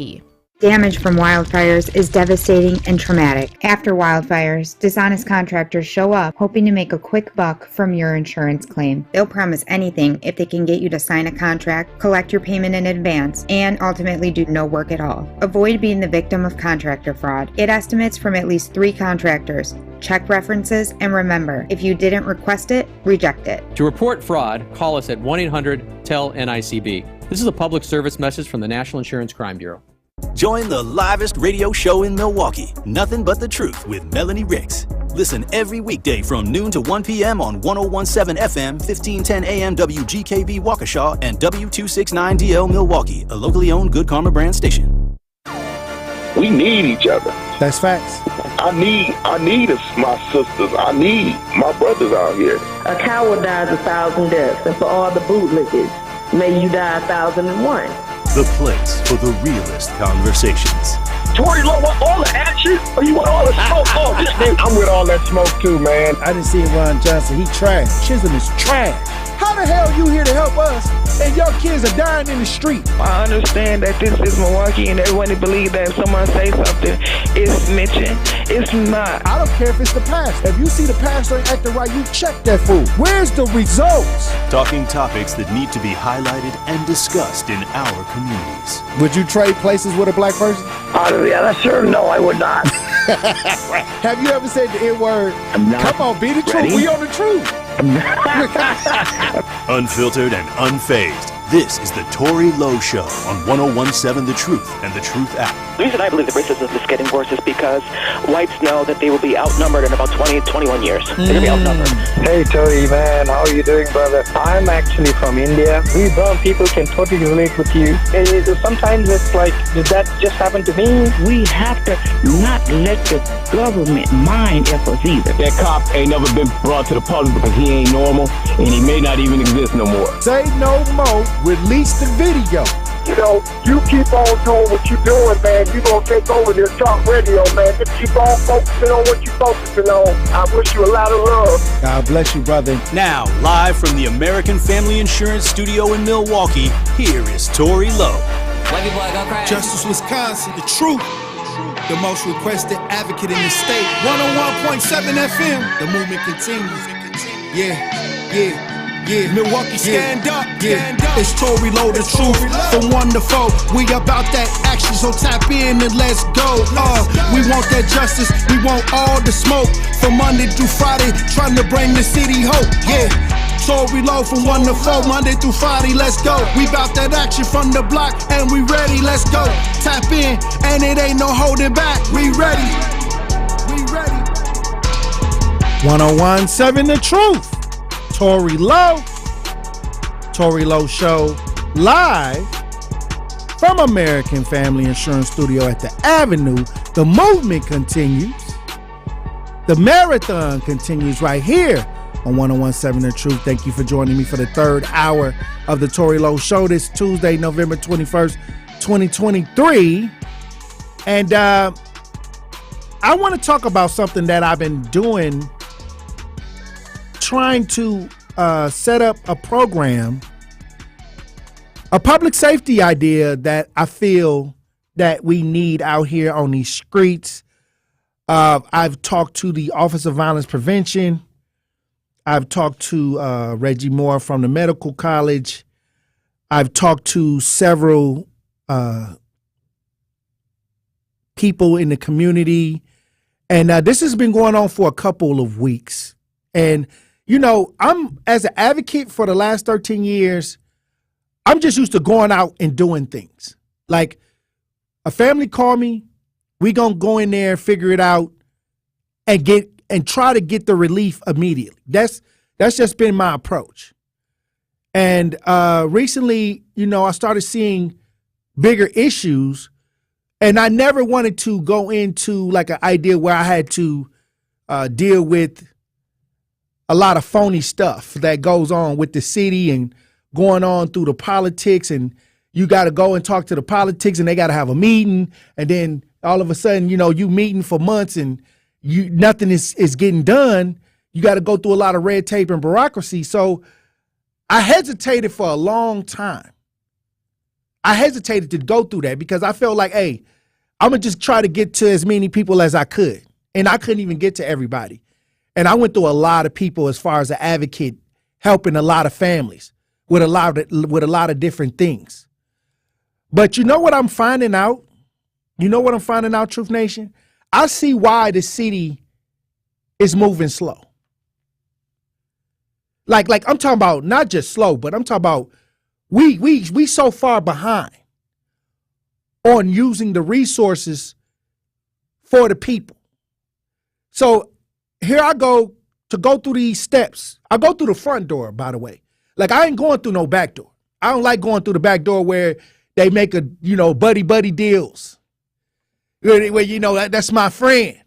Damage from wildfires is devastating and traumatic. After wildfires, dishonest contractors show up hoping to make a quick buck from your insurance claim. They'll promise anything if they can get you to sign a contract, collect your payment in advance, and ultimately do no work at all. Avoid being the victim of contractor fraud. Get estimates from at least 3 contractors. Check references, and remember, if you didn't request it, reject it. To report fraud, call us at 1-800-TEL-NICB. This is a public service message from the National Insurance Crime Bureau. Join the livest radio show in Milwaukee, Nothing But the Truth with Melanie Ricks. Listen every weekday from noon to 1 p.m. on 1017 FM, 1510 AM WGKB Waukesha, and W269DL Milwaukee, a locally owned Good Karma brand station. We need each other. That's facts. I need my sisters. I need my brothers out here. A coward dies 1,000 deaths, and for all the bootlickers, may you die 1,001. The place for the realest conversations. Tory, Lowe, want all the action? Or you want all the smoke? Oh, this thing, I'm with all that smoke too, man. I didn't see Ron Johnson. He trash. Chisholm is trash. How the hell you here to help us and your kids are dying in the street? I understand that this is Milwaukee and everyone believes that if someone say something, it's snitching. It's not. I don't care if it's the pastor. If you see the pastor ain't acting right, you check that fool. Where's the results? Talking topics that need to be highlighted and discussed in our communities. Would you trade places with a black person? Yeah, sure. No, I would not. Have you ever said the N-word? Come on, be the truth. We on the truth. Unfiltered and unfazed. This is the Tory Lowe Show on 1017 The Truth and the Truth app. The reason I believe that racism is getting worse is because whites know that they will be outnumbered in about 20 to 21 years. They're going to be outnumbered. Hey, Tory, man. How are you doing, brother? I'm actually from India. We brown people can totally relate with you. Sometimes it's like, did that just happen to me? We have to not let the government mind us either. That cop ain't never been brought to the public because he ain't normal, and he may not even exist no more. Say no more. Release the video. You know, you keep on doing what you're doing, man. You're going to take over this talk radio, man. Just keep on focusing on what you're focusing on. I wish you a lot of love. God bless you, brother. Now, live from the American Family Insurance Studio in Milwaukee, here is Tory Lowe. Justice Wisconsin, the truth. The most requested advocate in the state. 101.7 FM. The movement continues. Yeah. Milwaukee, stand up. It's Tory, Lowe, the truth. From 1 to 4. We about that action, so tap in and let's go. We want that justice. We want all the smoke. From Monday through Friday, trying to bring the city hope. Yeah. Tory, Lowe from 1 to 4, Monday through Friday, let's go. We bout that action from the block, and we ready, let's go. Tap in, and it ain't no holding back. We ready. 101.7 The Truth. Tory Lowe. Tory Lowe Show, live from American Family Insurance Studio at the Avenue. The movement continues. The marathon continues right here on 101.7 The Truth. Thank you for joining me for the third hour of the Tory Lowe Show this Tuesday, November 21st, 2023. And I want to talk about something that I've been doing, trying to set up a program, a public safety idea that I feel that we need out here on these streets. I've talked to the Office of Violence Prevention. I've talked to Reggie Moore from the medical college. I've talked to several people in the community. And this has been going on for a couple of weeks. And, you know, I'm, as an advocate for the last 13 years, I'm just used to going out and doing things. Like, a family call me, we gonna go in there, figure it out, and try to get the relief immediately. That's just been my approach. And recently, you know, I started seeing bigger issues, and I never wanted to go into like an idea where I had to deal with a lot of phony stuff that goes on with the city and going on through the politics, and you got to go and talk to the politics, and they got to have a meeting, and then all of a sudden, you know, you meeting for months and nothing is getting done. You got to go through a lot of red tape and bureaucracy. So I hesitated for a long time. I hesitated to go through that because I felt like, hey, I'm going to just try to get to as many people as I could. And I couldn't even get to everybody. And I went through a lot of people as far as an advocate, helping a lot of families with a lot of different things. But you know what I'm finding out? You know what I'm finding out, Truth Nation? I see why the city is moving slow. Like I'm talking about not just slow, but I'm talking about we so far behind on using the resources for the people. So here I go to go through these steps. I go through the front door, by the way. Like, I ain't going through no back door. I don't like going through the back door where they make buddy deals. Where, you know, that's my friend.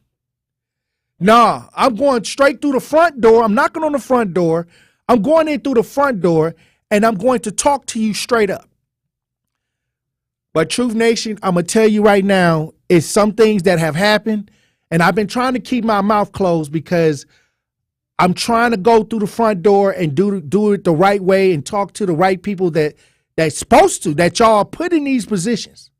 Nah, I'm going straight through the front door. I'm knocking on the front door. I'm going in through the front door, and I'm going to talk to you straight up. But Truth Nation, I'm going to tell you right now, it's some things that have happened, and I've been trying to keep my mouth closed because I'm trying to go through the front door and do it the right way and talk to the right people that's supposed to, that y'all put in these positions.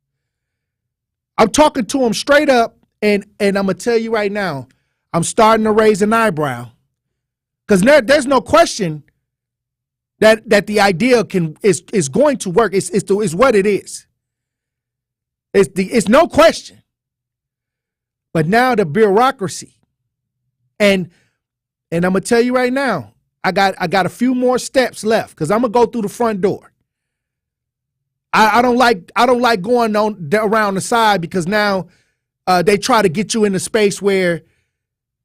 I'm talking to them straight up, and I'm going to tell you right now, I'm starting to raise an eyebrow because there's no question that the idea is going to work. It's what it is. It's no question. But now the bureaucracy, and I'm gonna tell you right now, I got a few more steps left because I'm gonna go through the front door. I don't like going on around the side because now they try to get you in a space where,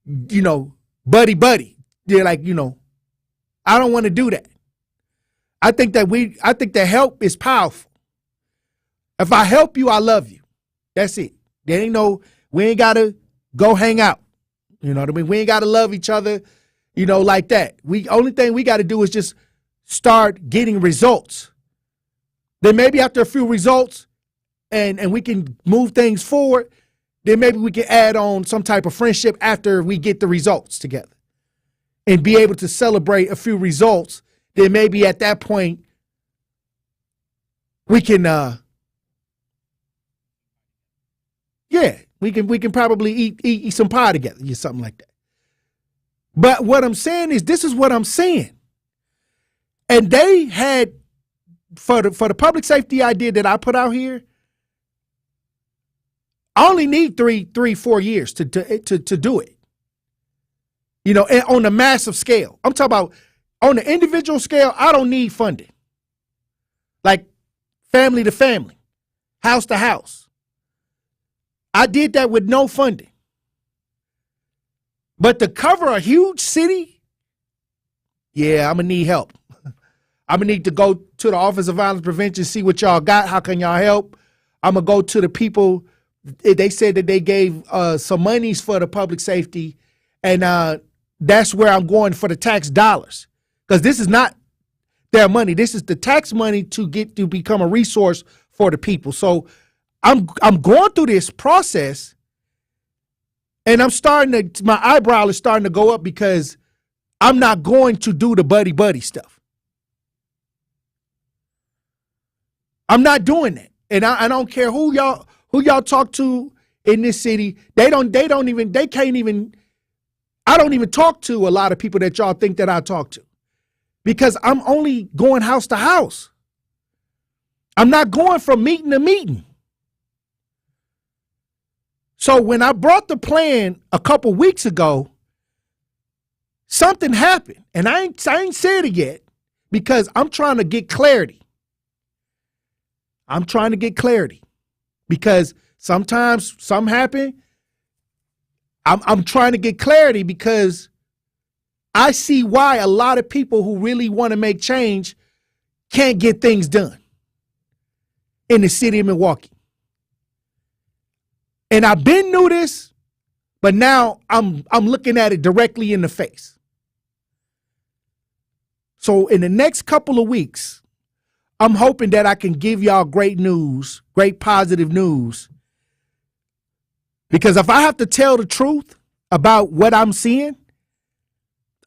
you know, buddy. They're like, you know, I don't want to do that. I think that help is powerful. If I help you, I love you. That's it. We ain't gotta go hang out. You know what I mean? We ain't gotta love each other, you know, like that. Only thing we gotta do is just start getting results. Then maybe after a few results and we can move things forward, then maybe we can add on some type of friendship after we get the results together and be able to celebrate a few results. Then maybe at that point we can Yeah, we can probably eat some pie together, or something like that. But what I'm saying is, this is what I'm saying. And they had, for the public safety idea that I put out here, I only need 4 years to do it. You know, and on a massive scale. I'm talking about on the individual scale, I don't need funding. Like family to family, house to house. I did that with no funding. But to cover a huge city, yeah, I'm going to need help. I'm going to need to go to the Office of Violence Prevention, see what y'all got. How can y'all help? I'm going to go to the people. They said that they gave some monies for the public safety, and that's where I'm going for the tax dollars. Because this is not their money. This is the tax money to become a resource for the people. So I'm going through this process, and my eyebrow is starting to go up because I'm not going to do the buddy stuff. I'm not doing that. And I don't care who y'all talk to in this city. I don't even talk to a lot of people that y'all think that I talk to, because I'm only going house to house. I'm not going from meeting to meeting. So when I brought the plan a couple weeks ago, something happened, and I ain't said it yet because I'm trying to get clarity. I'm trying to get clarity because sometimes something happen. I'm trying to get clarity because I see why a lot of people who really want to make change can't get things done in the city of Milwaukee. And I've been through this, but now I'm looking at it directly in the face. So in the next couple of weeks, I'm hoping that I can give y'all great news, great positive news. Because if I have to tell the truth about what I'm seeing,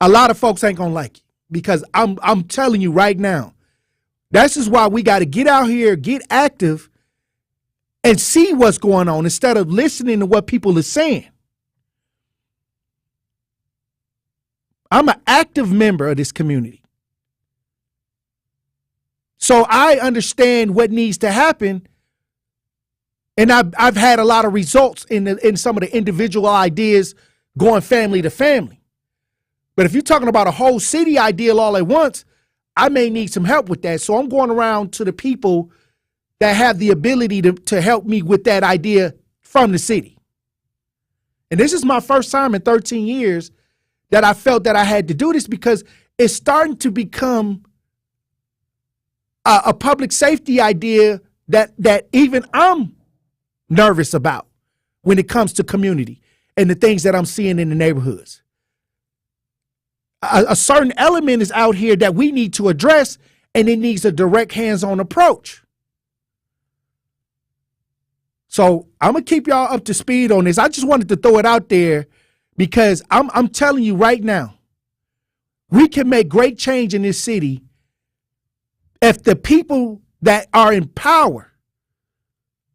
a lot of folks ain't gonna like it. Because I'm telling you right now, this is why we got to get out here, get active, and see what's going on instead of listening to what people are saying. I'm an active member of this community. So I understand what needs to happen, and I've had a lot of results in some of the individual ideas going family to family. But if you're talking about a whole city ideal all at once, I may need some help with that. So I'm going around to the people that have the ability to help me with that idea from the city. And this is my first time in 13 years that I felt that I had to do this, because it's starting to become a public safety idea that even I'm nervous about when it comes to community and the things that I'm seeing in the neighborhoods. A certain element is out here that we need to address, and it needs a direct hands-on approach. So I'm going to keep y'all up to speed on this. I just wanted to throw it out there because I'm telling you right now, we can make great change in this city if the people that are in power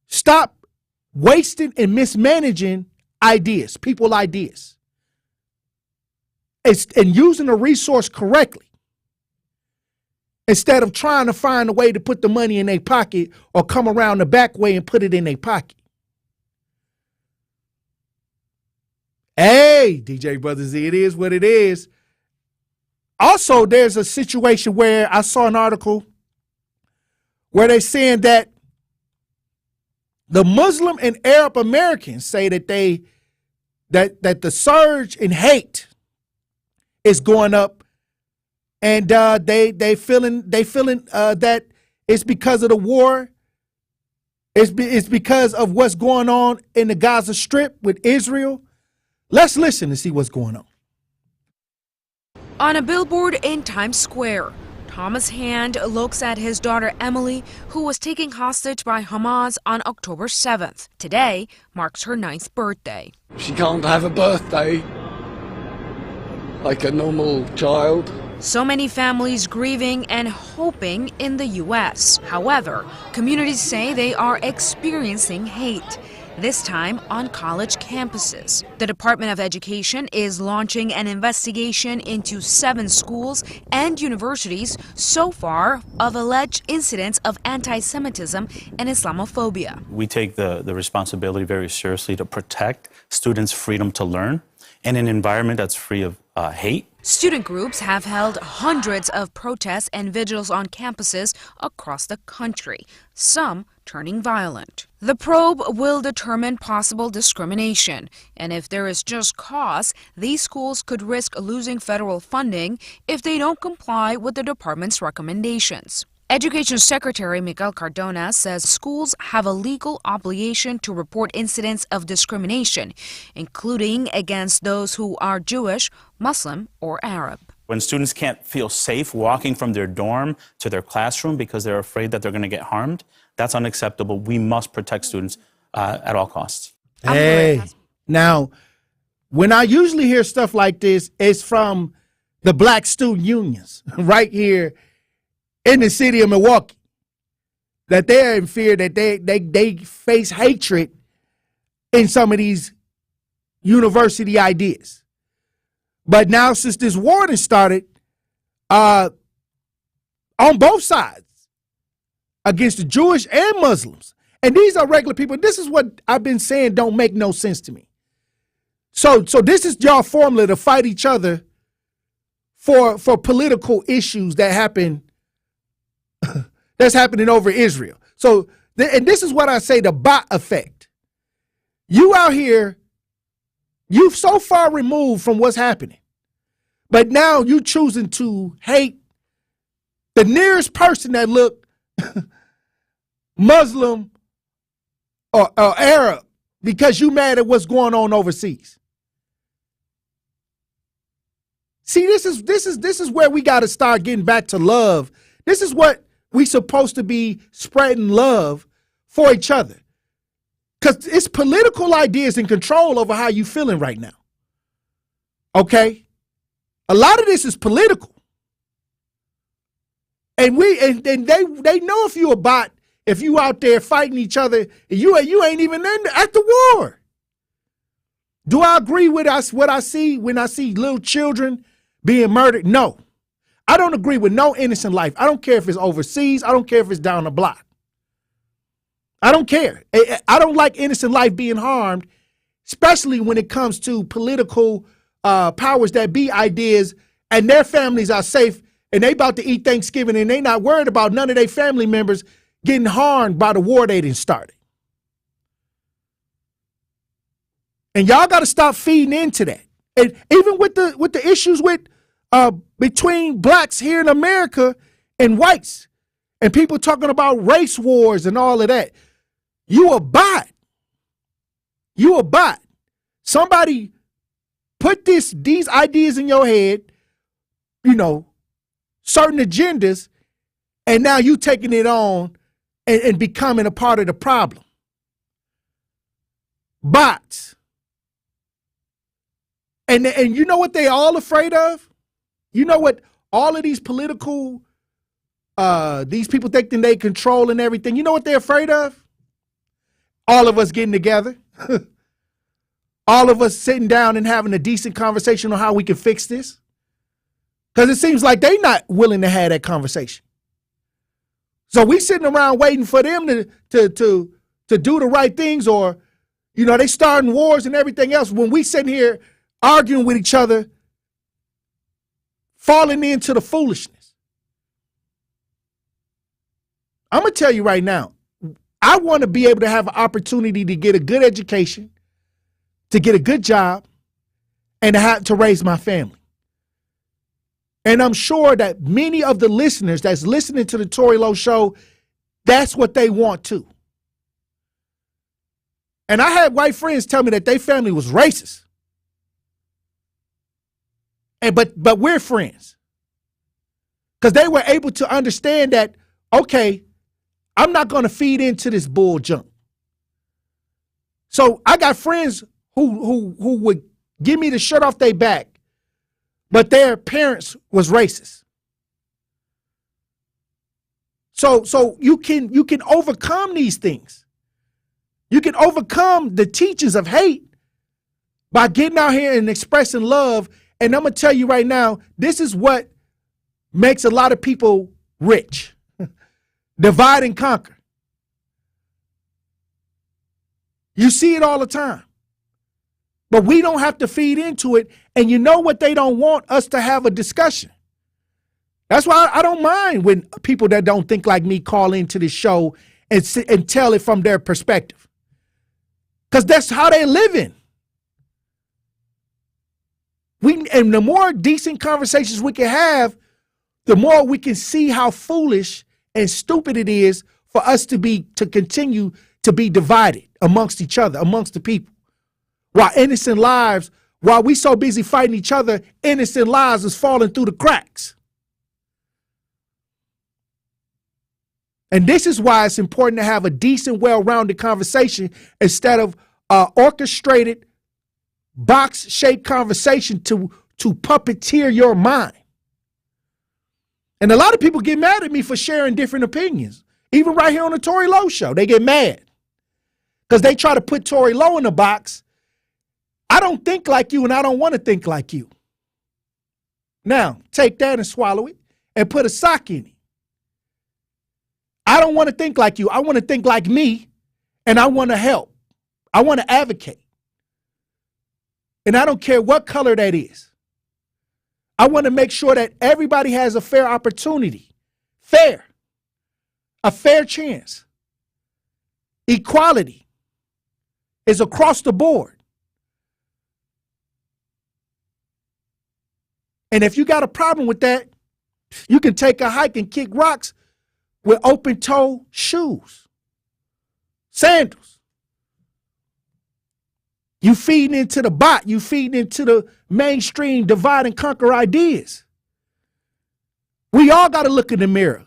stop wasting and mismanaging ideas, people ideas, and using the resource correctly, instead of trying to find a way to put the money in their pocket or come around the back way and put it in their pocket. Hey, DJ Brother Z, it is what it is. Also, there's a situation where I saw an article where they're saying that the Muslim and Arab Americans say that that the surge in hate is going up, and they feeling that it's because of the war. It's because of what's going on in the Gaza Strip with Israel. Let's listen to see what's going on. On a billboard in Times Square, Thomas Hand looks at his daughter Emily, who was taken hostage by Hamas on October 7th. Today marks her 9th birthday. She can't have a birthday like a normal child. So many families grieving and hoping in the U.S. However, communities say they are experiencing hate. this time on college campuses. The Department of Education is launching an investigation into 7 schools and universities so far of alleged incidents of anti-Semitism and Islamophobia. We take the responsibility very seriously to protect students' freedom to learn in an environment that's free of hate. Student groups have held hundreds of protests and vigils on campuses across the country, some turning violent. The probe will determine possible discrimination, and if there is just cause, these schools could risk losing federal funding if they don't comply with the department's recommendations. Education Secretary Miguel Cardona says schools have a legal obligation to report incidents of discrimination, including against those who are Jewish, Muslim, or Arab. When students can't feel safe walking from their dorm to their classroom because they're afraid that they're going to get harmed, that's unacceptable. We must protect students at all costs. Hey, now, when I usually hear stuff like this, it's from the black student unions right here in the city of Milwaukee, that they're in fear that they face hatred in some of these university ideas. But now, since this war has started, on both sides, against the Jewish and Muslims, and these are regular people, this is what I've been saying don't make no sense to me. So this is your formula to fight each other for political issues that happen that's happening over Israel. So, and this is what I say, the bot effect. You out here, you've so far removed from what's happening, but now you choosing to hate the nearest person that look Muslim or Arab because you mad at what's going on overseas. See, this is where we got to start getting back to love. This is what we supposed to be spreading love for each other. Because it's political ideas and control over how you feeling right now. Okay? A lot of this is political. And they know if you a bot, if you out there fighting each other, you ain't even at the war. Do I agree with what I see when I see little children being murdered? No. I don't agree with no innocent life. I don't care if it's overseas. I don't care if it's down the block. I don't care. I don't like innocent life being harmed, especially when it comes to political powers that be ideas and their families are safe and they about to eat Thanksgiving and they not worried about none of their family members getting harmed by the war they didn't start. And y'all got to stop feeding into that. And even with the issues with between blacks here in America and whites and people talking about race wars and all of that, you a bot. You a bot. Somebody put these ideas in your head, certain agendas, and now you taking it on and becoming a part of the problem. Bots. And you know what they all afraid of? You know what all of these political, these people thinking they control and everything, you know what they're afraid of? All of us getting together. All of us sitting down and having a decent conversation on how we can fix this. Because it seems like they're not willing to have that conversation. So we sitting around waiting for them to do the right things, or, they starting wars and everything else when we sitting here arguing with each other, falling into the foolishness. I'm going to tell you right now, I want to be able to have an opportunity to get a good education, to get a good job, and to raise my family. And I'm sure that many of the listeners that's listening to the Tory Lowe Show, that's what they want too. And I had white friends tell me that their family was racist. But we're friends. Because they were able to understand that, okay, I'm not going to feed into this bull junk. So I got friends who would give me the shirt off their back, but their parents was racist. So you can overcome these things. You can overcome the teachings of hate by getting out here and expressing love. And I'm going to tell you right now, this is what makes a lot of people rich. Divide and conquer. You see it all the time. But we don't have to feed into it. And you know what? They don't want us to have a discussion. That's why I don't mind when people that don't think like me call into the show and tell it from their perspective. Because that's how they're living. And the more decent conversations we can have, the more we can see how foolish and stupid it is for us to continue to be divided amongst each other, amongst the people. While innocent lives, while we so busy fighting each other, innocent lives is falling through the cracks. And this is why it's important to have a decent, well-rounded conversation instead of orchestrated, box-shaped conversation to puppeteer your mind. And a lot of people get mad at me for sharing different opinions. Even right here on the Tory Lowe show, they get mad because they try to put Tory Lowe in a box. I don't think like you and I don't want to think like you. Now, take that and swallow it and put a sock in it. I don't want to think like you. I want to think like me, and I want to help. I want to advocate. And I don't care what color that is. I want to make sure that everybody has a fair opportunity. Fair. A fair chance. Equality is across the board. And if you got a problem with that, you can take a hike and kick rocks with open-toe shoes, sandals. You feeding into the bot. You feeding into the mainstream divide and conquer ideas. We all got to look in the mirror.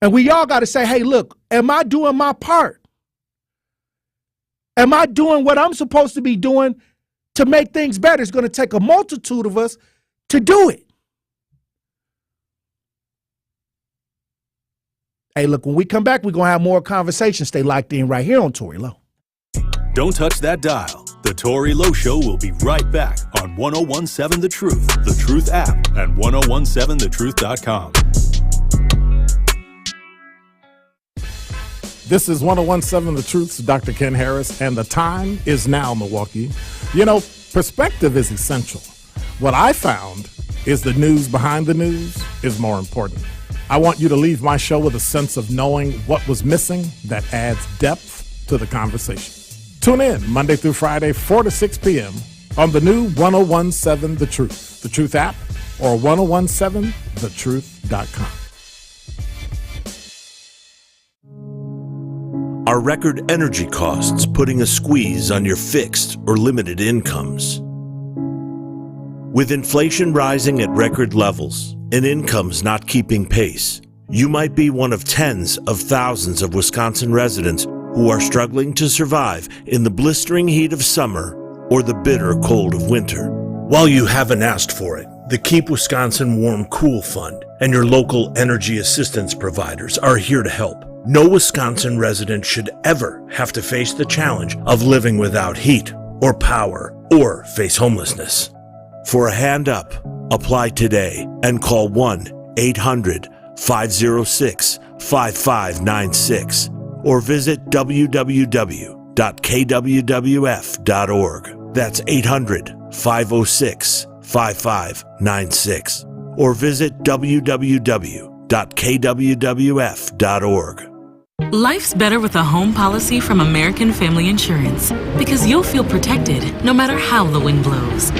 And we all got to say, hey, look, am I doing my part? Am I doing what I'm supposed to be doing to make things better? It's going to take a multitude of us to do it. Hey, look, when we come back, we're going to have more conversations. Stay locked in right here on Tory Lowe. Don't touch that dial. The Tory Lowe Show will be right back on 1017 The Truth, The Truth app, and 1017thetruth.com. This is 1017 The Truth's Dr. Ken Harris, and the time is now, Milwaukee. You know, perspective is essential. What I found is the news behind the news is more important. I want you to leave my show with a sense of knowing what was missing that adds depth to the conversation. Tune in Monday through Friday, 4 to 6 p.m. on the new 1017 The Truth, the Truth app, or 1017thetruth.com. Are record energy costs putting a squeeze on your fixed or limited incomes? With inflation rising at record levels and incomes not keeping pace, you might be one of tens of thousands of Wisconsin residents who are struggling to survive in the blistering heat of summer or the bitter cold of winter. While you haven't asked for it, the Keep Wisconsin Warm Cool Fund and your local energy assistance providers are here to help. No Wisconsin resident should ever have to face the challenge of living without heat or power or face homelessness. For a hand up, apply today and call 1-800-506-5596 or visit www.kwwf.org. That's 800-506-5596 or visit www.kwwf.org. Life's better with a home policy from American Family Insurance because you'll feel protected no matter how the wind blows.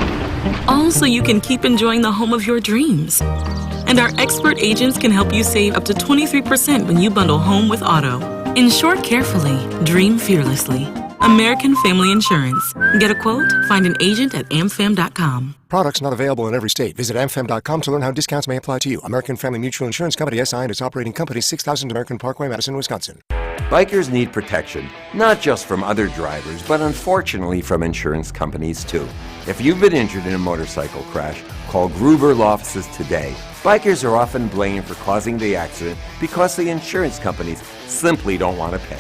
All so you can keep enjoying the home of your dreams. And our expert agents can help you save up to 23% when you bundle home with auto. Insure carefully, dream fearlessly. American Family Insurance. Get a quote? Find an agent at amfam.com. Products not available in every state. Visit amfam.com to learn how discounts may apply to you. American Family Mutual Insurance Company, SI, and its operating company, 6000 American Parkway, Madison, Wisconsin. Bikers need protection, not just from other drivers, but unfortunately from insurance companies too. If you've been injured in a motorcycle crash, call Gruber Law Offices today. Bikers are often blamed for causing the accident because the insurance companies simply don't want to pay.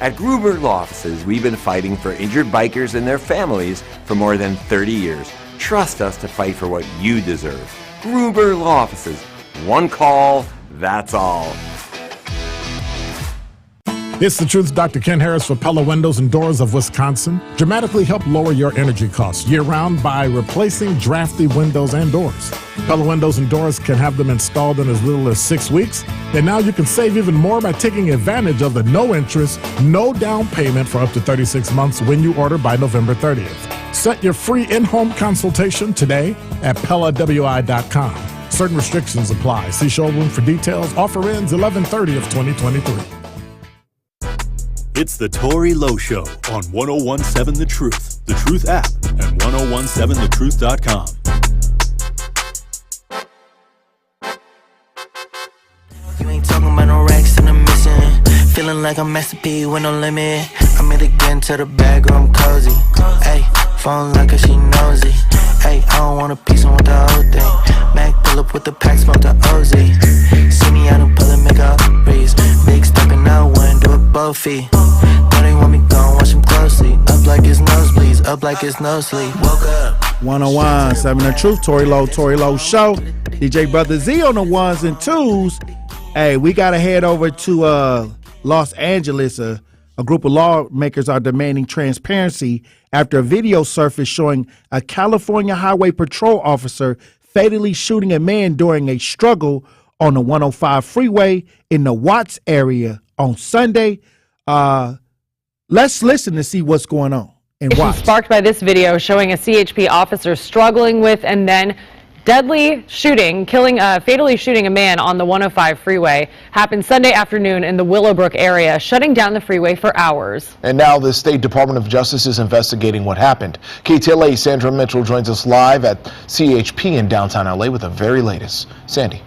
At Gruber Law Offices, we've been fighting for injured bikers and their families for more than 30 years. Trust us to fight for what you deserve. Gruber Law Offices. One call, that's all. It's the Truth. Dr. Ken Harris for Pella Windows and Doors of Wisconsin. Dramatically help lower your energy costs year-round by replacing drafty windows and doors. Pella Windows and Doors can have them installed in as little as 6 weeks. And now you can save even more by taking advantage of the no interest, no down payment for up to 36 months when you order by November 30th. Set your free in-home consultation today at PellaWI.com. Certain restrictions apply. See showroom for details. Offer ends 11/30 of 2023. It's the Tory Lowe Show on 1017 The Truth, The Truth app, and 1017thetruth.com. You ain't talking about no racks and I'm missing. Feeling like I'm Master P with no limit. I made it get into the bag, I'm cozy. Ayy, phone like her, she nosy. Ayy, I don't want a piece, I want the whole thing. Mac pull up with the pack, smoke the OZ. See me out and pull and make a breeze. Big stepping out, one, do it both feet. Now they want me gone, watch them closely. Up like it's nosebleeds, up like it's no sleep. Woke up. 101.7 The Truth, Tory Lowe Show. DJ Brother Z on the ones and twos. Hey, we got to head over to Los Angeles. A group of lawmakers are demanding transparency after a video surfaced showing a California Highway Patrol officer fatally shooting a man during a struggle on the 105 freeway in the Watts area on Sunday. Let's listen to see what's going on. And sparked by this video showing a CHP officer struggling with and then fatally shooting a man on the 105 freeway happened Sunday afternoon in the Willowbrook area, shutting down the freeway for hours. And now the State Department of Justice is investigating what happened. KTLA Sandra Mitchell joins us live at CHP in downtown LA with the very latest. Sandy.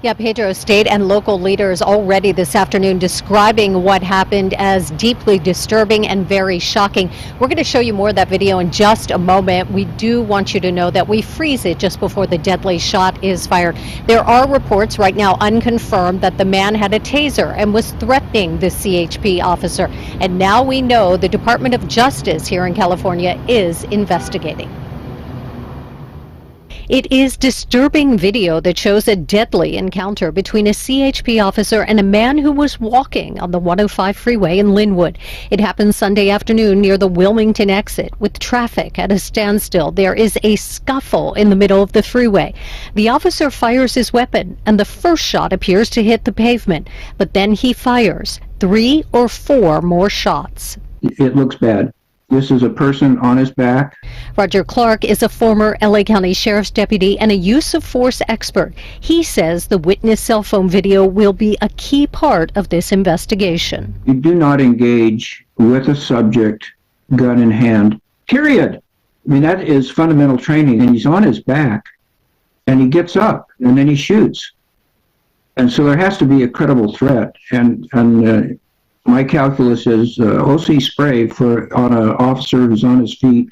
Yeah, Pedro, state and local leaders already this afternoon describing what happened as deeply disturbing and very shocking. We're going to show you more of that video in just a moment. We do want you to know that we freeze it just before the deadly shot is fired. There are reports right now unconfirmed that the man had a taser and was threatening the CHP officer. And now we know the Department of Justice here in California is investigating. It is disturbing video that shows a deadly encounter between a CHP officer and a man who was walking on the 105 freeway in Linwood. It happened Sunday afternoon near the Wilmington exit with traffic at a standstill. There is a scuffle in the middle of the freeway. The officer fires his weapon and the first shot appears to hit the pavement, but then he fires 3 or 4 more shots. It looks bad. This is a person on his back. Roger Clark is a former LA County Sheriff's deputy and a use of force expert. He says the witness cell phone video will be a key part of this investigation. You do not engage with a subject, gun in hand, period. I mean, that is fundamental training. And he's on his back, and he gets up, and then he shoots. And so there has to be a credible threat. And my calculus is OC spray on an officer who's on his feet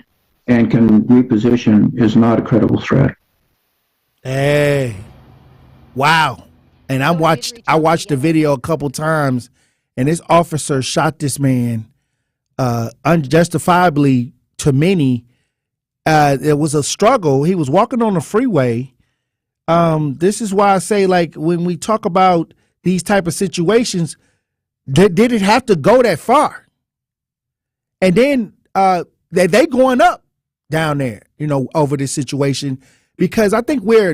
and can reposition is not a credible threat. Hey, wow! And I watched the video a couple times, and this officer shot this man unjustifiably. To many, it was a struggle. He was walking on the freeway. This is why I say, like, when we talk about these type of situations, did it have to go that far? And then they going up down there, over this situation, because I think we're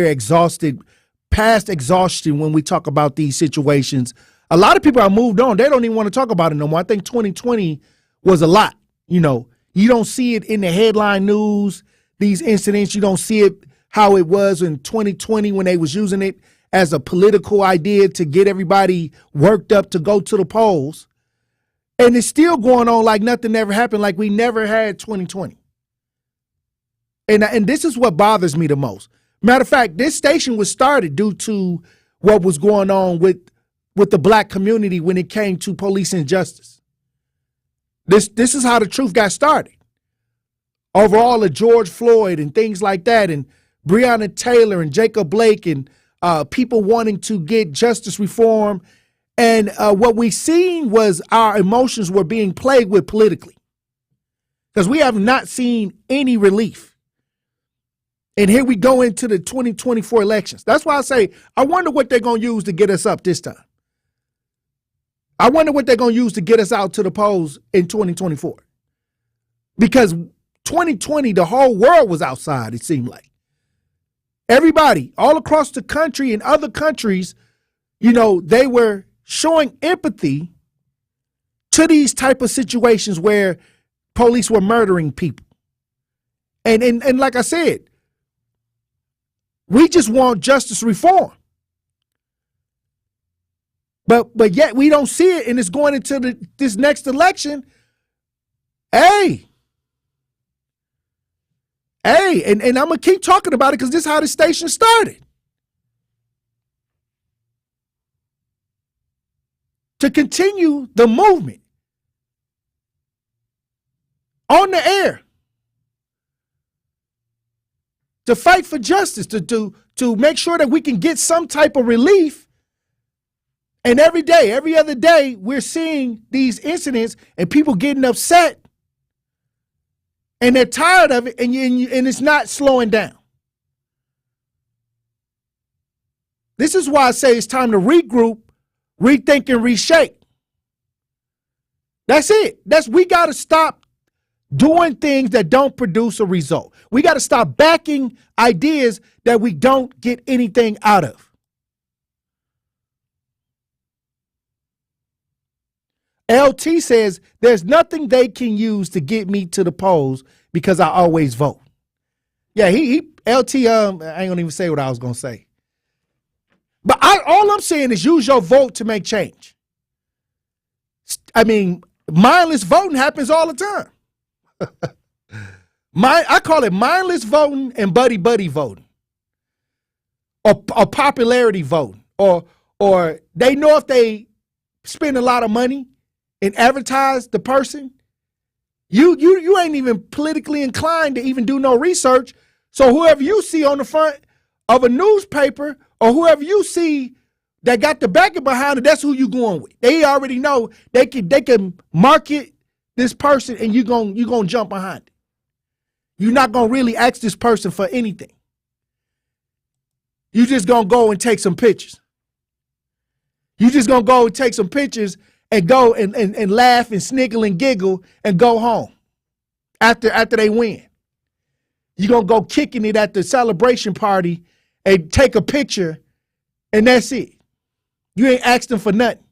exhausted, past exhaustion when we talk about these situations. A lot of people are moved on. They don't even want to talk about it no more. I think 2020 was a lot. You don't see it in the headline news, these incidents. You don't see it how it was in 2020 when they was using it as a political idea to get everybody worked up to go to the polls. And it's still going on like nothing ever happened, like we never had 2020. And this is what bothers me the most. Matter of fact, this station was started due to what was going on with the black community when it came to police injustice. This is how the truth got started. Overall, of George Floyd and things like that, and Breonna Taylor and Jacob Blake and people wanting to get justice reform And what we seen was our emotions were being played with politically, because we have not seen any relief. And here we go into the 2024 elections. That's why I say, I wonder what they're going to use to get us up this time. I wonder what they're going to use to get us out to the polls in 2024. Because 2020, the whole world was outside, it seemed like. Everybody all across the country and other countries, you know, they were showing empathy to these type of situations where police were murdering people. And like I said, we just want justice reform. But yet we don't see it, and it's going into this next election. And I'm going to keep talking about it because this is how the station started. To continue the movement on the air, to fight for justice, to make sure that we can get some type of relief. And every day, every other day, we're seeing these incidents and people getting upset, and they're tired of it, and it's not slowing down. This is why I say it's time to regroup, rethink, and reshape. That's it. We got to stop doing things that don't produce a result. We got to stop backing ideas that we don't get anything out of. LT says there's nothing they can use to get me to the polls because I always vote. Yeah, LT, I ain't gonna even say what I was gonna say. But all I'm saying is use your vote to make change. I mean, mindless voting happens all the time. I call it mindless voting and buddy voting, or popularity voting, or they know if they spend a lot of money and advertise the person, you ain't even politically inclined to even do no research. So whoever you see on the front of a newspaper, or whoever you see that got the backing behind it, that's who you going with. They already know they can market this person, and you gonna jump behind it. You're not gonna really ask this person for anything. You just gonna go and take some pictures. You just gonna go and take some pictures and go and laugh and sniggle and giggle and go home after they win. You're going to go kicking it at the celebration party and take a picture, and that's it. You ain't asked them for nothing.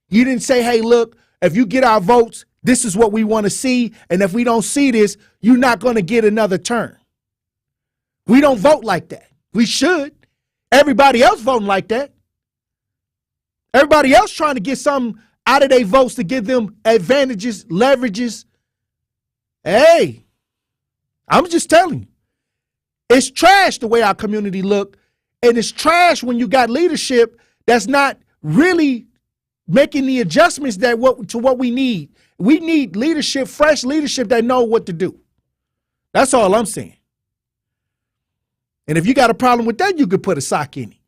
You didn't say, hey, look, if you get our votes, this is what we want to see, and if we don't see this, you're not going to get another turn. We don't vote like that. We should. Everybody else voting like that. Everybody else trying to get some out of their votes to give them advantages, leverages. Hey, I'm just telling you, it's trash the way our community look, and it's trash when you got leadership that's not really making the adjustments to what we need. We need leadership, fresh leadership that know what to do. That's all I'm saying. And if you got a problem with that, you could put a sock in it.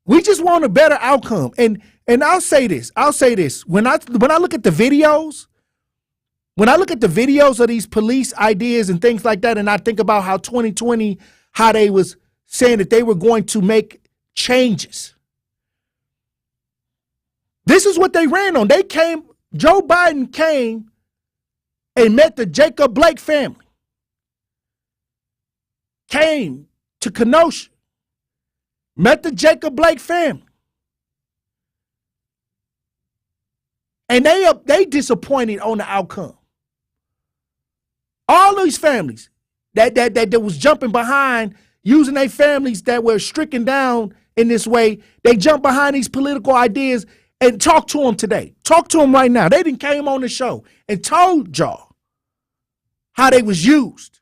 We just want a better outcome. And I'll say this. When I look at the videos, of these police ideas and things like that, and I think about how 2020, how they was saying that they were going to make changes. This is what they ran on. Joe Biden came and met the Jacob Blake family. Came to Kenosha. Met the Jacob Blake family. And they disappointed on the outcome. All these families that was jumping behind, using their families that were stricken down in this way, they jump behind these political ideas, and talk to them today. Talk to them right now. They done came on the show and told y'all how they was used.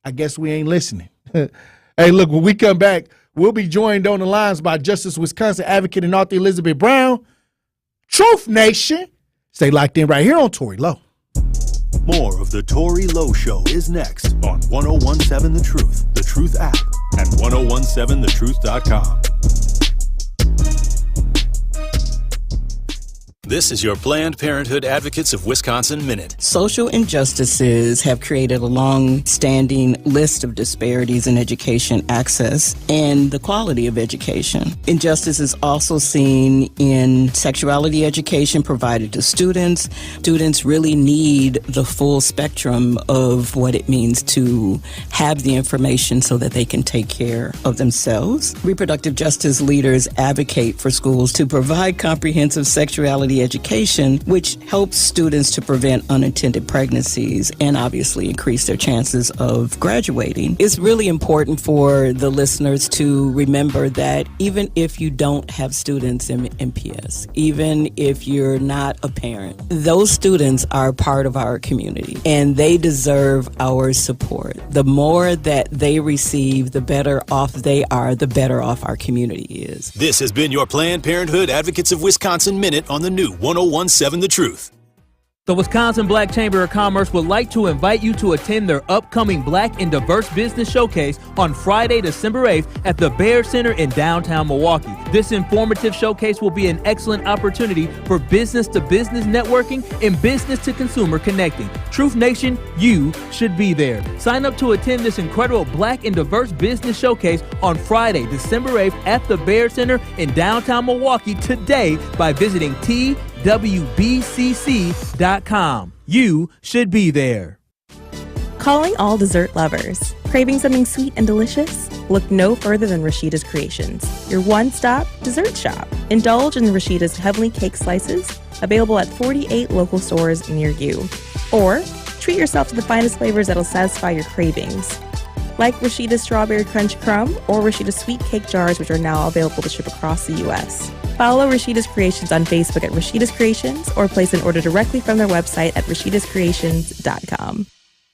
I guess we ain't listening. Hey, look, when we come back, we'll be joined on the lines by Justice Wisconsin advocate and author Elizabeth Brown. Truth Nation. Stay locked in right here on Tory Lowe. More of the Tory Lowe Show is next on 1017 The Truth app, and 1017thetruth.com. This is your Planned Parenthood Advocates of Wisconsin Minute. Social injustices have created a long-standing list of disparities in education access and the quality of education. Injustice is also seen in sexuality education provided to students. Students really need the full spectrum of what it means to have the information so that they can take care of themselves. Reproductive justice leaders advocate for schools to provide comprehensive sexuality education, which helps students to prevent unintended pregnancies and obviously increase their chances of graduating. It's really important for the listeners to remember that even if you don't have students in MPS, even if you're not a parent, those students are part of our community and they deserve our support. The more that they receive, the better off they are, the better off our community is. This has been your Planned Parenthood Advocates of Wisconsin Minute on the new 1017 The Truth. The Wisconsin Black Chamber of Commerce would like to invite you to attend their upcoming Black and Diverse Business Showcase on Friday, December 8th at the Bear Center in downtown Milwaukee. This informative showcase will be an excellent opportunity for business-to-business networking and business-to-consumer connecting. Truth Nation, you should be there. Sign up to attend this incredible Black and Diverse Business Showcase on Friday, December 8th at the Bear Center in downtown Milwaukee today by visiting WBCC.com. You should be there. Calling all dessert lovers. Craving something sweet and delicious? Look no further than Rashida's Creations, your one-stop dessert shop. Indulge in Rashida's Heavenly Cake Slices, available at 48 local stores near you. Or treat yourself to the finest flavors that'll satisfy your cravings. Like Rashida's Strawberry Crunch Crumb or Rashida's Sweet Cake Jars, which are now available to ship across the U.S. Follow Rashida's Creations on Facebook at Rashida's Creations or place an order directly from their website at rashidascreations.com.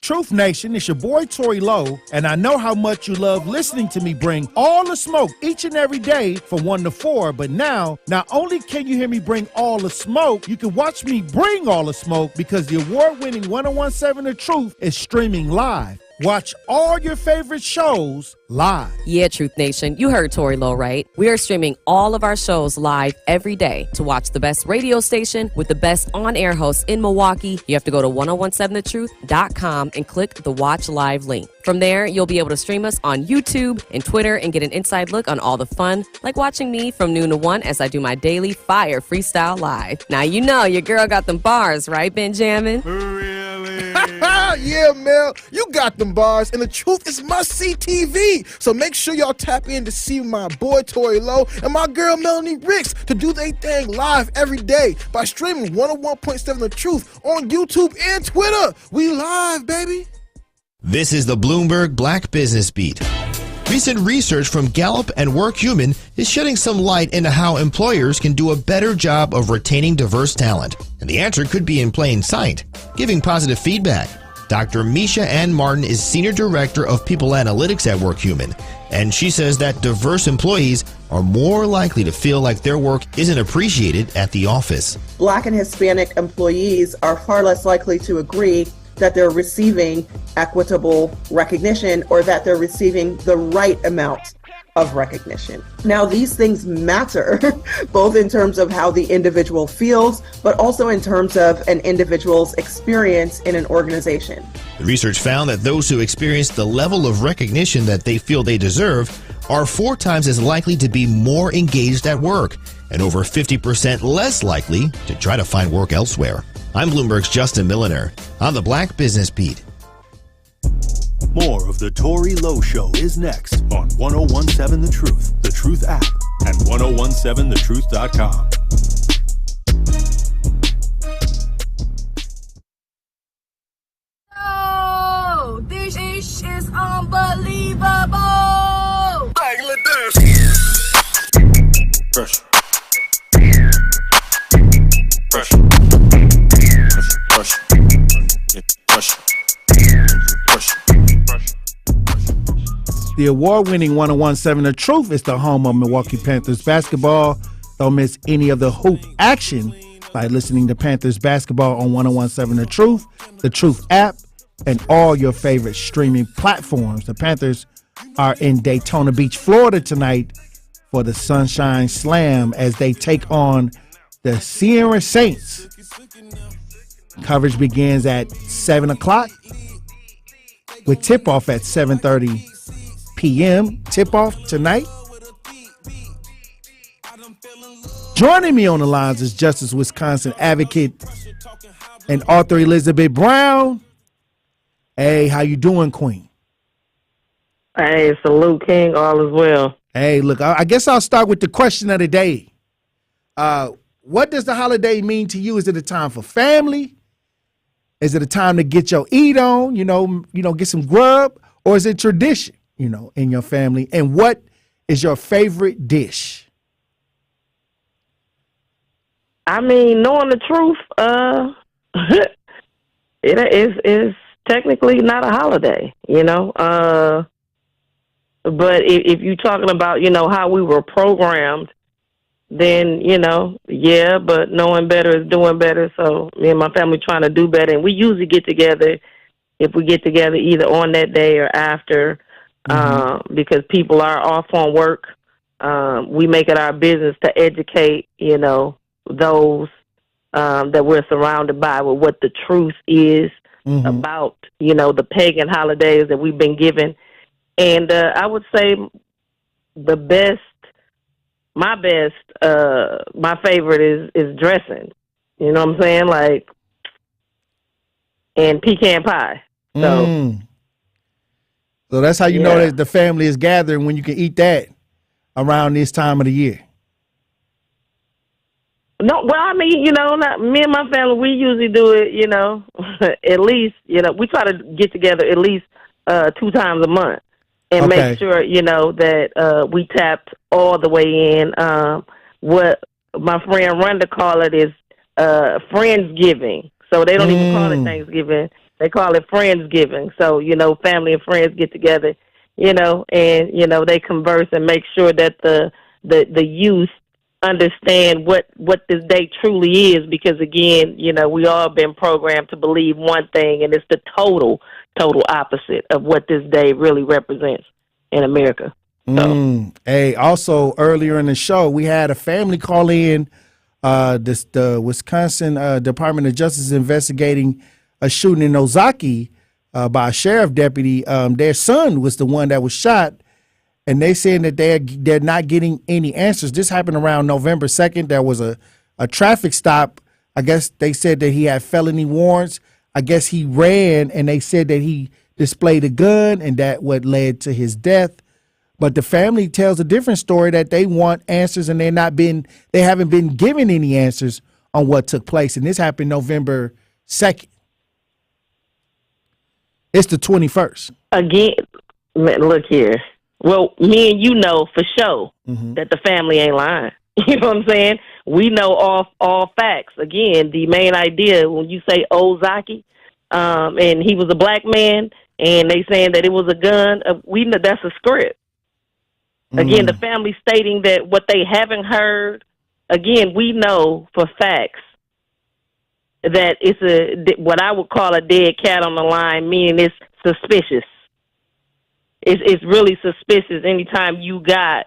Truth Nation, it's your boy Tory Lowe, and I know how much you love listening to me bring all the smoke each and every day from 1 to 4, but now, not only can you hear me bring all the smoke, you can watch me bring all the smoke because the award-winning 1017 The Truth is streaming live. Watch all your favorite shows live. Yeah, Truth Nation, you heard Tory Lowe right. We are streaming all of our shows live every day. To watch the best radio station with the best on-air hosts in Milwaukee, you have to go to 1017thetruth.com and click the Watch Live link. From there, you'll be able to stream us on YouTube and Twitter and get an inside look on all the fun, like watching me from noon to 1 as I do my daily Fire Freestyle Live. Now you know your girl got them bars, right, Benjamin? Yeah, Mel, you got them bars, and the truth is must-see TV. So make sure y'all tap in to see my boy Tory Lowe and my girl Melanie Ricks to do their thing live every day by streaming 101.7 The Truth on YouTube and Twitter. We live, baby. This is the Bloomberg Black Business Beat. Recent research from Gallup and WorkHuman is shedding some light into how employers can do a better job of retaining diverse talent. And the answer could be in plain sight, giving positive feedback. Dr. Misha Ann Martin is Senior Director of People Analytics at WorkHuman, and she says that diverse employees are more likely to feel like their work isn't appreciated at the office. Black and Hispanic employees are far less likely to agree that they're receiving equitable recognition or that they're receiving the right amount of recognition. Now, these things matter, both in terms of how the individual feels, but also in terms of an individual's experience in an organization. The research found that those who experience the level of recognition that they feel they deserve are 4 times as likely to be more engaged at work and over 50% less likely to try to find work elsewhere. I'm Bloomberg's Justin Milliner on the Black Business Beat. More of the Tory Lowe Show is next on 1017 The Truth, The Truth app, and 1017thetruth.com. Oh, this is unbelievable. Bangladesh. Pressure. Pressure. Pressure. Pressure. Pressure. The award-winning 1017 The Truth is the home of Milwaukee Panthers basketball. Don't miss any of the hoop action by listening to Panthers basketball on 1017 The Truth app, and all your favorite streaming platforms. The Panthers are in Daytona Beach, Florida tonight for the Sunshine Slam as they take on the Sierra Saints. Coverage begins at 7 o'clock with tip-off at 7:30 p.m. Tip-off tonight. Joining me on the lines is Justice Wisconsin advocate and author Elizabeth Brown. Hey, how you doing, Queen? Hey, salute, King. All is well. Hey, look, I guess I'll start with the question of the day. What does the holiday mean to you? Is it a time for family? Is it a time to get your eat on, get some grub? Or is it tradition, in your family? And what is your favorite dish? I mean, knowing the truth, it is technically not a holiday, but if you're talking about, how we were programmed, then, yeah, but knowing better is doing better. So me and my family trying to do better. And we usually get together, if we get together either on that day or after, because people are off on work. We make it our business to educate, those that we're surrounded by with what the truth is about, the pagan holidays that we've been given. And I would say my favorite is dressing. You know what I'm saying? And pecan pie. So that's how you know that the family is gathering, when you can eat that around this time of the year. No, well, I mean, me and my family, we usually do it, at least, we try to get together at least 2 times a month and make sure, that we tapped all the way in. What my friend Rhonda call it is Friendsgiving. So they don't even call it Thanksgiving. They call it Friendsgiving. So, family and friends get together, and, they converse and make sure that the youth understand what this day truly is, because again, we all been programmed to believe one thing, and it's the total opposite of what this day really represents in America. So. Hey, also earlier in the show, we had a family call in. The Wisconsin Department of Justice is investigating a shooting in Ozaki by a sheriff deputy. Their son was the one that was shot. And they saying that they're not getting any answers. This happened around November 2nd. There was a traffic stop. I guess they said that he had felony warrants. I guess he ran, and they said that he displayed a gun, and that what led to his death. But the family tells a different story, that they want answers, and they haven't been given any answers on what took place. And this happened November 2nd. It's the 21st. Again, look here. Well, me and you know for sure that the family ain't lying. You know what I'm saying? We know all facts. Again, the main idea when you say Ozaki, and he was a black man, and they saying that it was a gun, we know that's a script. Again, the family stating that what they haven't heard. Again, we know for facts that it's what I would call a dead cat on the line, meaning it's suspicious. It's really suspicious anytime you got,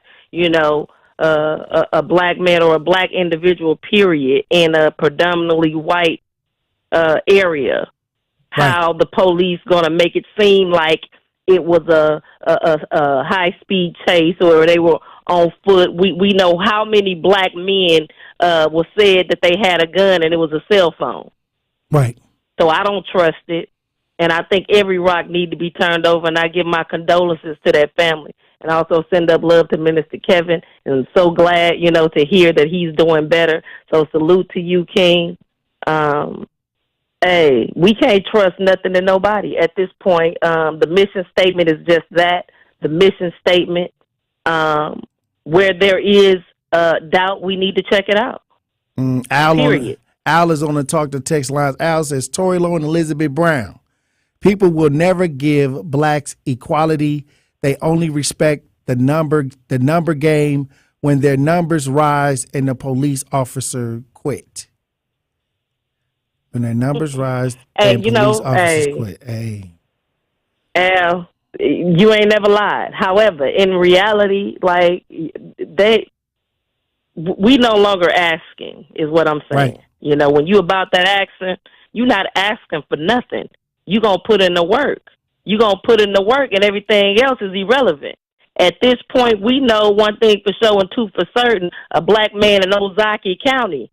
a black man or a black individual, period, in a predominantly white area. Right. How the police going to make it seem like it was a high-speed chase, or they were on foot. We know how many black men was said that they had a gun and it was a cell phone. Right. So I don't trust it. And I think every rock need to be turned over, and I give my condolences to that family. And I also send up love to Minister Kevin, and I'm so glad, to hear that he's doing better. So salute to you, King. Hey, we can't trust nothing and nobody at this point. The mission statement is just that, the mission statement. Where there is doubt, we need to check it out. Al is on the talk to text lines. Al says, Tory Lowe and Elizabeth Brown. People will never give blacks equality. They only respect the number game when their numbers rise and the police officer quit. When their numbers rise and police officers quit. Hey. Al, You ain't never lied. However, in reality, like we no longer asking is what I'm saying. Right. You know, when you about that accent, you're not asking for nothing. You gonna put in the work. You gonna put in the work, and everything else is irrelevant. At this point, we know one thing for sure and two for certain: a black man in Ozaki County.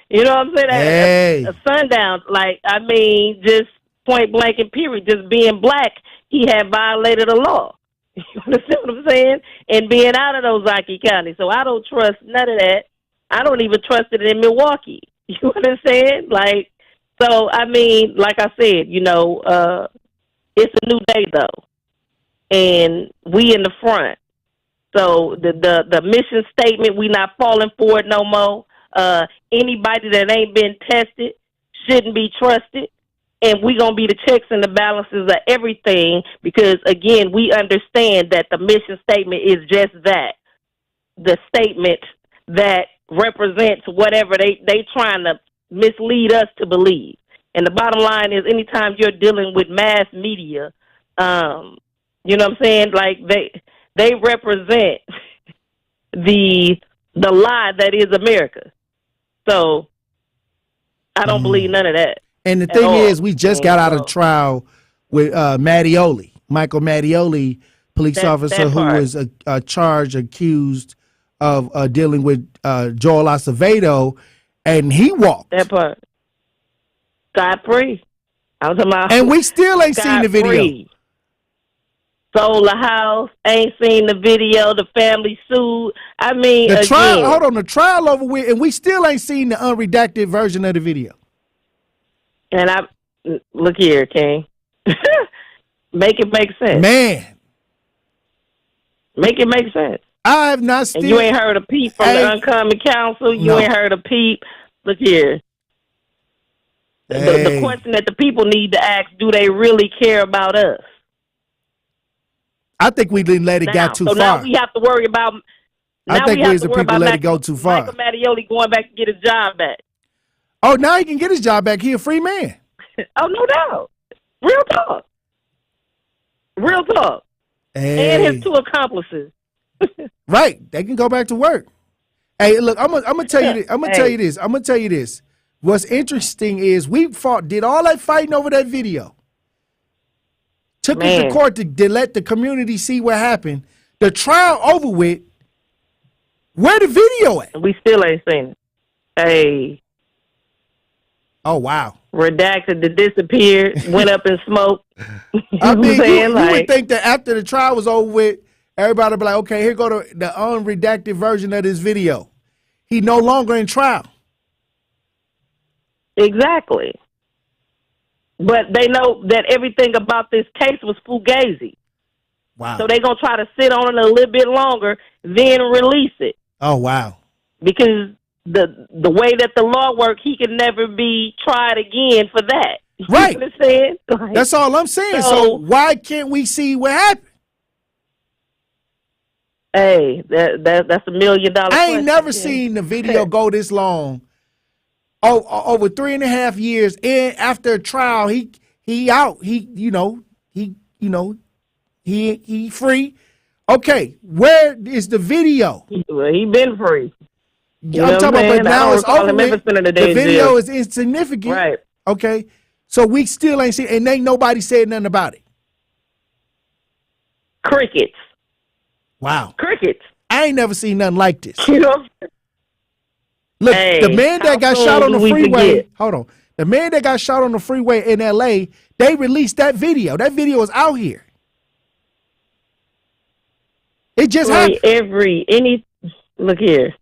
You know what I'm saying? Hey. A sundown, like, I mean, just point blank and period. Just being black, he had violated the law. You understand what I'm saying? And being out of Ozaki County. So I don't trust none of that. I don't even trust it in Milwaukee. You understand? Like, so, I mean, like I said, you know, it's a new day, though. And we in the front. So the mission statement, we not falling for it no more. Anybody that ain't been tested shouldn't be trusted. And we going to be the checks and the balances of everything because, again, we understand that the mission statement is just that, the statement that represents whatever they trying to mislead us to believe. And the bottom line is anytime you're dealing with mass media, you know what I'm saying? Like they represent the lie that is America. So I don't believe none of that. And the thing is, we just got out of trial with Michael Mattioli, police officer who was accused of dealing with Joel Acevedo, and he walked. That part. Scot free. I was talking about. And we still ain't seen the video. Free. Sold the house, ain't seen the video, the family sued. I mean, the trial over with, and we still ain't seen the unredacted version of the video. And look here, King. Make it make sense. Man. Make it make sense. I have not still. And you ain't heard a peep from the Uncommon Council. You ain't heard a peep. Look here. The question that the people need to ask, do they really care about us? I think we didn't let it go too far. So now we have to worry about. I think we as the people let it go too far. Michael Mattioli going back to get his job back. Oh, now he can get his job back. He a free man. Oh, no doubt. Real talk. Real talk. Hey. And his two accomplices. Right. They can go back to work. Hey, look, I'm gonna tell you this. I'm gonna tell you this. What's interesting is we did all that fighting over that video. Took it to court to let the community see what happened. The trial over with. Where the video at? We still ain't seen it. Hey. Oh, wow. Redacted, that disappeared, went up in smoke. I mean, you would think that after the trial was over with, everybody would be like, okay, here go the unredacted version of this video. He no longer in trial. Exactly. But they know that everything about this case was fugazi. Wow. So they're going to try to sit on it a little bit longer, then release it. Oh, wow. Because the way that the law works, he can never be tried again for that. Right. You understand? Like, that's all I'm saying. So why can't we see what happened? Hey, that's $1 million question. I ain't never seen the video go this long. Oh, over 3.5 years. And after a trial, he out. He free. Okay, where is the video? Well, he been free. I'm talking about, but now it's over with. The video is insignificant. Right. Okay. So we still ain't seen, and ain't nobody said nothing about it. Crickets. Wow. Crickets. I ain't never seen nothing like this. You know? Look, hey, the man that got shot on the freeway. Hold on. The man that got shot on the freeway in L.A., they released that video. That video is out here. It just happened. Look here.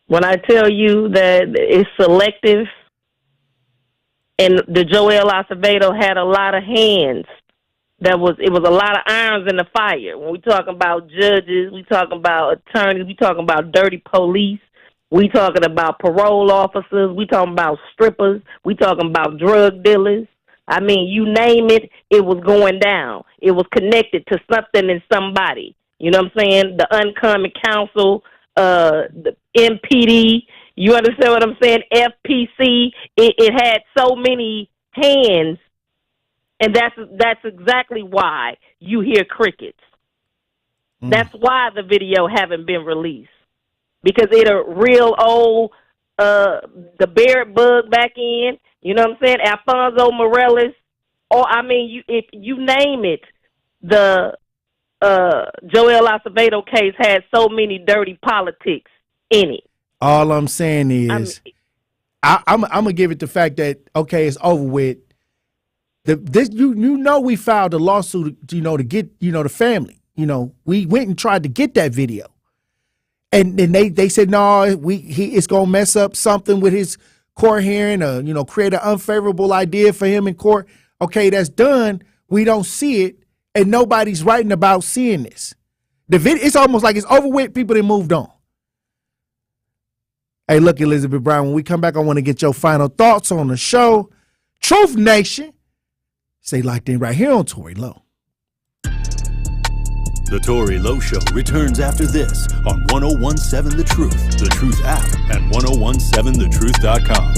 When I tell you that it's selective, and the Joel Acevedo had a lot of hands, it was a lot of irons in the fire. When we talking about judges, we talking about attorneys, we talking about dirty police, we talking about parole officers, we talking about strippers, we talking about drug dealers. I mean, you name it, it was going down. It was connected to something and somebody. You know what I'm saying? The Uncommon Council, the MPD, you understand what I'm saying? FPC, it had so many hands And that's exactly why you hear crickets. That's why the video haven't been released. Because it a real old, the Barrett bug back in, you know what I'm saying? Alfonso Morales, or if you name it, the Joel Acevedo case had so many dirty politics in it. All I'm saying is, I'm gonna give it the fact that it's over with. We filed a lawsuit, to get the family. We went and tried to get that video, and then they said no, it's gonna mess up something with his court hearing, create an unfavorable idea for him in court. Okay, that's done. We don't see it, and nobody's writing about seeing this. The video, it's almost like it's over with. People that moved on. Hey, look, Elizabeth Brown, when we come back, I want to get your final thoughts on the show. Truth Nation. Stay locked in right here on Tory Lowe. The Tory Lowe Show returns after this on 1017 The Truth app, and 1017thetruth.com.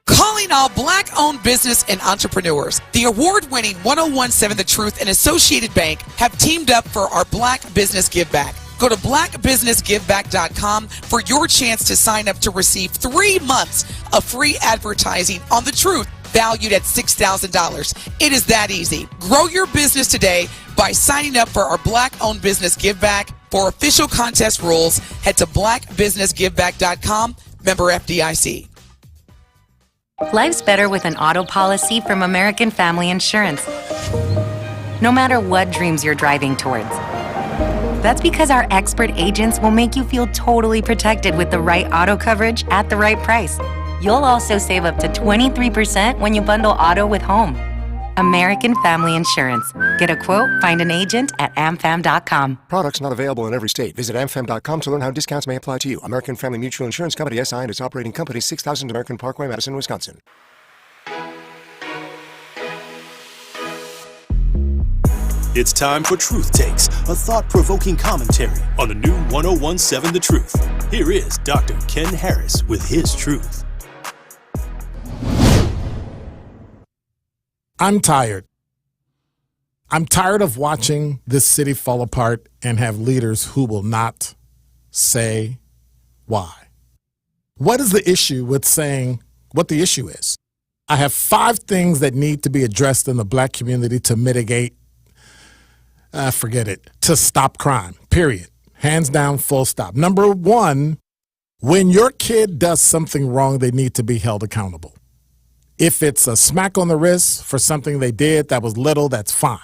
Calling all Black-owned business and entrepreneurs. The award-winning 1017 The Truth and Associated Bank have teamed up for our Black Business Give Back. Go to blackbusinessgiveback.com for your chance to sign up to receive 3 months of free advertising on The Truth, valued at $6,000. It is that easy. Grow your business today by signing up for our Black-owned business Give Back. For official contest rules, head to blackbusinessgiveback.com, member FDIC. Life's better with an auto policy from American Family Insurance. No matter what dreams you're driving towards. That's because our expert agents will make you feel totally protected with the right auto coverage at the right price. You'll also save up to 23% when you bundle auto with home. American Family Insurance. Get a quote, find an agent at amfam.com. Products not available in every state. Visit amfam.com to learn how discounts may apply to you. American Family Mutual Insurance Company, SI, and its operating company, 6000 American Parkway, Madison, Wisconsin. It's time for Truth Takes, a thought-provoking commentary on the new 1017 The Truth. Here is Dr. Ken Harris with his truth. I'm tired. I'm tired of watching this city fall apart and have leaders who will not say why. What is the issue with saying what the issue is? I have 5 things that need to be addressed in the Black community to mitigate, to stop crime, period. Hands down, full stop. Number 1, when your kid does something wrong, they need to be held accountable. If it's a smack on the wrist for something they did that was little, that's fine.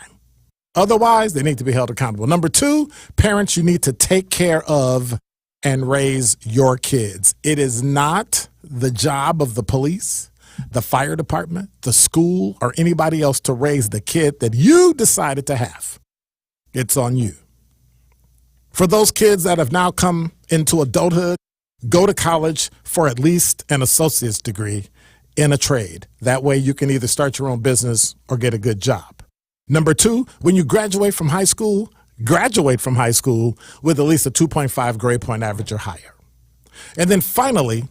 Otherwise, they need to be held accountable. Number 2, parents, you need to take care of and raise your kids. It is not the job of the police, the fire department, the school, or anybody else to raise the kid that you decided to have. It's on you. For those kids that have now come into adulthood, go to college for at least an associate's degree in a trade. That way you can either start your own business or get a good job. Number 2, when you graduate from high school with at least a 2.5 grade point average or higher. And then finally,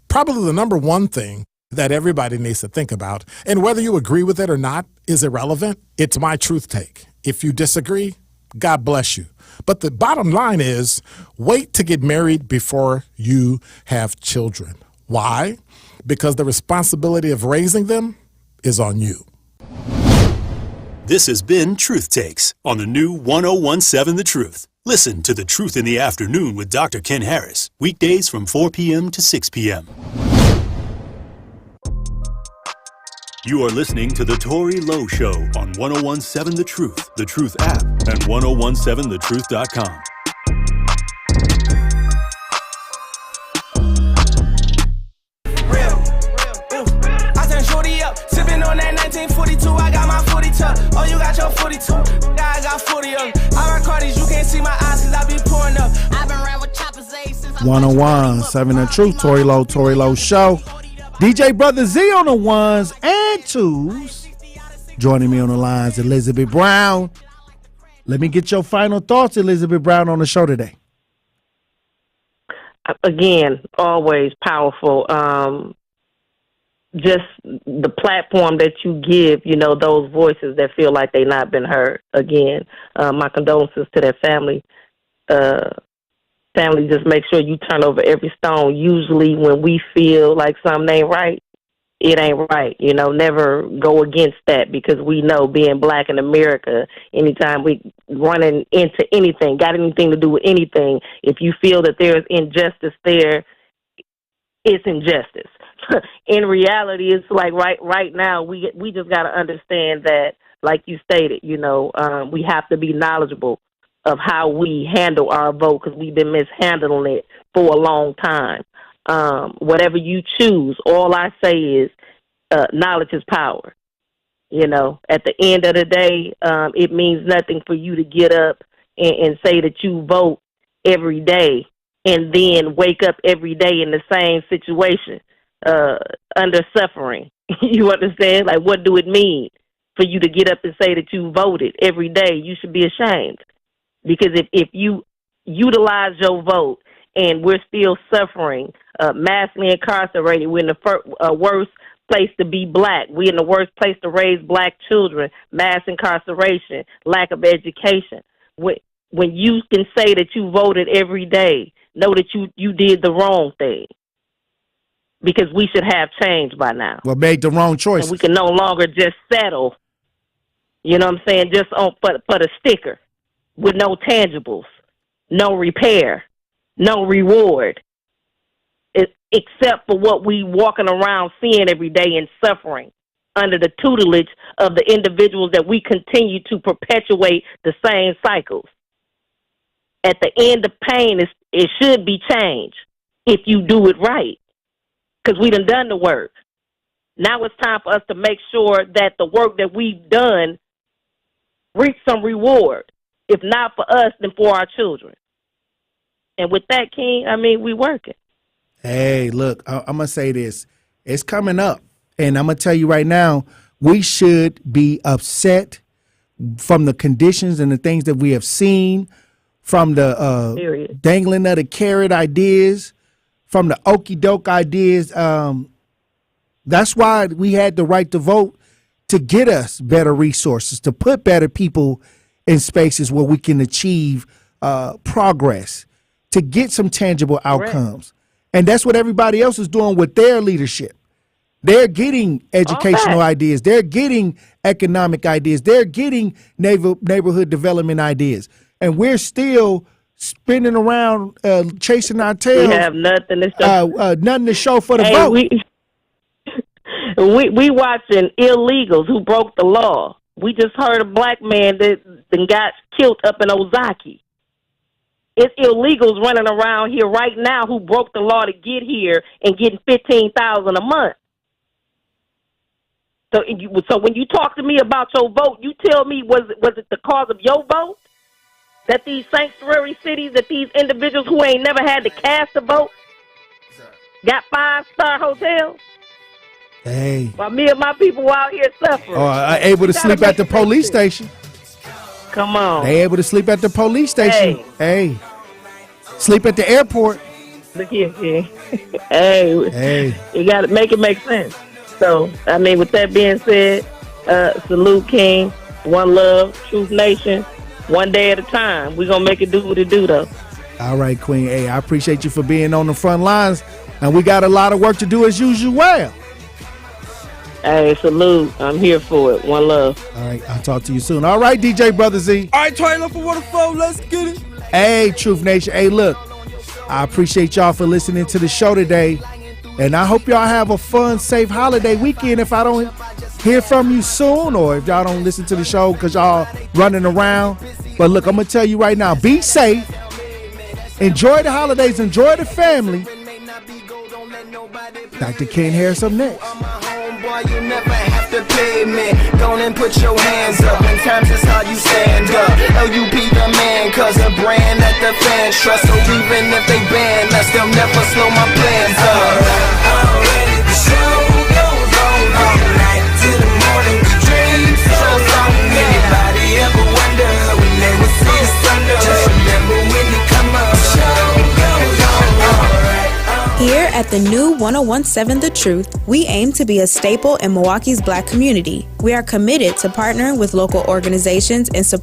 probably the number 1 thing that everybody needs to think about, and whether you agree with it or not is irrelevant, it's my truth take. If you disagree, God bless you. But the bottom line is, wait to get married before you have children. Why? Because the responsibility of raising them is on you. This has been Truth Takes on the new 1017 The Truth. Listen to The Truth in the Afternoon with Dr. Ken Harris, weekdays from 4 p.m. to 6 p.m. You are listening to The Tory Lowe Show on 1017 The Truth app, and 1017thetruth.com. I turned shorty up, sipping on that 1942. I got my 42. Oh, you got your 42. I got 40 of them. I rock Cardi's, you can't see my eyes cause I be pouring up. I've been around with choppers since 1017 The Truth, Tory Lowe Show. DJ Brother Z on the 1s and 2s. Joining me on the lines, Elizabeth Brown. Let me get your final thoughts, Elizabeth Brown, on the show today. Again, always powerful. just the platform that you give, those voices that feel like they've not been heard. Again, my condolences to that family. Family, just make sure you turn over every stone. Usually when we feel like something ain't right, it ain't right. Never go against that, because we know, being black in America, anytime we running into anything, got anything to do with anything, if you feel that there's injustice there, it's injustice. In reality, it's like right now, we just got to understand that, like you stated, we have to be knowledgeable of how we handle our vote, because we've been mishandling it for a long time. Whatever you choose, all I say is knowledge is power. At the end of the day, it means nothing for you to get up and say that you vote every day and then wake up every day in the same situation, under suffering. You understand? Like, what do it mean for you to get up and say that you voted every day? You should be ashamed, because if you utilize your vote and we're still suffering, massively incarcerated, we're in the worst place to be black. We're in the worst place to raise black children, mass incarceration, lack of education. When you can say that you voted every day, know that you did the wrong thing, because we should have change by now. Well, made the wrong choice. And we can no longer just settle, you know what I'm saying, just for the sticker, with no tangibles, no repair, no reward, except for what we walking around seeing every day and suffering under the tutelage of the individuals that we continue to perpetuate the same cycles. At the end of pain, it should be change if you do it right, because we done the work. Now it's time for us to make sure that the work that we've done reaps some reward, if not for us, then for our children. And with that, King, we working. Hey, look, I'm going to say this. It's coming up, and I'm going to tell you right now, we should be upset from the conditions and the things that we have seen, from the dangling of the carrot ideas, from the okie doke ideas. That's why we had the right to vote, to get us better resources, to put better people in spaces where we can achieve progress, to get some tangible outcomes. And that's what everybody else is doing with their leadership. They're getting educational ideas. They're getting economic ideas. They're getting neighborhood development ideas. And we're still spinning around, chasing our tails. We have nothing to show. Nothing to show for the vote. We watching illegals who broke the law. We just heard a black man that got killed up in Ozaki. It's illegals running around here right now who broke the law to get here and getting $15,000 a month. So when you talk to me about your vote, you tell me, was it the cause of your vote that these sanctuary cities, that these individuals who ain't never had to cast a vote got 5-star hotels? Hey. While me and my people out here suffering. Are able to sleep at the police station. Come on. They able to sleep at the police station. Hey. Sleep at the airport. Look here, kid. Hey. You got to make it make sense. So, with that being said, salute, King. One love, Truth Nation. One day at a time. We're going to make it do what it do, though. All right, Queen. Hey, I appreciate you for being on the front lines. And we got a lot of work to do as usual. Hey, salute. I'm here for it. One love. All right, I'll talk to you soon. All right, DJ Brother Z. All right, Tory Lowe for Waterfall. Let's get it. Hey, Truth Nation. Hey, look, I appreciate y'all for listening to the show today. And I hope y'all have a fun, safe holiday weekend. If I don't hear from you soon, or if y'all don't listen to the show because y'all running around. But look, I'm going to tell you right now, be safe. Enjoy the holidays. Enjoy the family. Dr. Ken Harris up next. Boy, you never have to pay me. Go and put your hands up. In times it's hard, you stand up. LUP the man, cause a brand that the fans trust. So even if they ban us, they'll never slow my plans up. Already the show goes on all night till the morning we dream. So long, anybody ever wonder when they will see the thunder? Just remember when you come up, show goes on. Here at At the new 1017 The Truth, we aim to be a staple in Milwaukee's Black community. We are committed to partnering with local organizations and support